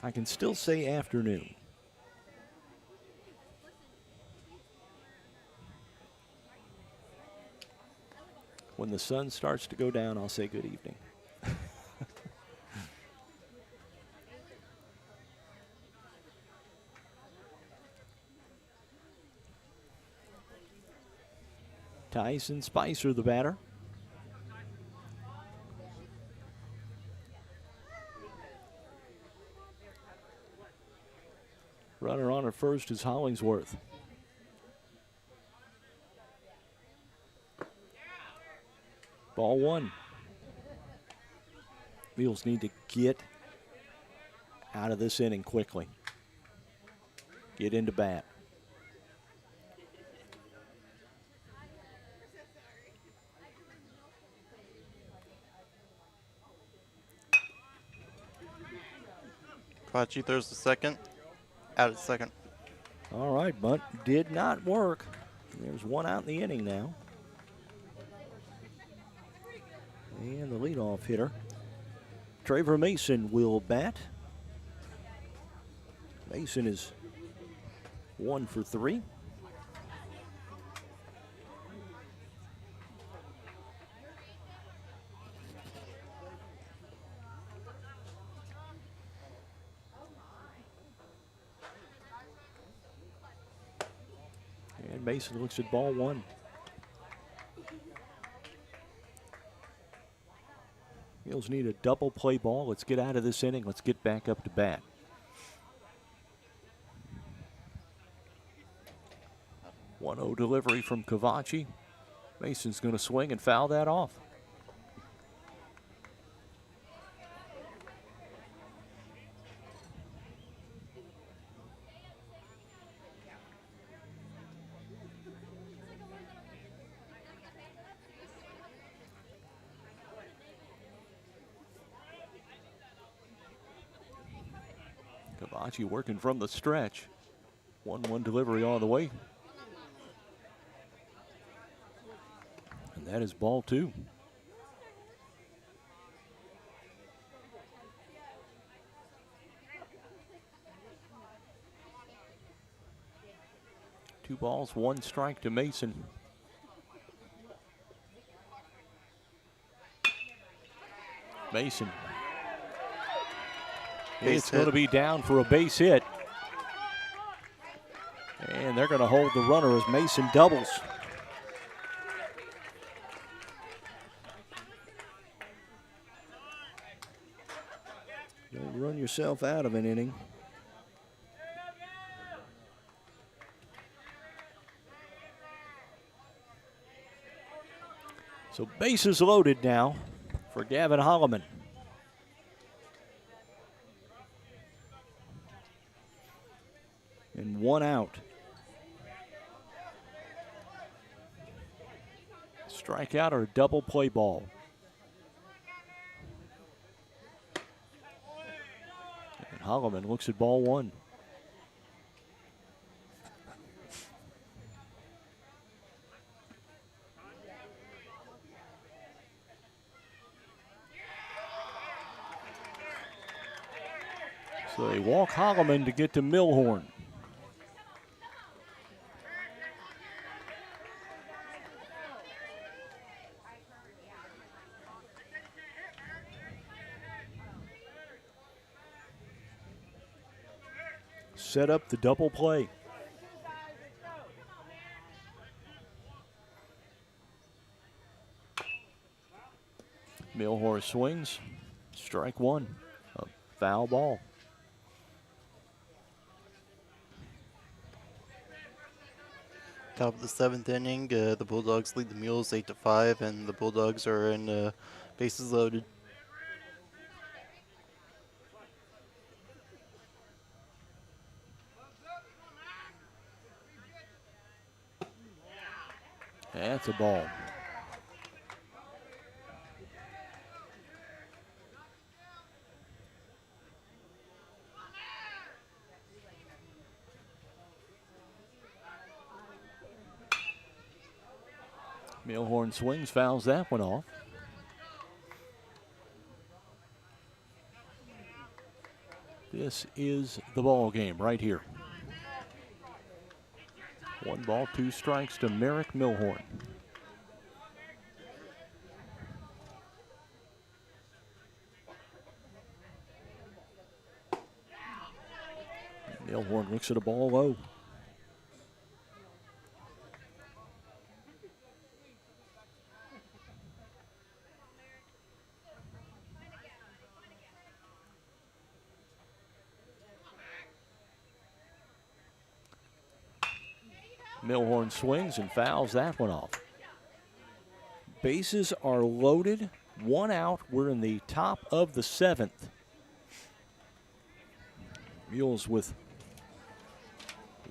I can still say afternoon. When the sun starts to go down, I'll say good evening. Tyson Spicer, the batter. Runner on at first is Hollingsworth. Ball 1. Mules need to get out of this inning quickly. Get into bat. Kachi throws the second. Out at second. All right, bunt did not work. There's 1 out in the inning now. And the leadoff hitter, Trevor Mason, will bat. Mason is 1 for 3. And Mason looks at ball 1. Mules need a double play ball. Let's get out of this inning. Let's get back up to bat. One-0 delivery from Cavachi. Mason's going to swing and foul that off. Cavachi working from the stretch. 1-1 delivery all the way. And that is ball 2. Two balls, 1 strike to Mason. Mason. It's going to be down for a base hit. And they're going to hold the runner as Mason doubles. Don't run yourself out of an inning. So bases loaded now for Gavin Holloman. And 1 out. Strikeout or a double play ball. And Holloman looks at ball 1. So they walk Holloman to get to Milhorn. Set up the double play. Milhorn swings. Strike 1. A foul ball. Top of the 7th inning, the Bulldogs lead the Mules 8-5, and the Bulldogs are in bases loaded. That's a ball. Milhorn swings, fouls that one off. This is the ball game right here. 1 ball, 2 strikes to Merrick Milhorn. Milhorn looks at a ball low. Milhorn swings and fouls that one off. Bases are loaded, 1 out. We're in the top of the 7th. Mules with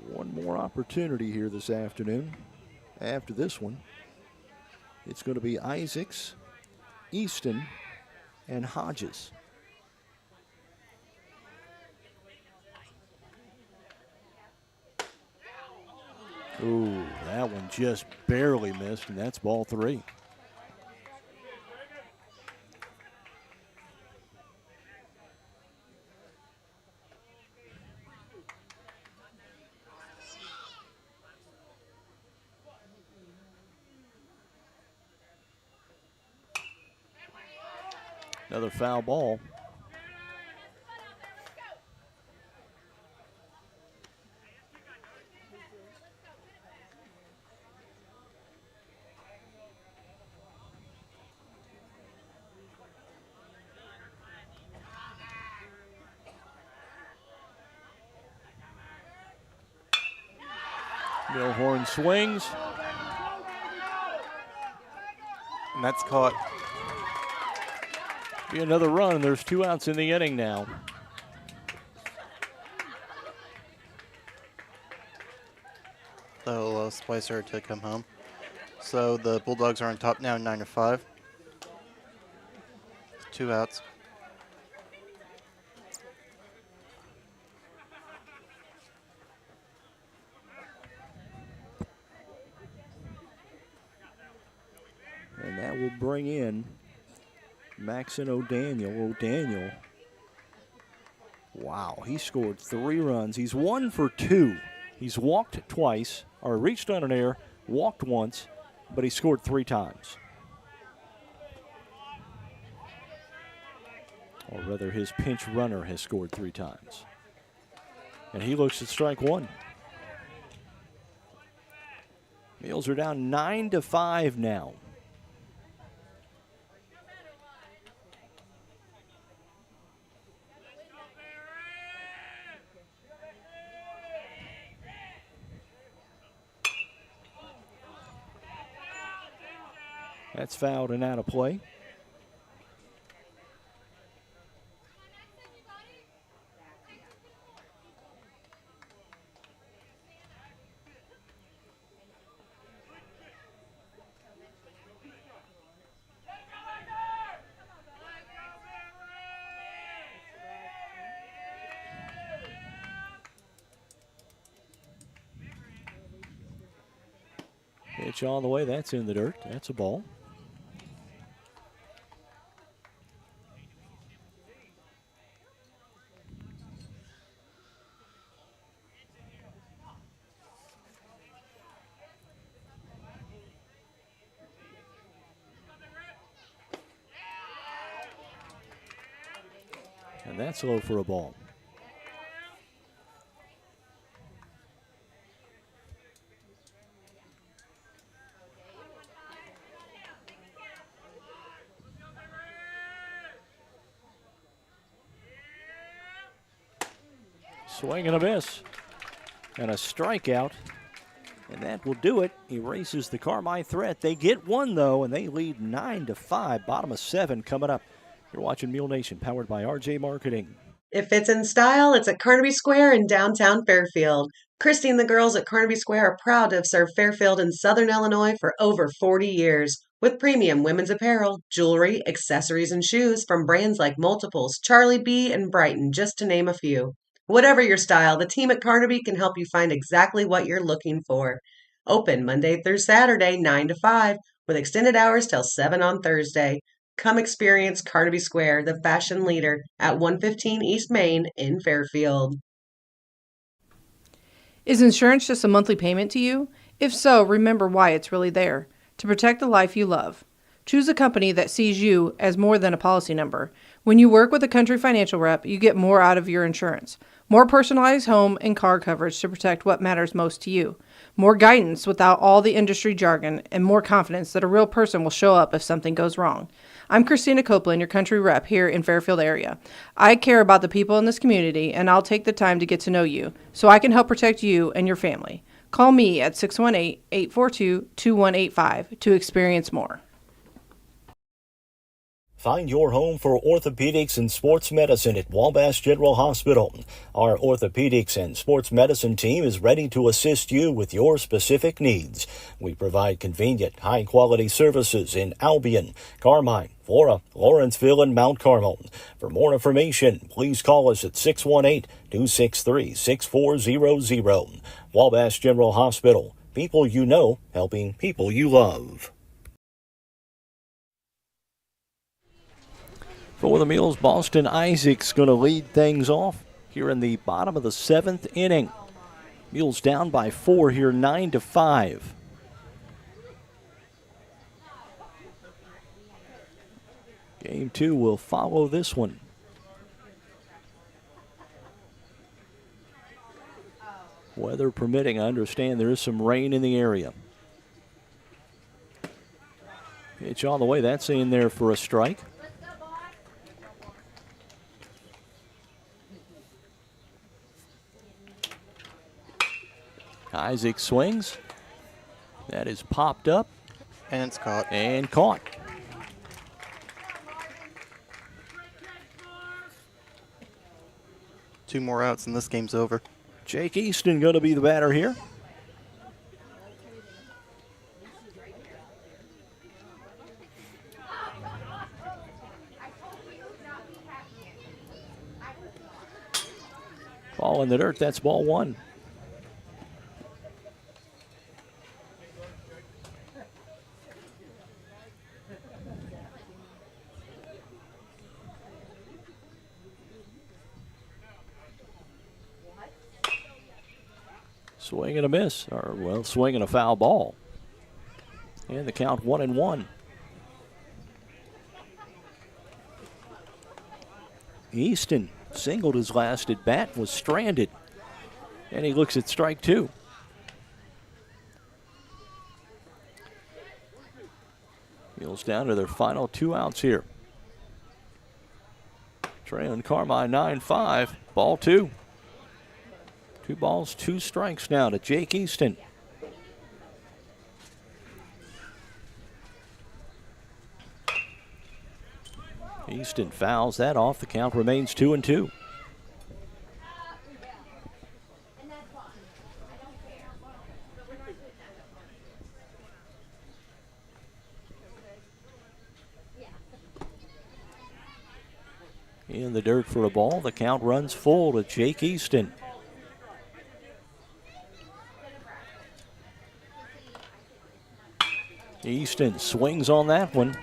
1 more opportunity here this afternoon. After this one, it's going to be Isaacs, Easton, and Hodges. Ooh, that one just barely missed, and that's ball 3. Another foul ball. Milhorn swings. And that's caught. Be another run. There's 2 outs in the inning now. They'll allow Spicer to come home. So the Bulldogs are on top now, 9-5. 2 outs. And that will bring in Maxon O'Daniel. Wow, he scored 3 runs. He's 1 for 2. He's walked twice, or reached on an error, walked once, but he scored 3 times. Or rather, his pinch runner has scored 3 times. And he looks at strike 1. Mules are down 9-5 now. That's fouled and out of play. Pitch all the way. That's in the dirt. That's a ball. And that's low for a ball. Swing and a miss. And a strikeout. And that will do it. Erases the Carmi threat. They get 1, though, and they lead 9-5. Bottom of 7 coming up. You're watching Mule Nation, powered by RJ Marketing. If it's in style, it's at Carnaby Square in downtown Fairfield. Christy and the girls at Carnaby Square are proud to have served Fairfield and Southern Illinois for over 40 years. With premium women's apparel, jewelry, accessories, and shoes from brands like Multiples, Charlie B., and Brighton, just to name a few. Whatever your style, the team at Carnaby can help you find exactly what you're looking for. Open Monday through Saturday, 9 to 5, with extended hours till 7 on Thursday. Come experience Carnaby Square, the fashion leader, at 115 East Main in Fairfield. Is insurance just a monthly payment to you? If so, remember why it's really there. To protect the life you love. Choose a company that sees you as more than a policy number. When you work with a Country Financial rep, you get more out of your insurance. More personalized home and car coverage to protect what matters most to you. More guidance without all the industry jargon, and more confidence that a real person will show up if something goes wrong. I'm Christina Copeland, your country rep here in Fairfield area. I care about the people in this community, and I'll take the time to get to know you so I can help protect you and your family. Call me at 618-842-2185 to experience more. Find your home for orthopedics and sports medicine at Wabash General Hospital. Our orthopedics and sports medicine team is ready to assist you with your specific needs. We provide convenient, high-quality services in Albion, Carmi, Flora, Lawrenceville, and Mount Carmel. For more information, please call us at 618-263-6400. Wabash General Hospital. People you know, helping people you love. For the Mules, Boston Isaac's going to lead things off here in the bottom of the 7th inning. Mules down by 4 here, 9-5. Game 2 will follow this one. Weather permitting, I understand there is some rain in the area. Pitch on the way, that's in there for a strike. Isaac swings. That is popped up. And it's caught. And caught. 2 more outs and this game's over. Jake Easton going to be the batter here. Ball in the dirt, that's ball 1. Swing and a miss, or well, swing and a foul ball. And the count 1-1. Easton singled his last at bat, was stranded. And he looks at strike 2. Mules down to their final 2 outs here. Trailing Carmi 9-5, ball 2. 2 balls, 2 strikes now to Jake Easton. Easton fouls that off. The count remains 2-2. In the dirt for a ball. The count runs full to Jake Easton. Easton swings on that one.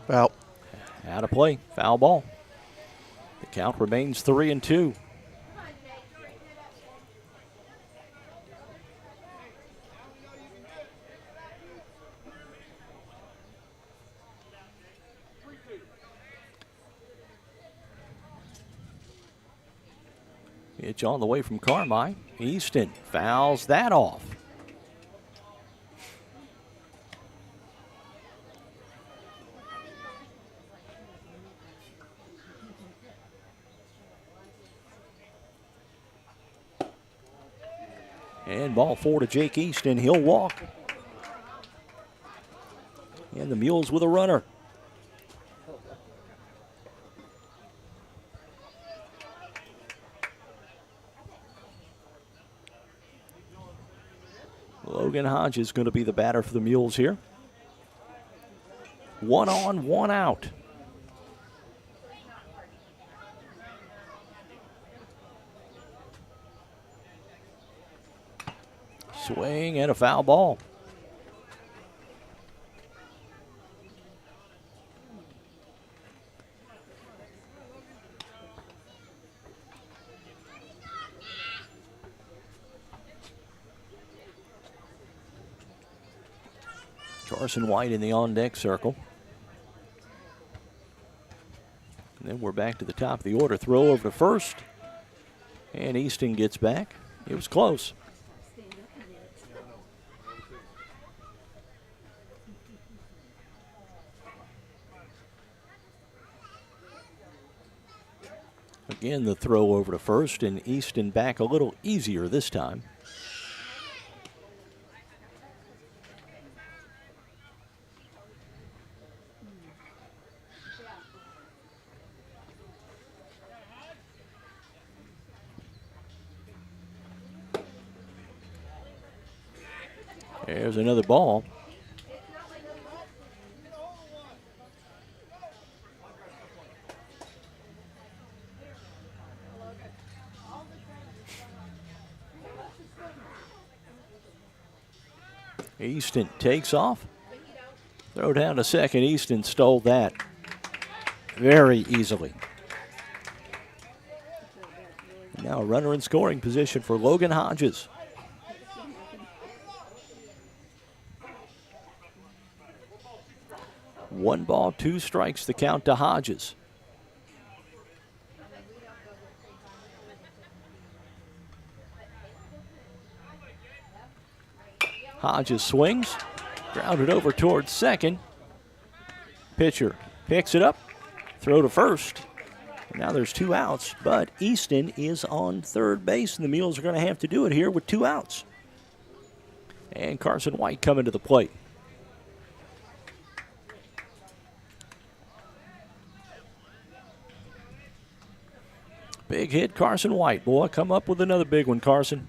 Foul. Out of play. Foul ball. The count remains 3-2. Pitch on the way from Carmi. Easton fouls that off. And ball 4 to Jake Easton. He'll walk. And the Mules with a runner. Logan Hodges going to be the batter for the Mules here. 1 on, 1 out. Swing and a foul ball. Carson White in the on-deck circle. And then we're back to the top of the order. Throw over to first. And Easton gets back. It was close. Again, the throw over to first, and Easton back a little easier this time. There's another ball. Easton takes off. Throw down to second. Easton stole that very easily. Now a runner in scoring position for Logan Hodges. One ball, 2 strikes, the count to Hodges. Hodges swings, grounded over towards second. Pitcher picks it up, throw to first. Now there's 2 outs, but Easton is on third base, and the Mules are going to have to do it here with 2 outs. And Carson White coming to the plate. Big hit, Carson White. Boy, come up with another big one, Carson.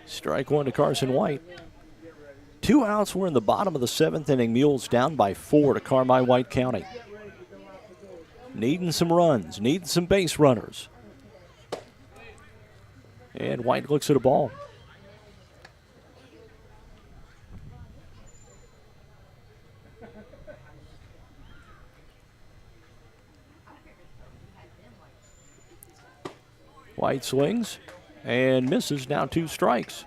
Strike one to Carson White. 2 outs. We're in the bottom of the 7th inning. Mules down by 4 to Carmi White County. Needing some runs, needing some base runners. And White looks at a ball. White swings and misses. Now 2 strikes.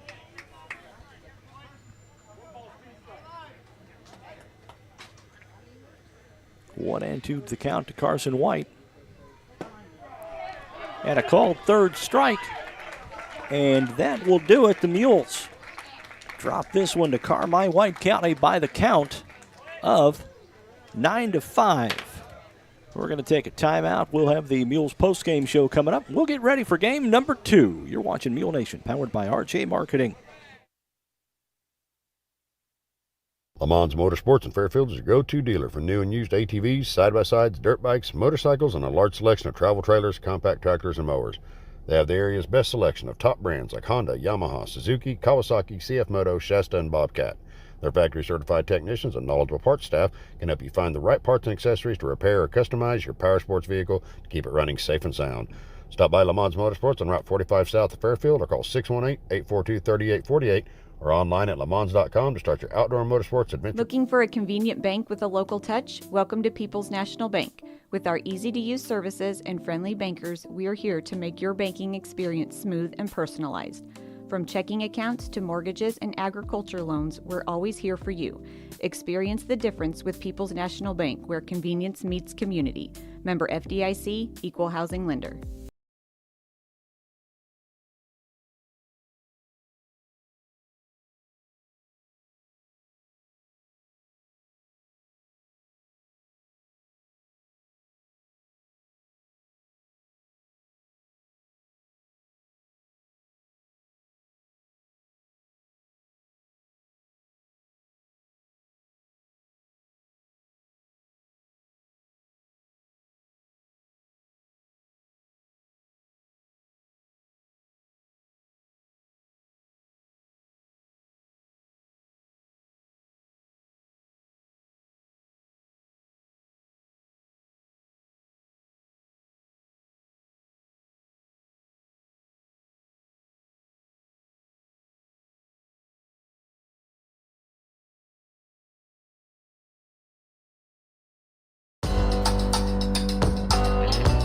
One and 2 to the count to Carson White. And a called third strike. And that will do it. The Mules drop this one to Carmi White County by the count of 9-5. We're going to take a timeout. We'll have the Mules postgame show coming up. We'll get ready for game number 2. You're watching Mule Nation, powered by RJ Marketing. Lamons Motorsports in Fairfield is your go-to dealer for new and used ATVs, side-by-sides, dirt bikes, motorcycles, and a large selection of travel trailers, compact tractors, and mowers. They have the area's best selection of top brands like Honda, Yamaha, Suzuki, Kawasaki, CF Moto, Shasta, and Bobcat. Their factory-certified technicians and knowledgeable parts staff can help you find the right parts and accessories to repair or customize your power sports vehicle to keep it running safe and sound. Stop by Lamons Motorsports on Route 45 south of Fairfield or call 618-842-3848 or online at lamons.com to start your outdoor motorsports adventure. Looking for a convenient bank with a local touch? Welcome to People's National Bank. With our easy-to-use services and friendly bankers, we are here to make your banking experience smooth and personalized. From checking accounts to mortgages and agriculture loans, we're always here for you. Experience the difference with People's National Bank, where convenience meets community. Member FDIC, Equal Housing Lender.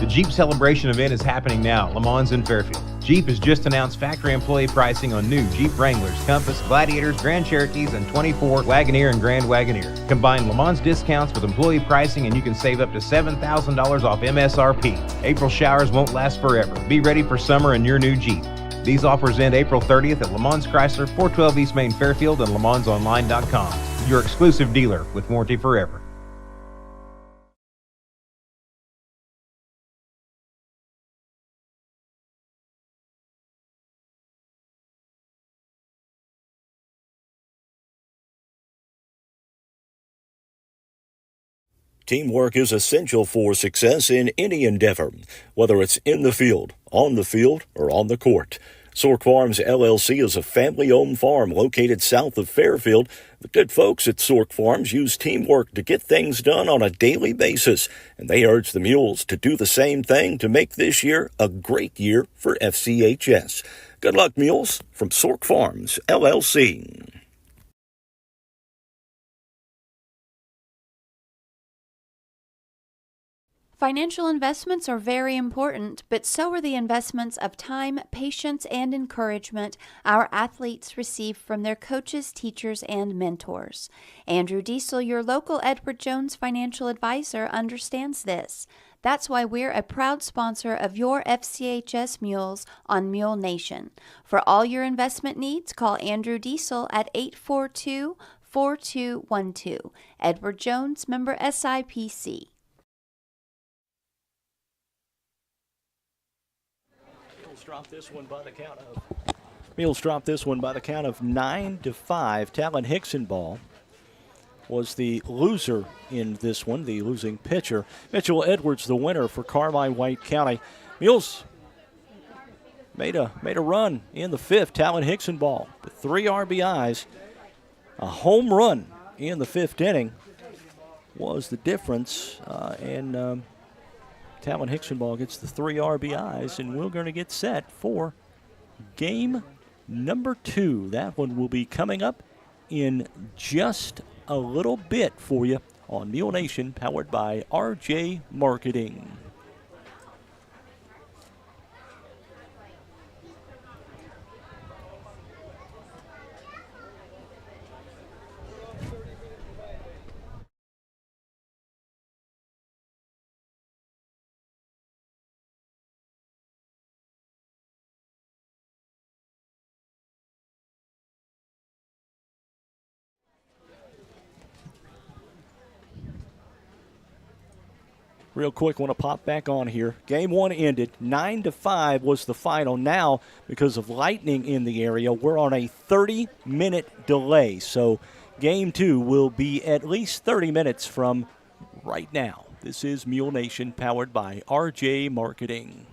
The Jeep Celebration event is happening now at Le Mans in Fairfield. Jeep has just announced factory employee pricing on new Jeep Wranglers, Compass, Gladiators, Grand Cherokees, and 24 Wagoneer and Grand Wagoneer. Combine Le Mans discounts with employee pricing and you can save up to $7,000 off MSRP. April showers won't last forever. Be ready for summer in your new Jeep. These offers end April 30th at Le Mans Chrysler, 412 East Main Fairfield, and LeMansOnline.com. Your exclusive dealer with warranty forever. Teamwork is essential for success in any endeavor, whether it's in the field, on the field, or on the court. Sork Farms LLC is a family-owned farm located south of Fairfield. The good folks at Sork Farms use teamwork to get things done on a daily basis, and they urge the Mules to do the same thing to make this year a great year for FCHS. Good luck, Mules, from Sork Farms LLC. Financial investments are very important, but so are the investments of time, patience, and encouragement our athletes receive from their coaches, teachers, and mentors. Andrew Diesel, your local Edward Jones financial advisor, understands this. That's why we're a proud sponsor of your FCHS Mules on Mule Nation. For all your investment needs, call Andrew Diesel at 842-4212. Edward Jones, member SIPC. Drop this one by the count of Mules dropped this one by the count of 9-5. Talon Hickson ball was the loser in this one, the losing pitcher. Mitchell Edwards, the winner for Carmi White County. Mules made a run in the fifth. Talon Hickson ball with 3 RBIs. A home run in the fifth inning was the difference. And Talon Hickson ball gets the 3 RBIs, and we're going to get set for game number 2. That one will be coming up in just a little bit for you on Mule Nation, powered by RJ Marketing. Real quick, want to pop back on here. Game 1 ended. 9-5 was the final. Now, because of lightning in the area, we're on a 30-minute delay. So game 2 will be at least 30 minutes from right now. This is Mule Nation, powered by RJ Marketing.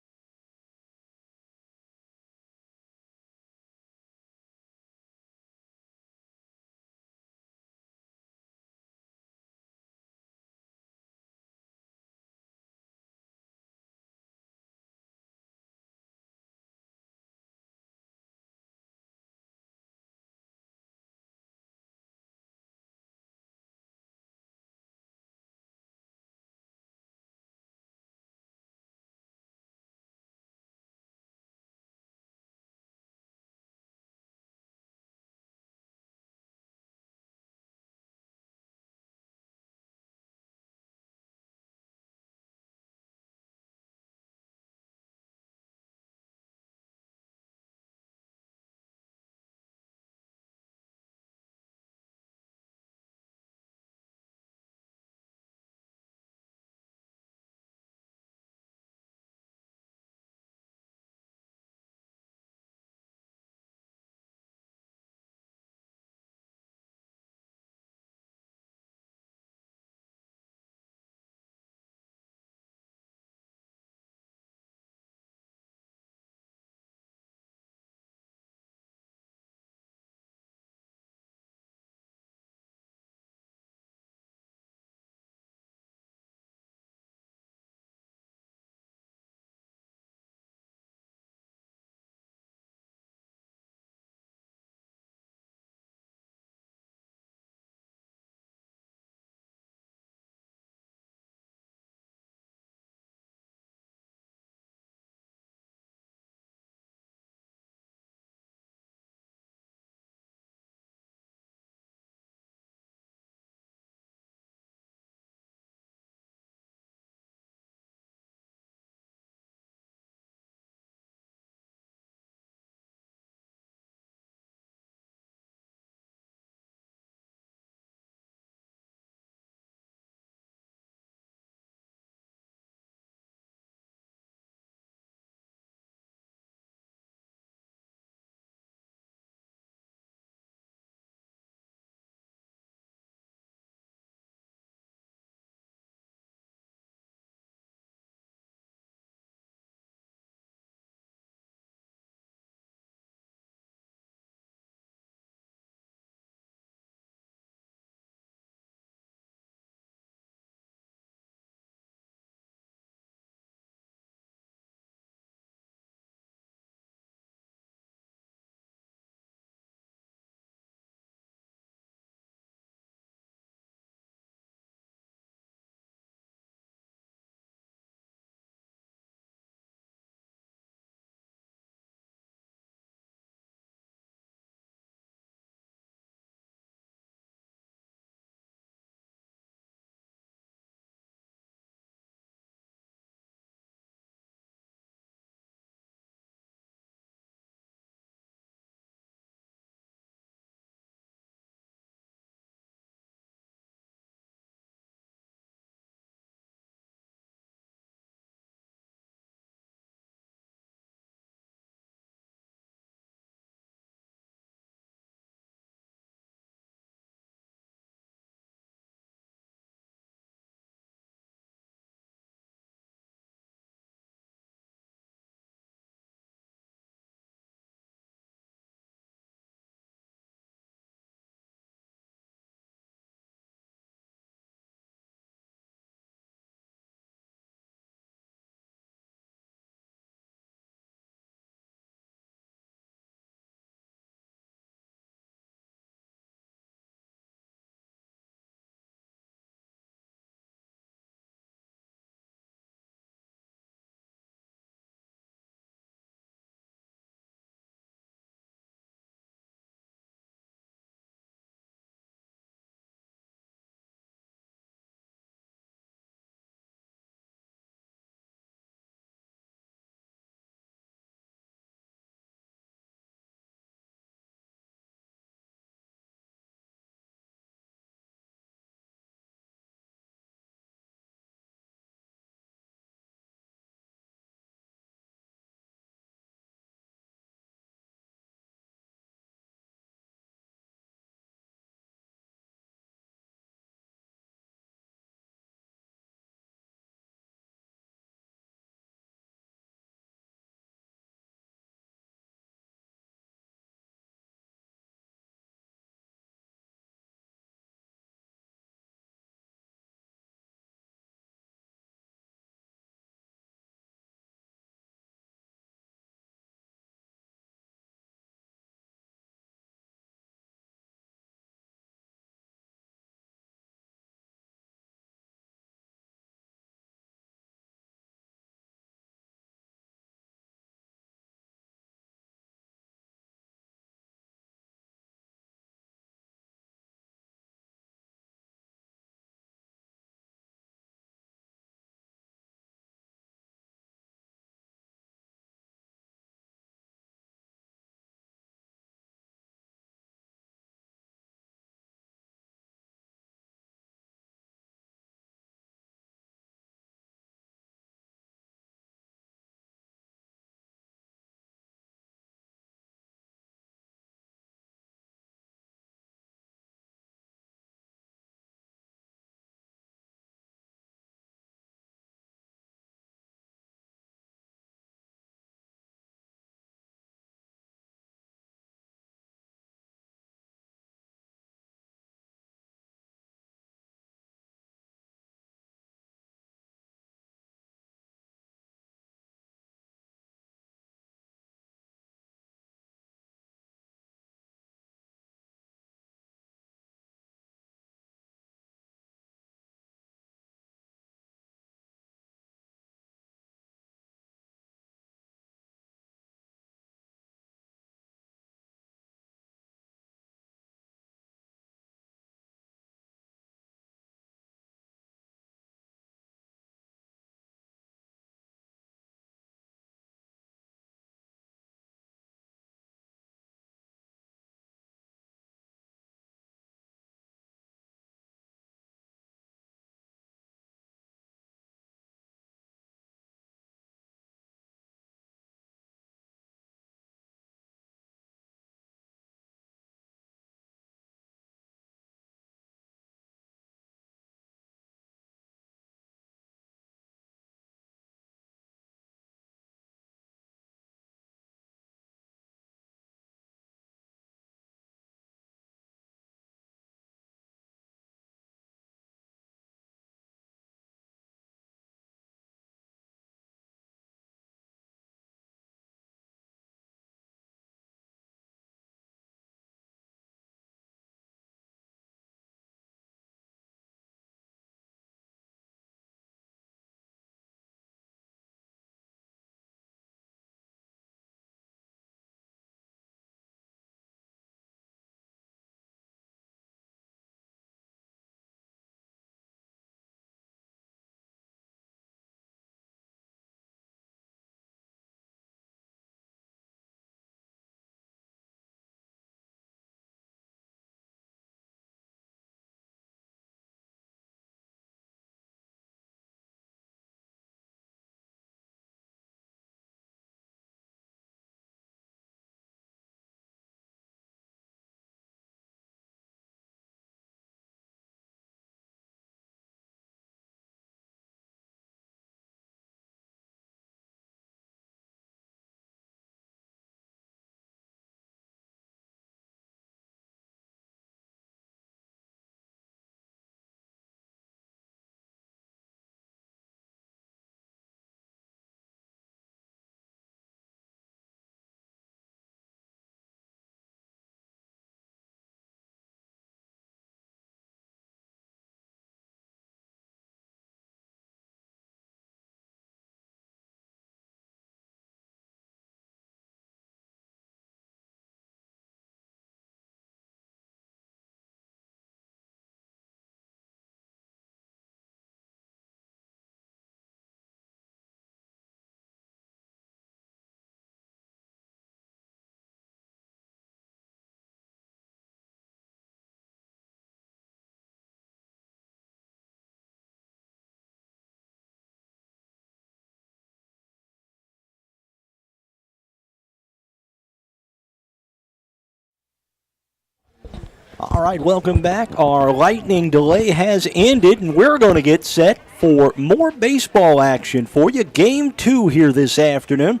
All right, welcome back. Our lightning delay has ended, and we're going to get set for more baseball action for you. Game 2 here this afternoon,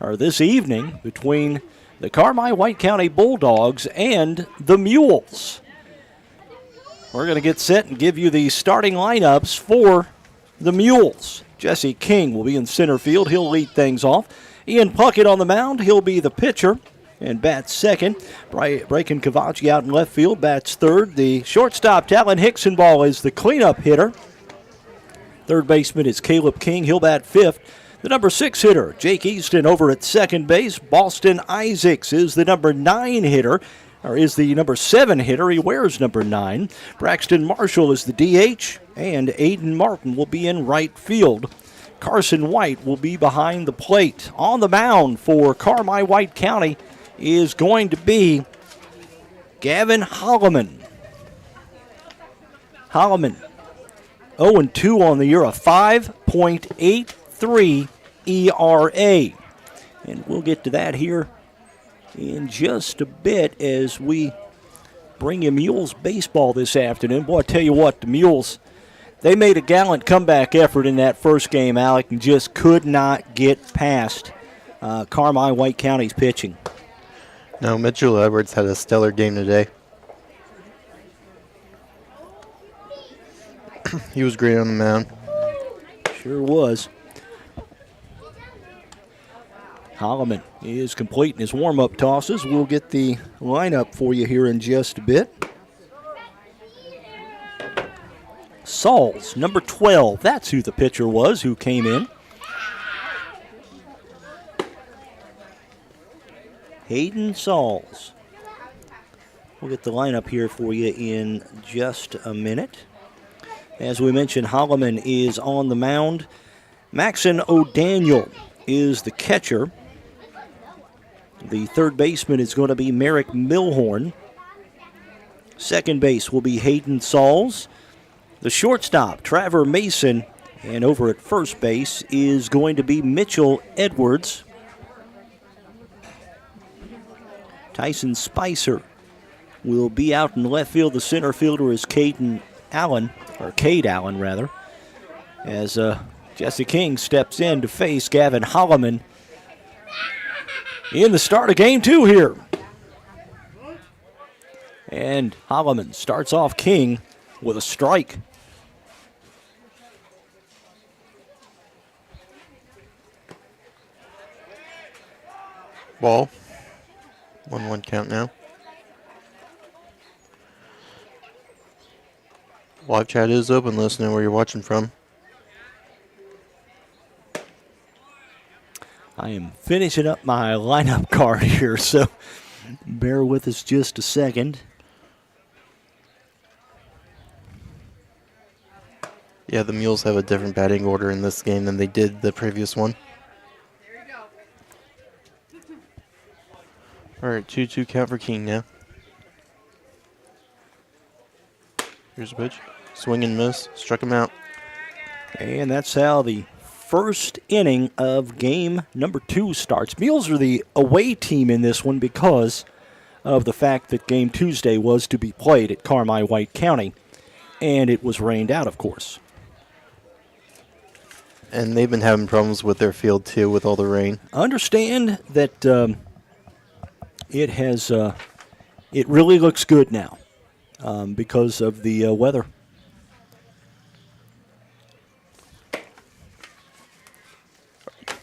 or this evening, between the Carmi White County Bulldogs and the Mules. We're going to get set and give you the starting lineups for the Mules. Jesse King will be in center field. He'll lead things off. Ian Puckett on the mound. He'll be the pitcher and bats second. Braken Cavacci out in left field, bats third. The shortstop, Talon Hicksonball, is the cleanup hitter. Third baseman is Caleb King. He'll bat fifth. The number 6 hitter, Jake Easton, over at second base. Boston Isaacs is the number 9 hitter, or is the number 7 hitter. He wears number 9. Braxton Marshall is the DH, and Aiden Martin will be in right field. Carson White will be behind the plate. On the mound for Carmi White County is going to be Gavin Holloman. Holloman, 0-2 on the year, a 5.83 ERA. And we'll get to that here in just a bit as we bring you Mules baseball this afternoon. Boy, I tell you what, the Mules, they made a gallant comeback effort in that first game, Alec, and just could not get past Carmi White County's pitching. No, Mitchell Edwards had a stellar game today. He was great on the mound. Sure was. Holloman is completing his warm-up tosses. We'll get the lineup for you here in just a bit. Sauls, number 12. That's who the pitcher was who came in. Hayden Sauls. We'll get the lineup here for you in just a minute. As we mentioned, Holloman is on the mound. Maxon O'Daniel is the catcher. The third baseman is going to be Merrick Milhorn. Second base will be Hayden Sauls. The shortstop, Trevor Mason. And over at first base is going to be Mitchell Edwards. Tyson Spicer will be out in left field. The center fielder is Cade Allen, as Jesse King steps in to face Gavin Holloman in the start of game 2 here. And Holloman starts off King with a strike. Ball. 1-1 count now. Live chat is open. Let us know where you're watching from. I am finishing up my lineup card here, so bear with us just a second. Yeah, the Mules have a different batting order in this game than they did the previous one. All right, 2-2 count for King now. Here's a pitch. Swing and miss. Struck him out. And that's how the first inning of game number 2 starts. Mules are the away team in this one because of the fact that game Tuesday was to be played at Carmi White County, and it was rained out, of course. And they've been having problems with their field, too, with all the rain. Understand that it really looks good now because of the weather.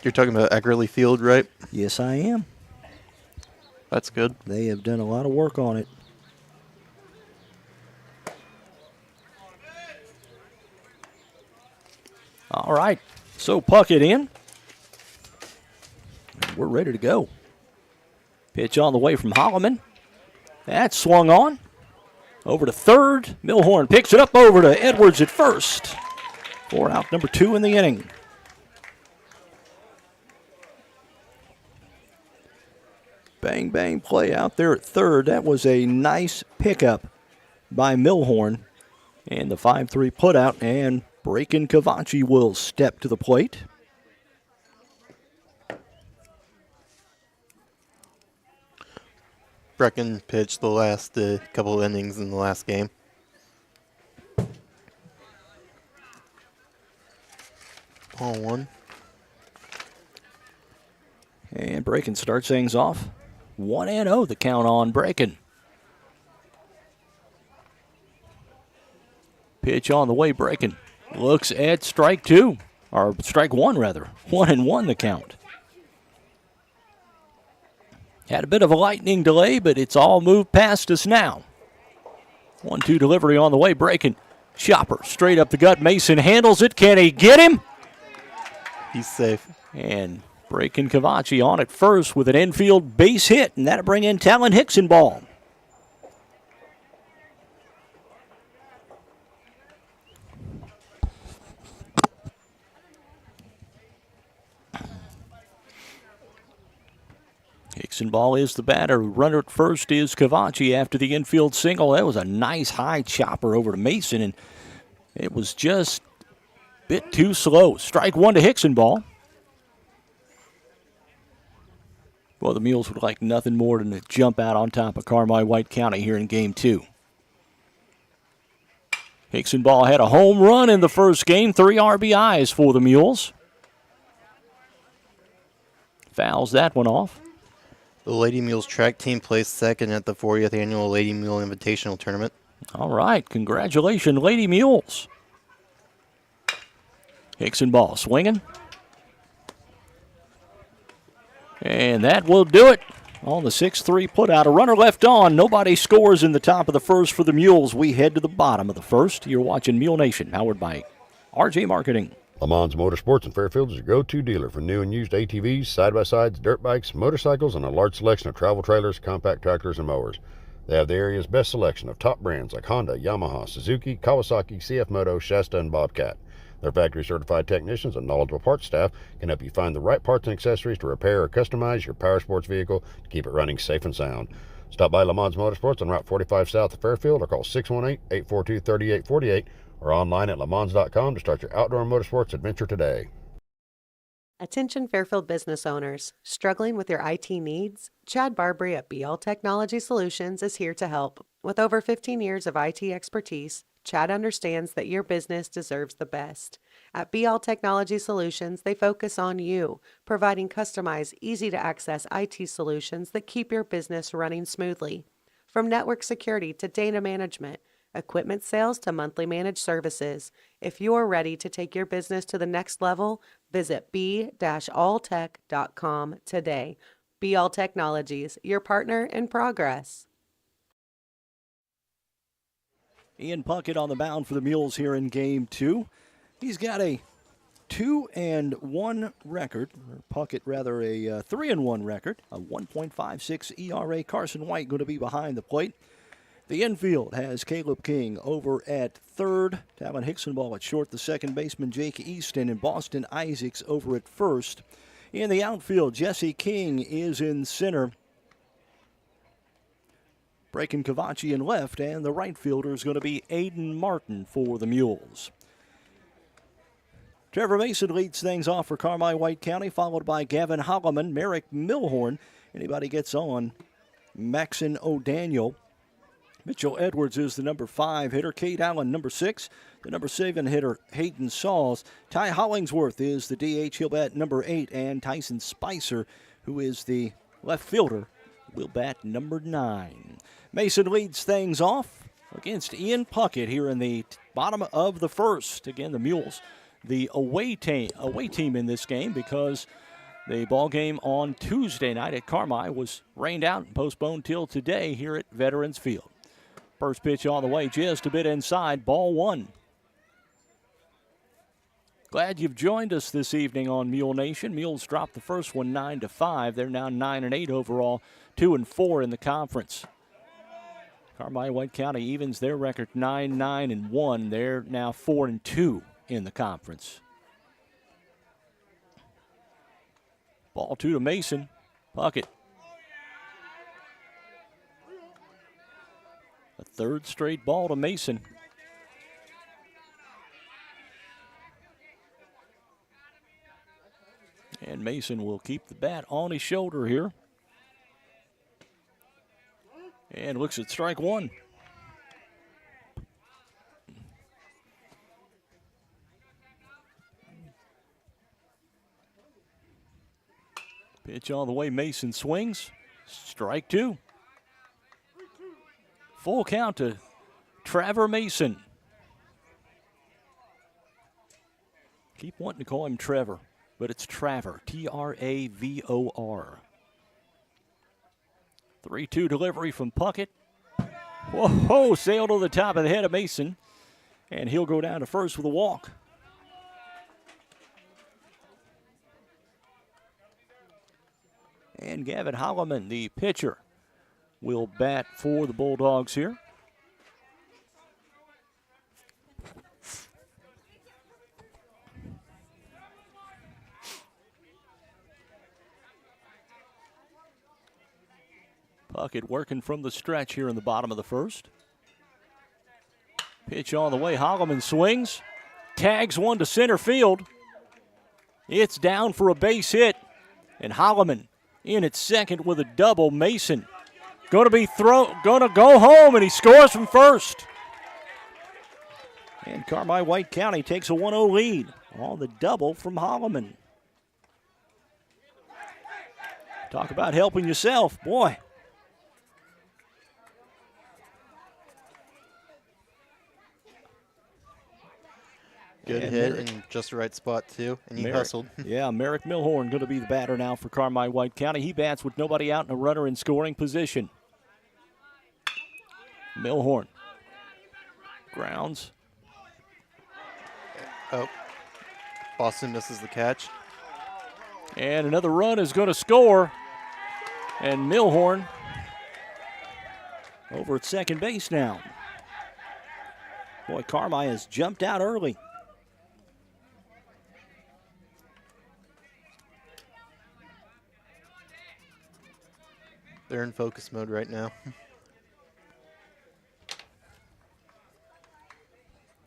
You're talking about Ackerley Field, right? Yes, I am. That's good. They have done a lot of work on it. All right, so Puckett in. And we're ready to go. Pitch on the way from Holloman. That's swung on. Over to third. Milhorn picks it up over to Edwards at first. For out number 2 in the inning. Bang, bang play out there at third. That was a nice pickup by Milhorn. And the 5-3 putout, and Braken Cavacci will step to the plate. Brecken pitched the last couple innings in the last game. Ball one. And Brecken starts things off. 1-0 the count on Brecken. Pitch on the way, Brecken looks at strike two, or strike one rather. 1-1 the count. Had a bit of a lightning delay, but it's all moved past us now. 1-2 delivery on the way, Brecken. Chopper straight up the gut. Mason handles it. Can he get him? He's safe. And Brecken Cavachi on at first with an infield base hit, and that'll bring in Talon Hickson ball. Hickson ball is the batter. Runner at first is Cavachi after the infield single. That was a nice high chopper over to Mason, and it was just a bit too slow. Strike one to Hickson ball. Well, the Mules would like nothing more than to jump out on top of Carmi White County here in Game 2. Hickson ball had a home run in the first game, 3 RBIs for the Mules. Fouls that one off. The Lady Mules track team placed second at the 40th Annual Lady Mule Invitational Tournament. All right, congratulations, Lady Mules. Hickson ball swinging. And that will do it on the 6-3 putout. A runner left on. Nobody scores in the top of the first for the Mules. We head to the bottom of the first. You're watching Mule Nation, powered by RJ Marketing. Lamons Motorsports in Fairfield is your go-to dealer for new and used ATVs, side-by-sides, dirt bikes, motorcycles, and a large selection of travel trailers, compact tractors, and mowers. They have the area's best selection of top brands like Honda, Yamaha, Suzuki, Kawasaki, CF Moto, Shasta, and Bobcat. Their factory-certified technicians and knowledgeable parts staff can help you find the right parts and accessories to repair or customize your power sports vehicle to keep it running safe and sound. Stop by Lamons Motorsports on Route 45 south of Fairfield or call 618-842-3848 or online at lamons.com to start your outdoor motorsports adventure today. Attention Fairfield business owners. Struggling with your IT needs? Chad Barbary at BL Technology Solutions is here to help. With over 15 years of IT expertise, Chad understands that your business deserves the best. At BL Technology Solutions, they focus on you, providing customized, easy-to-access IT solutions that keep your business running smoothly. From network security to data management, equipment sales to monthly managed services. If you're ready to take your business to the next level, visit b-alltech.com today. BL Technologies, your partner in progress. Ian Puckett on the mound for the Mules here in Game 2. He's got a 2-1 record, or Puckett rather a 3-1 record, a 1.56 ERA. Carson White going to be behind the plate. The infield has Caleb King over at third, Talon Hickson ball at short, the second baseman Jake Easton, and Boston Isaacs over at first. In the outfield, Jesse King is in center. Brecken Cavachi in left, and the right fielder is going to be Aiden Martin for the Mules. Trevor Mason leads things off for Carmi White County, followed by Gavin Holloman, Merrick Milhorn. Anybody gets on, Maxon O'Daniel. Mitchell Edwards is the number 5 hitter. Kate Allen, number 6. The number 7 hitter, Hayden Sauls. Ty Hollingsworth is the DH. He'll bat number 8. And Tyson Spicer, who is the left fielder, will bat number 9. Mason leads things off against Ian Puckett here in the bottom of the first. Again, the Mules, the away team in this game, because the ball game on Tuesday night at Carmi was rained out and postponed till today here at Veterans Field. First pitch on the way, just a bit inside, ball 1. Glad you've joined us this evening on Mule Nation. Mules dropped the first one 9-5. They're now 9-8 overall, 2-4 in the conference. Carmi White County evens their record 9-9-1. They're now 4-2 in the conference. Ball 2 to Mason. Puckett. A third straight ball to Mason. And Mason will keep the bat on his shoulder here. And looks at strike one. Pitch on the way, Mason swings. Strike two. Full count to Trevor Mason. Keep wanting to call him Trevor, but it's Travor, Travor. 3-2 delivery from Puckett. Whoa, sailed to the top of the head of Mason, and he'll go down to first with a walk. And Gavin Holloman, the pitcher, will bat for the Bulldogs here. Puckett working from the stretch here in the bottom of the first. Pitch on the way, Holloman swings. Tags one to center field. It's down for a base hit. And Holloman in at second with a double. Mason gonna go home, and he scores from first. And Carmi White County takes a 1-0 lead on the double from Holloman. Talk about helping yourself, boy. Good hit in just the right spot, too, and he hustled. Yeah, Merrick Milhorn going to be the batter now for Carmi White County. He bats with nobody out and a runner in scoring position. Milhorn grounds. Oh, Boston misses the catch. And another run is going to score. And Milhorn over at second base now. Boy, Carmi has jumped out early. They're in focus mode right now.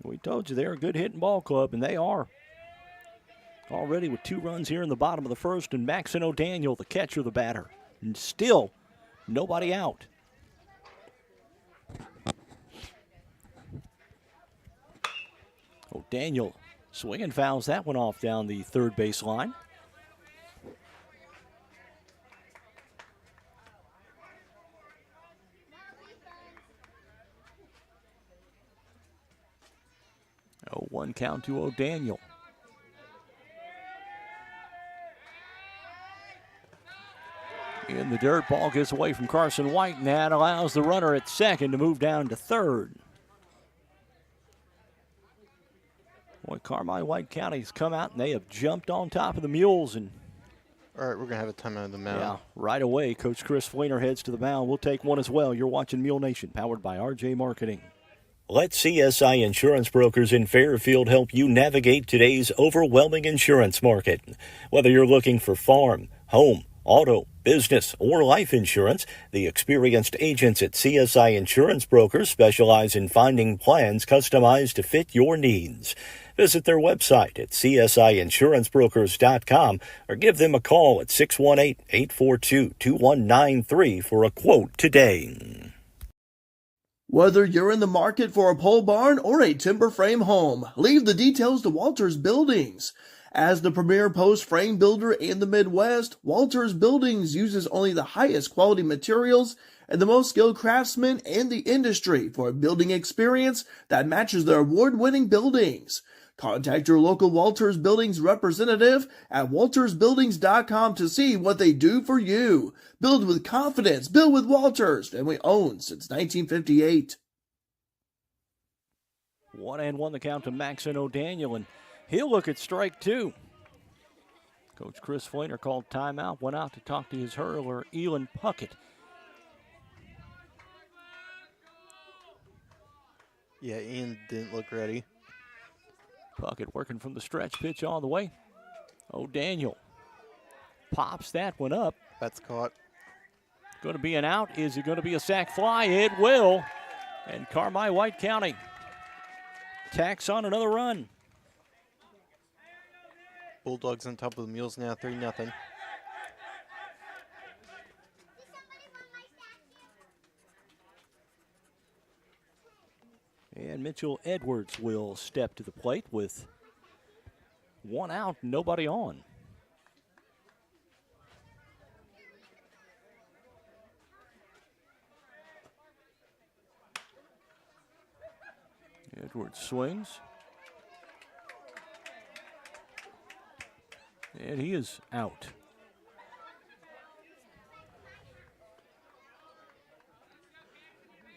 We told you they're a good hitting ball club, and they are. Already with 2 runs here in the bottom of the first, and Maxon O'Daniel, the catcher, the batter. And still nobody out. O'Daniel swinging fouls that one off down the third base line. Oh, 1 count to O'Daniel. In the dirt, ball gets away from Carson White, and that allows the runner at second to move down to third. Boy, Carmi White County's come out, and they have jumped on top of the Mules. And all right, we're going to have a timeout on the mound. Yeah, right away, Coach Chris Fleener heads to the mound. We'll take one as well. You're watching Mule Nation, powered by RJ Marketing. Let CSI Insurance Brokers in Fairfield help you navigate today's overwhelming insurance market. Whether you're looking for farm, home, auto, business, or life insurance, the experienced agents at CSI Insurance Brokers specialize in finding plans customized to fit your needs. Visit their website at csiinsurancebrokers.com or give them a call at 618-842-2193 for a quote today. Whether you're in the market for a pole barn or a timber frame home, leave the details to Walters Buildings. As the premier post frame builder in the Midwest, Walters Buildings uses only the highest quality materials and the most skilled craftsmen in the industry for a building experience that matches their award-winning buildings. Contact your local Walters Buildings representative at waltersbuildings.com to see what they do for you. Build with confidence. Build with Walters. Family owned since 1958. 1-1 the count to Maxon O'Daniel, and he'll look at strike 2. Coach Chris Fleener called timeout, went out to talk to his hurler, Elon Puckett. Yeah, Ian didn't look ready. Puckett working from the stretch, pitch on the way. O'Daniel pops that one up. That's caught. Going to be an out. Is it going to be a sac fly? It will. And Carmi White County tacks on another run. Bulldogs on top of the Mules now, 3-0. And Mitchell Edwards will step to the plate with 1 out, nobody on. Edwards swings. And he is out.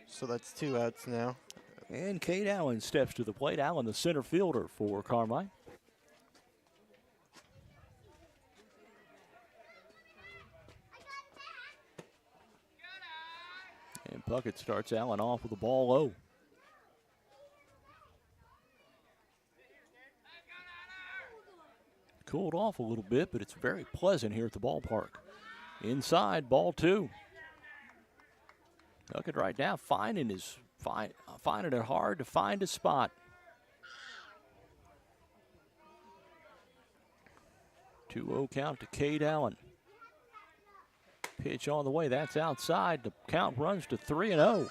So that's 2 outs now. And Cade Allen steps to the plate. Allen, the center fielder for Carmi. And Puckett starts Allen off with a ball low. Cooled off a little bit, but it's very pleasant here at the ballpark. Inside, ball 2. Puckett right now finding it hard to find a spot. 2-0 count to Cade Allen. Pitch on the way, that's outside. The count runs to 3-0.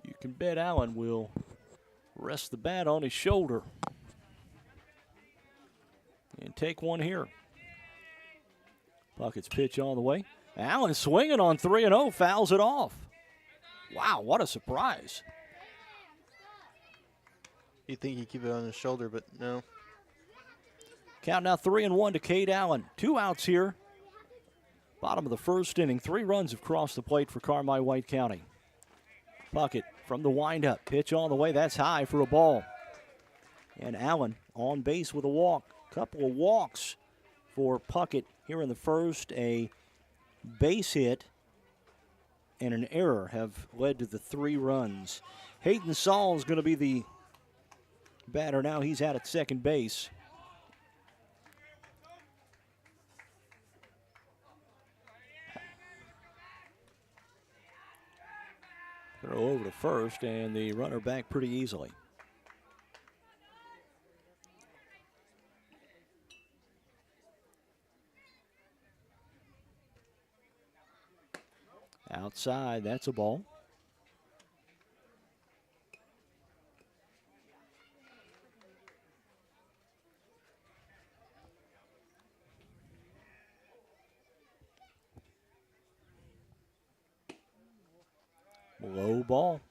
You can bet Allen will rest the bat on his shoulder and take one here. Puckett's pitch on the way. Allen swinging on 3-0, fouls it off. Wow, what a surprise. You'd think he'd keep it on his shoulder, but no. Count now 3-1 to Cade Allen. 2 outs here. Bottom of the first inning. 3 runs have crossed the plate for Carmi White County. Puckett from the windup. Pitch on the way. That's high for a ball. And Allen on base with a walk. Couple of walks for Puckett here in the first. A base hit and an error have led to the 3 runs. Hayden Saul is going to be the batter now. He's out at second base. Throw over to first, and the runner back pretty easily. Outside, that's a ball. Low ball.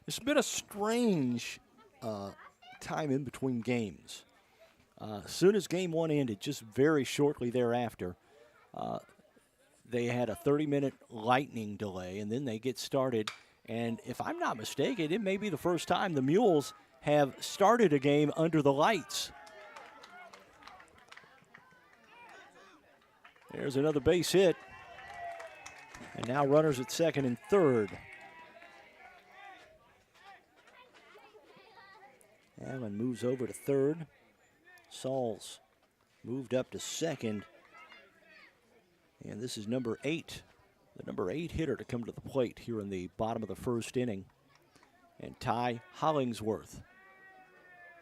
It's been a strange time in between games. As soon as game 1 ended, just very shortly thereafter, they had a 30-minute lightning delay, and then they get started. And if I'm not mistaken, it may be the first time the Mules have started a game under the lights. There's another base hit. And now runners at second and third. Allen moves over to third. Sauls moved up to second. And this is number 8. The number 8 hitter to come to the plate here in the bottom of the first inning. And Ty Hollingsworth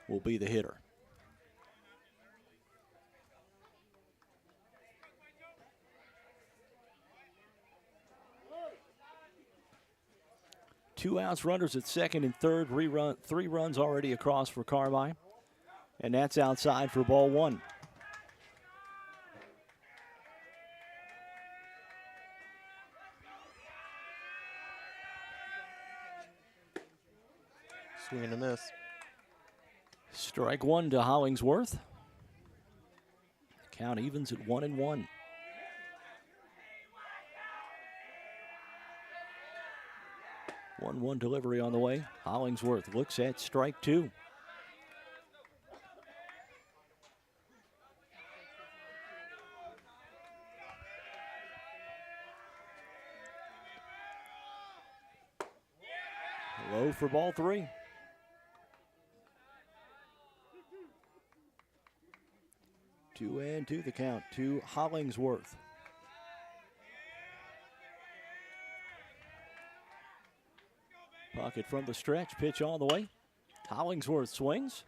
will be the hitter. Two outs, runners at second and third. 3 runs already across for Carmi. And that's outside for ball 1. Swing and a miss. Strike 1 to Hollingsworth. Count evens at 1-1. One delivery on the way. Hollingsworth looks at strike 2. Low for ball 3. Two and two the count to Hollingsworth. Pocket from the stretch, pitch on the way. Hollingsworth swings.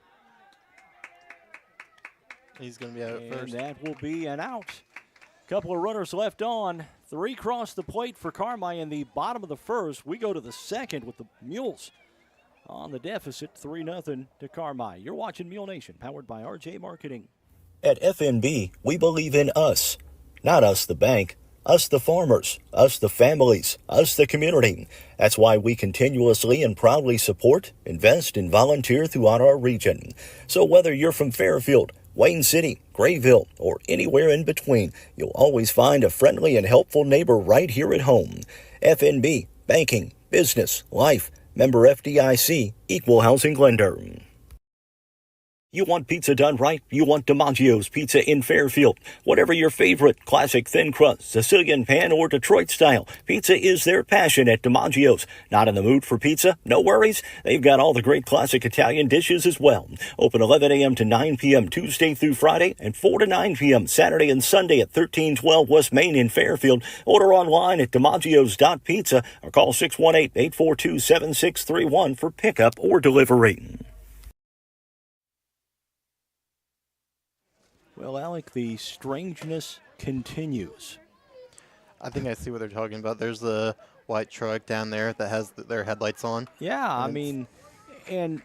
He's going to be out at first. And that will be an out. Couple of runners left on. 3 cross the plate for Carmi in the bottom of the first. We go to the second with the Mules on the deficit, 3-0 to Carmi. You're watching Mule Nation, powered by RJ Marketing. At FNB, we believe in us. Not us the bank, us the farmers, us the families, us the community. That's why we continuously and proudly support, invest, and volunteer throughout our region. So whether you're from Fairfield, Wayne City, Grayville, or anywhere in between, you'll always find a friendly and helpful neighbor right here at home. FNB, banking, business, life, member FDIC, equal housing lender. You want pizza done right? You want DiMaggio's Pizza in Fairfield. Whatever your favorite, classic thin crust, Sicilian pan, or Detroit style, pizza is their passion at DiMaggio's. Not in the mood for pizza? No worries. They've got all the great classic Italian dishes as well. Open 11 a.m. to 9 p.m. Tuesday through Friday and 4 to 9 p.m. Saturday and Sunday at 1312 West Main in Fairfield. Order online at DiMaggio's.pizza or call 618-842-7631 for pickup or delivery. Well, Alec, the strangeness continues. I think I see what they're talking about. There's the white truck down there that has their headlights on. Yeah, I mean, and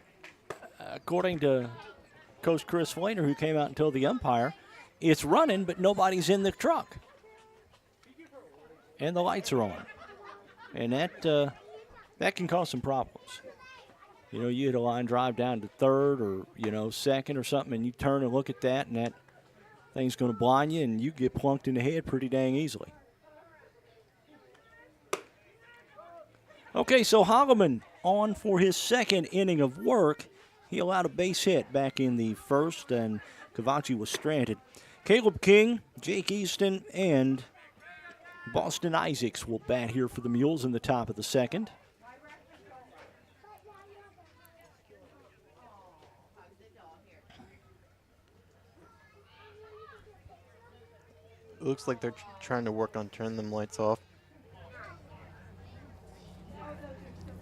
according to Coach Chris Flainer, who came out and told the umpire, it's running, but nobody's in the truck. And the lights are on. And that can cause some problems. You know, you hit a line drive down to third or, second or something, and you turn and look at that, and that thing's going to blind you, and you get plunked in the head pretty dang easily. Okay, so Holloman on for his second inning of work. He allowed a base hit back in the first, and Cavachi was stranded. Caleb King, Jake Easton, and Boston Isaacs will bat here for the Mules in the top of the second. It looks like they're trying to work on turning them lights off.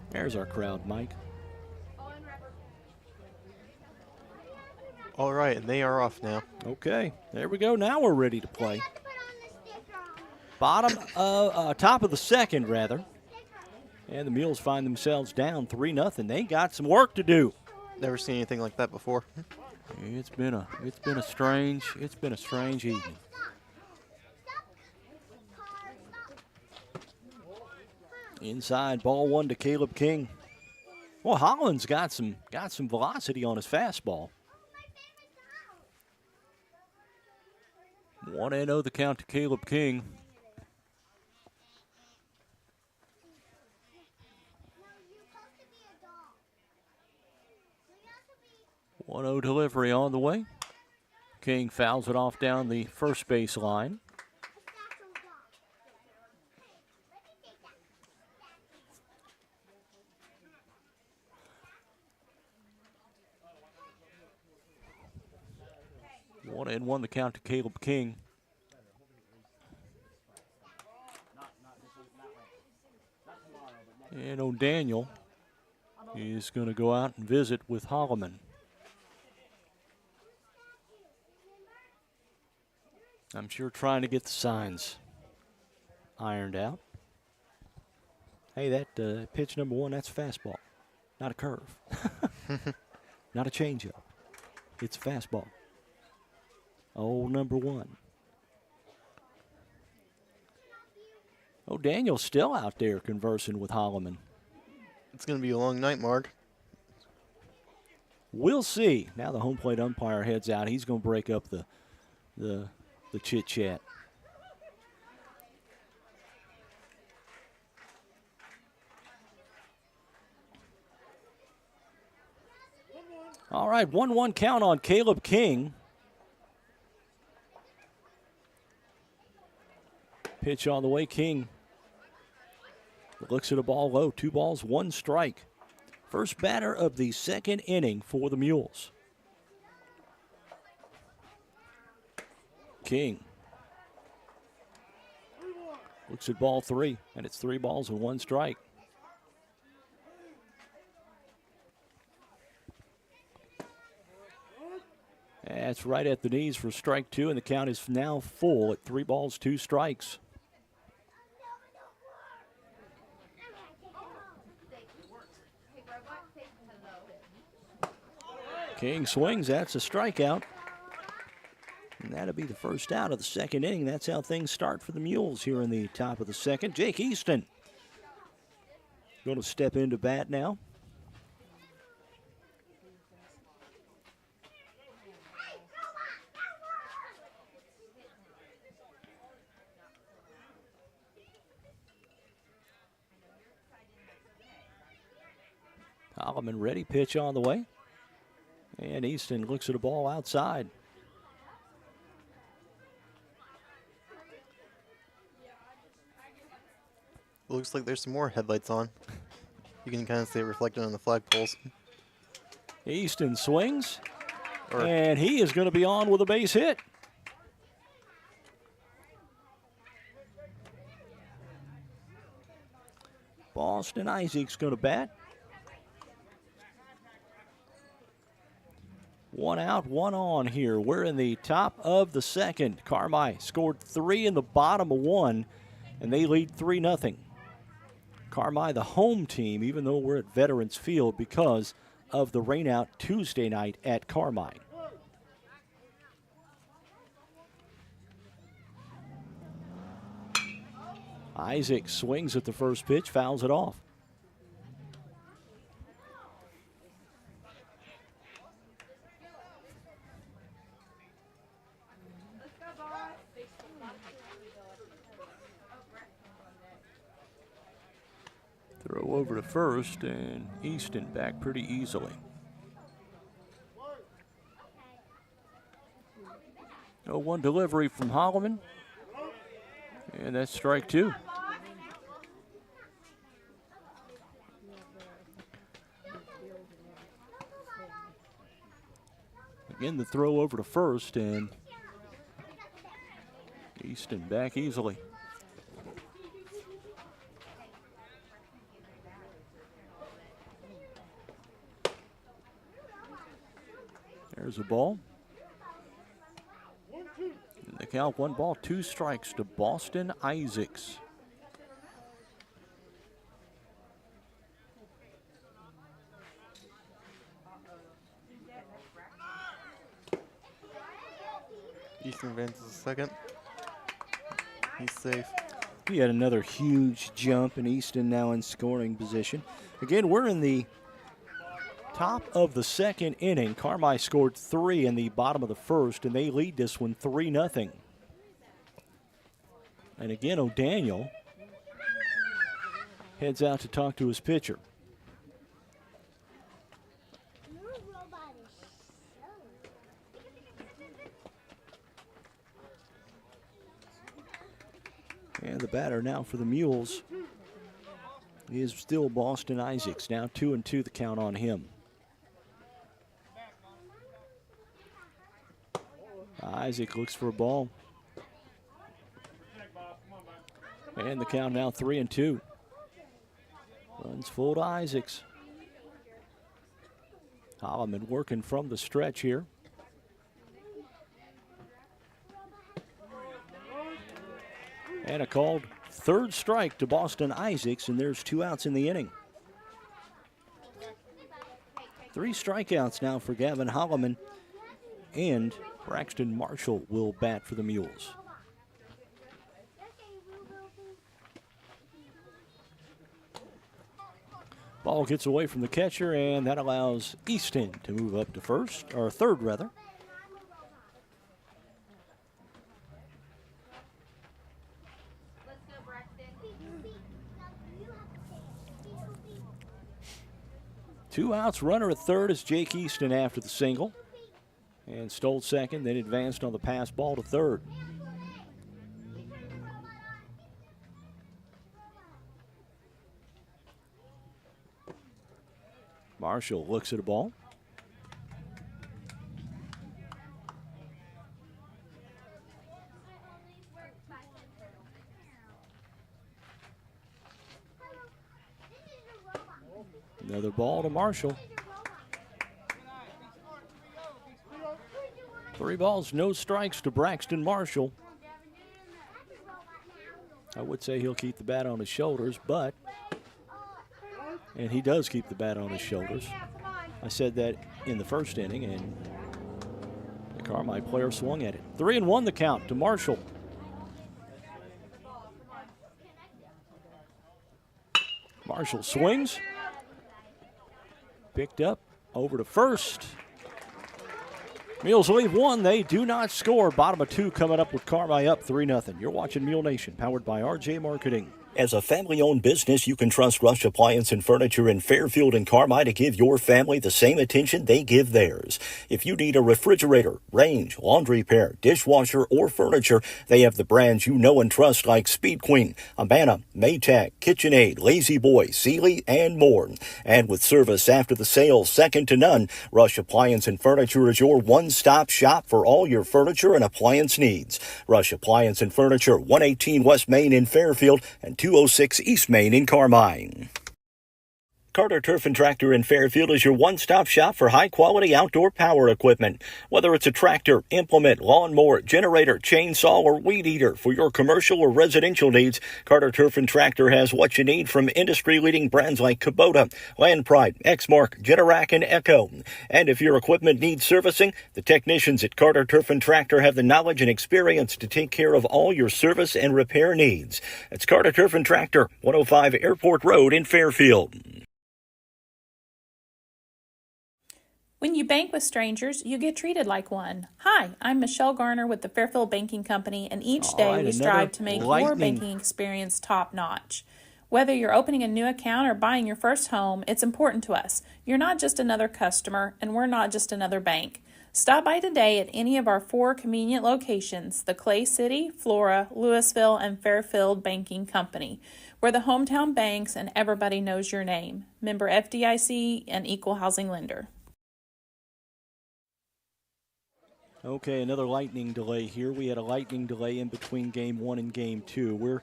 There's our crowd, Mike. All right, and they are off now. Okay, there we go. Now we're ready to play. Top of the second, rather. And the Mules find themselves down 3-0. They got some work to do. Never seen anything like that before. It's been a strange evening. Inside, ball 1 to Caleb King. Well, Holland's got some velocity on his fastball. 1-0 the count to Caleb King. One-0 delivery on the way. King fouls it off down the first base line. One the count to Caleb King. And O'Daniel is going to go out and visit with Holloman. I'm sure trying to get the signs ironed out. Hey, that pitch number 1, that's a fastball, not a curve. Not a changeup. It's a fastball. Oh, number 1. Oh, Daniel's still out there conversing with Holloman. It's going to be a long night, Mark. We'll see. Now the home plate umpire heads out. He's going to break up the chit-chat. All right, 1-1 count on Caleb King. Pitch on the way, King looks at a ball low. 2 balls, 1 strike. First batter of the second inning for the Mules. King looks at ball 3, and it's 3 balls and 1 strike. That's right at the knees for strike 2, and the count is now full at 3 balls, 2 strikes. King swings. That's a strikeout. And that'll be the first out of the second inning. That's how things start for the Mules here in the top of the second. Jake Easton going to step into bat now. Holloman ready, pitch on the way. And Easton looks at a ball outside. Looks like there's some more headlights on. You can kind of see it reflected on the flagpoles. Easton swings, and he is going to be on with a base hit. Boston Isaac's going to bat. One out, one on here. We're in the top of the second. Carmi scored 3 in the bottom of 1, and they lead 3-0. Carmi, the home team, even though we're at Veterans Field because of the rainout Tuesday night at Carmi. Isaac swings at the first pitch, fouls it off. Throw over to first, and Easton back pretty easily. 0-1 delivery from Holloman, and that's strike 2. Again, the throw over to first, and Easton back easily. There's a ball. And the count, 1 ball, 2 strikes to Boston Isaacs. Easton advances second. He's safe. He had another huge jump, and Easton now in scoring position. Again, we're in the top of the second inning. Carmi scored 3 in the bottom of the first, and they lead this one 3-0. And again, O'Daniel heads out to talk to his pitcher. And the batter now for the Mules is still Boston Isaacs. Now 2-2 the count on him. Isaac looks for a ball. And the count now 3-2. Runs full to Isaacs. Holloman working from the stretch here. And a called third strike to Boston Isaacs, and there's 2 outs in the inning. 3 strikeouts now for Gavin Holloman, and Braxton Marshall will bat for the Mules. Ball gets away from the catcher, and that allows Easton to move up to first, or third rather. Two outs, runner at third is Jake Easton after the single. And stole second, then advanced on the pass ball to third. Marshall looks at a ball. Another ball to Marshall. 3 balls, no strikes to Braxton Marshall. I would say he'll keep the bat on his shoulders, and he does keep the bat on his shoulders. I said that in the first inning, and the Carmi player swung at it. 3-1 the count to Marshall. Marshall swings. Picked up over to first. Mules leave one. They do not score. Bottom of 2 coming up with Carmi up 3-0. You're watching Mule Nation, powered by RJ Marketing. As a family-owned business, you can trust Rush Appliance and Furniture in Fairfield and Carmi to give your family the same attention they give theirs. If you need a refrigerator, range, laundry pair, dishwasher, or furniture, they have the brands you know and trust like Speed Queen, Amana, Maytag, KitchenAid, Lazy Boy, Sealy, and more. And with service after the sale second to none, Rush Appliance and Furniture is your one-stop shop for all your furniture and appliance needs. Rush Appliance and Furniture, 118 West Main in Fairfield and 206 East Main in Carmine. Carter Turf and Tractor in Fairfield is your one-stop shop for high-quality outdoor power equipment. Whether it's a tractor, implement, lawnmower, generator, chainsaw, or weed eater for your commercial or residential needs, Carter Turf and Tractor has what you need from industry-leading brands like Kubota, Land Pride, Exmark, Generac, and Echo. And if your equipment needs servicing, the technicians at Carter Turf and Tractor have the knowledge and experience to take care of all your service and repair needs. It's Carter Turf and Tractor, 105 Airport Road in Fairfield. When you bank with strangers, you get treated like one. Hi, I'm Michelle Garner with the Fairfield Banking Company, and each day we strive to make your banking experience top-notch. Whether you're opening a new account or buying your first home, it's important to us. You're not just another customer, and we're not just another bank. Stop by today at any of our 4 convenient locations, the Clay City, Flora, Louisville, and Fairfield Banking Company. We're the hometown banks, and everybody knows your name. Member FDIC and Equal Housing Lender. Okay, another lightning delay here. We had a lightning delay in between game 1 and game 2. We're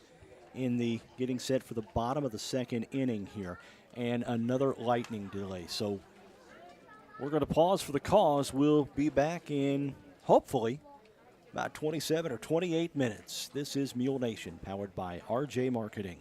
in the getting set for the bottom of the second inning here, and another lightning delay. So we're going to pause for the cause. We'll be back in, hopefully, about 27 or 28 minutes. This is Mule Nation, powered by RJ Marketing.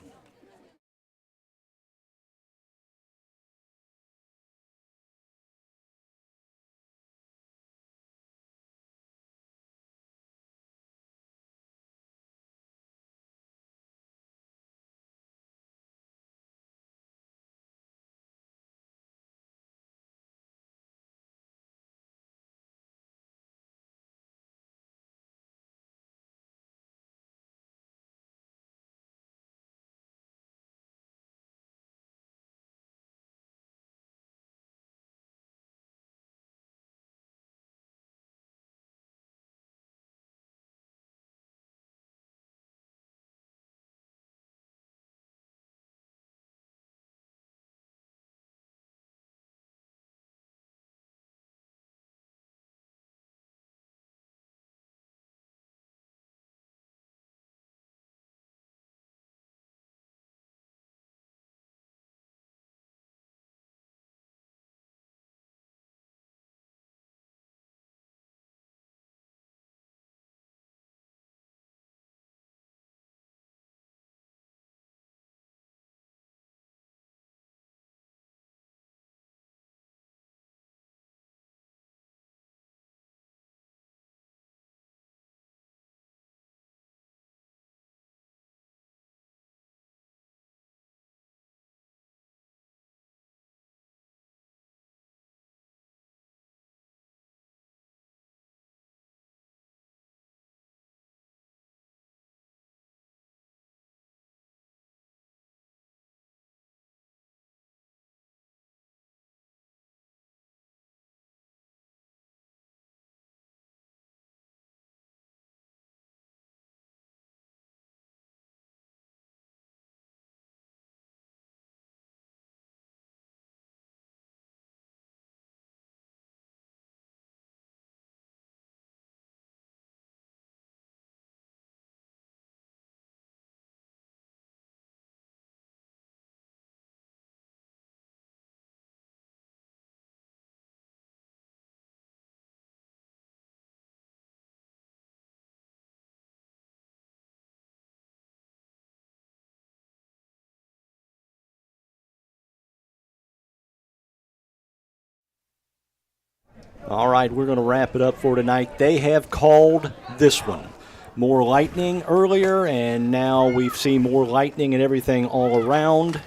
All right, we're going to wrap it up for tonight. They have called this one. More lightning earlier, and now we've seen more lightning and everything all around.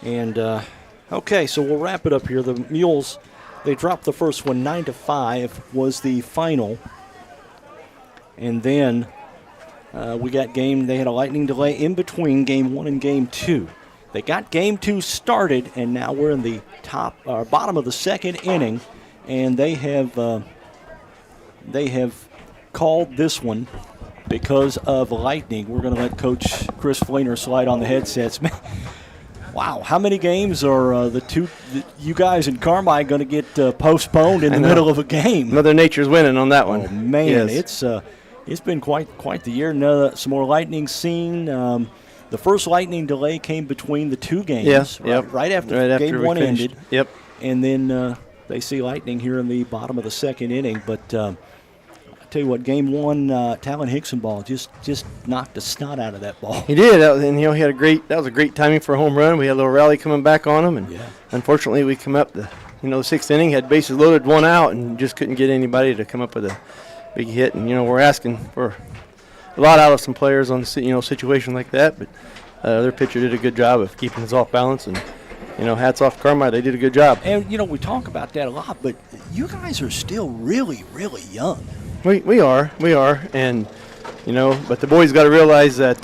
And, okay, so we'll wrap it up here. The Mules, they dropped the first one 9-5 was the final. And then we got they had a lightning delay in between game 1 and game 2. They got game 2 started, and now we're in the bottom of the second inning, and they have called this one because of lightning. We're going to let Coach Chris Fleener slide on the headsets. Wow, how many games are you guys in Carmi going to get postponed in the middle of a game? Mother Nature's winning on that one. Oh, man, yes. It's been quite the year. Some more lightning seen. The first lightning delay came between the two games, right after game 1 ended. Yep. And then they see lightning here in the bottom of the second inning. But I tell you what, game 1, Talon Hickson ball just knocked the snot out of that ball. He did, and he had that was a great timing for a home run. We had a little rally coming back on him, and unfortunately we come up the 6th inning, had bases loaded, 1 out, and just couldn't get anybody to come up with a big hit. And we're asking for a lot out of some players on the situation like that, but their pitcher did a good job of keeping us off balance, and hats off to Carmi. They did a good job. And we talk about that a lot, but you guys are still really, really young. We are, and but the boys got to realize that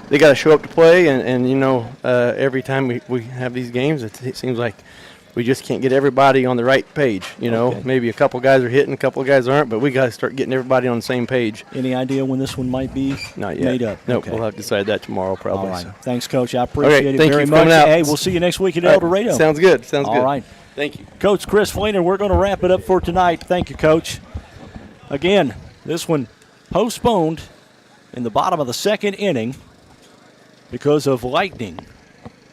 they got to show up to play, and every time we have these games, it seems like we just can't get everybody on the right page. Maybe a couple guys are hitting, a couple guys aren't, but we got to start getting everybody on the same page. Any idea when this one might be Not yet. made up? Nope, Okay. we'll have to decide that tomorrow probably. All right. So. Thanks, Coach. I appreciate it thank very you for much. coming out. Hey, we'll see you next week at El Dorado. Sounds good. All right. Thank you. Coach Chris Fleener, we're going to wrap it up for tonight. Thank you, Coach. Again, this one postponed in the bottom of the second inning because of lightning.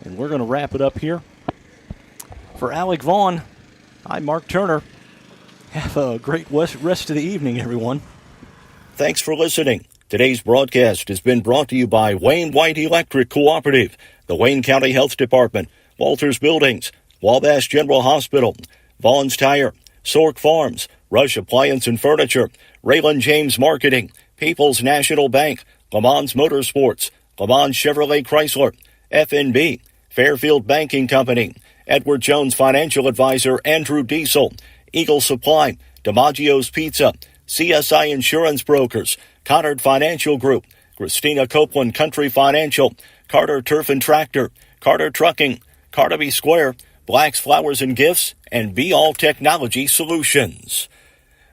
And we're going to wrap it up here. For Alec Vaughn, I'm Mark Turner. Have a great rest of the evening, everyone. Thanks for listening. Today's broadcast has been brought to you by Wayne White Electric Cooperative, the Wayne County Health Department, Walters Buildings, Wabash General Hospital, Vaughn's Tire, Sork Farms, Rush Appliance and Furniture, Raylan James Marketing, People's National Bank, Le Mans Motorsports, Le Mans Chevrolet Chrysler, FNB, Fairfield Banking Company, Edward Jones Financial Advisor Andrew Diesel, Eagle Supply, DiMaggio's Pizza, CSI Insurance Brokers, Connard Financial Group, Christina Copeland Country Financial, Carter Turf and Tractor, Carter Trucking, Carnaby Square, Black's Flowers and Gifts, and Be All Technology Solutions.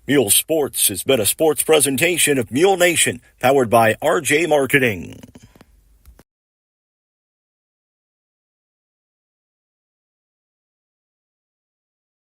Mule Sports has been a sports presentation of Mule Nation, powered by RJ Marketing.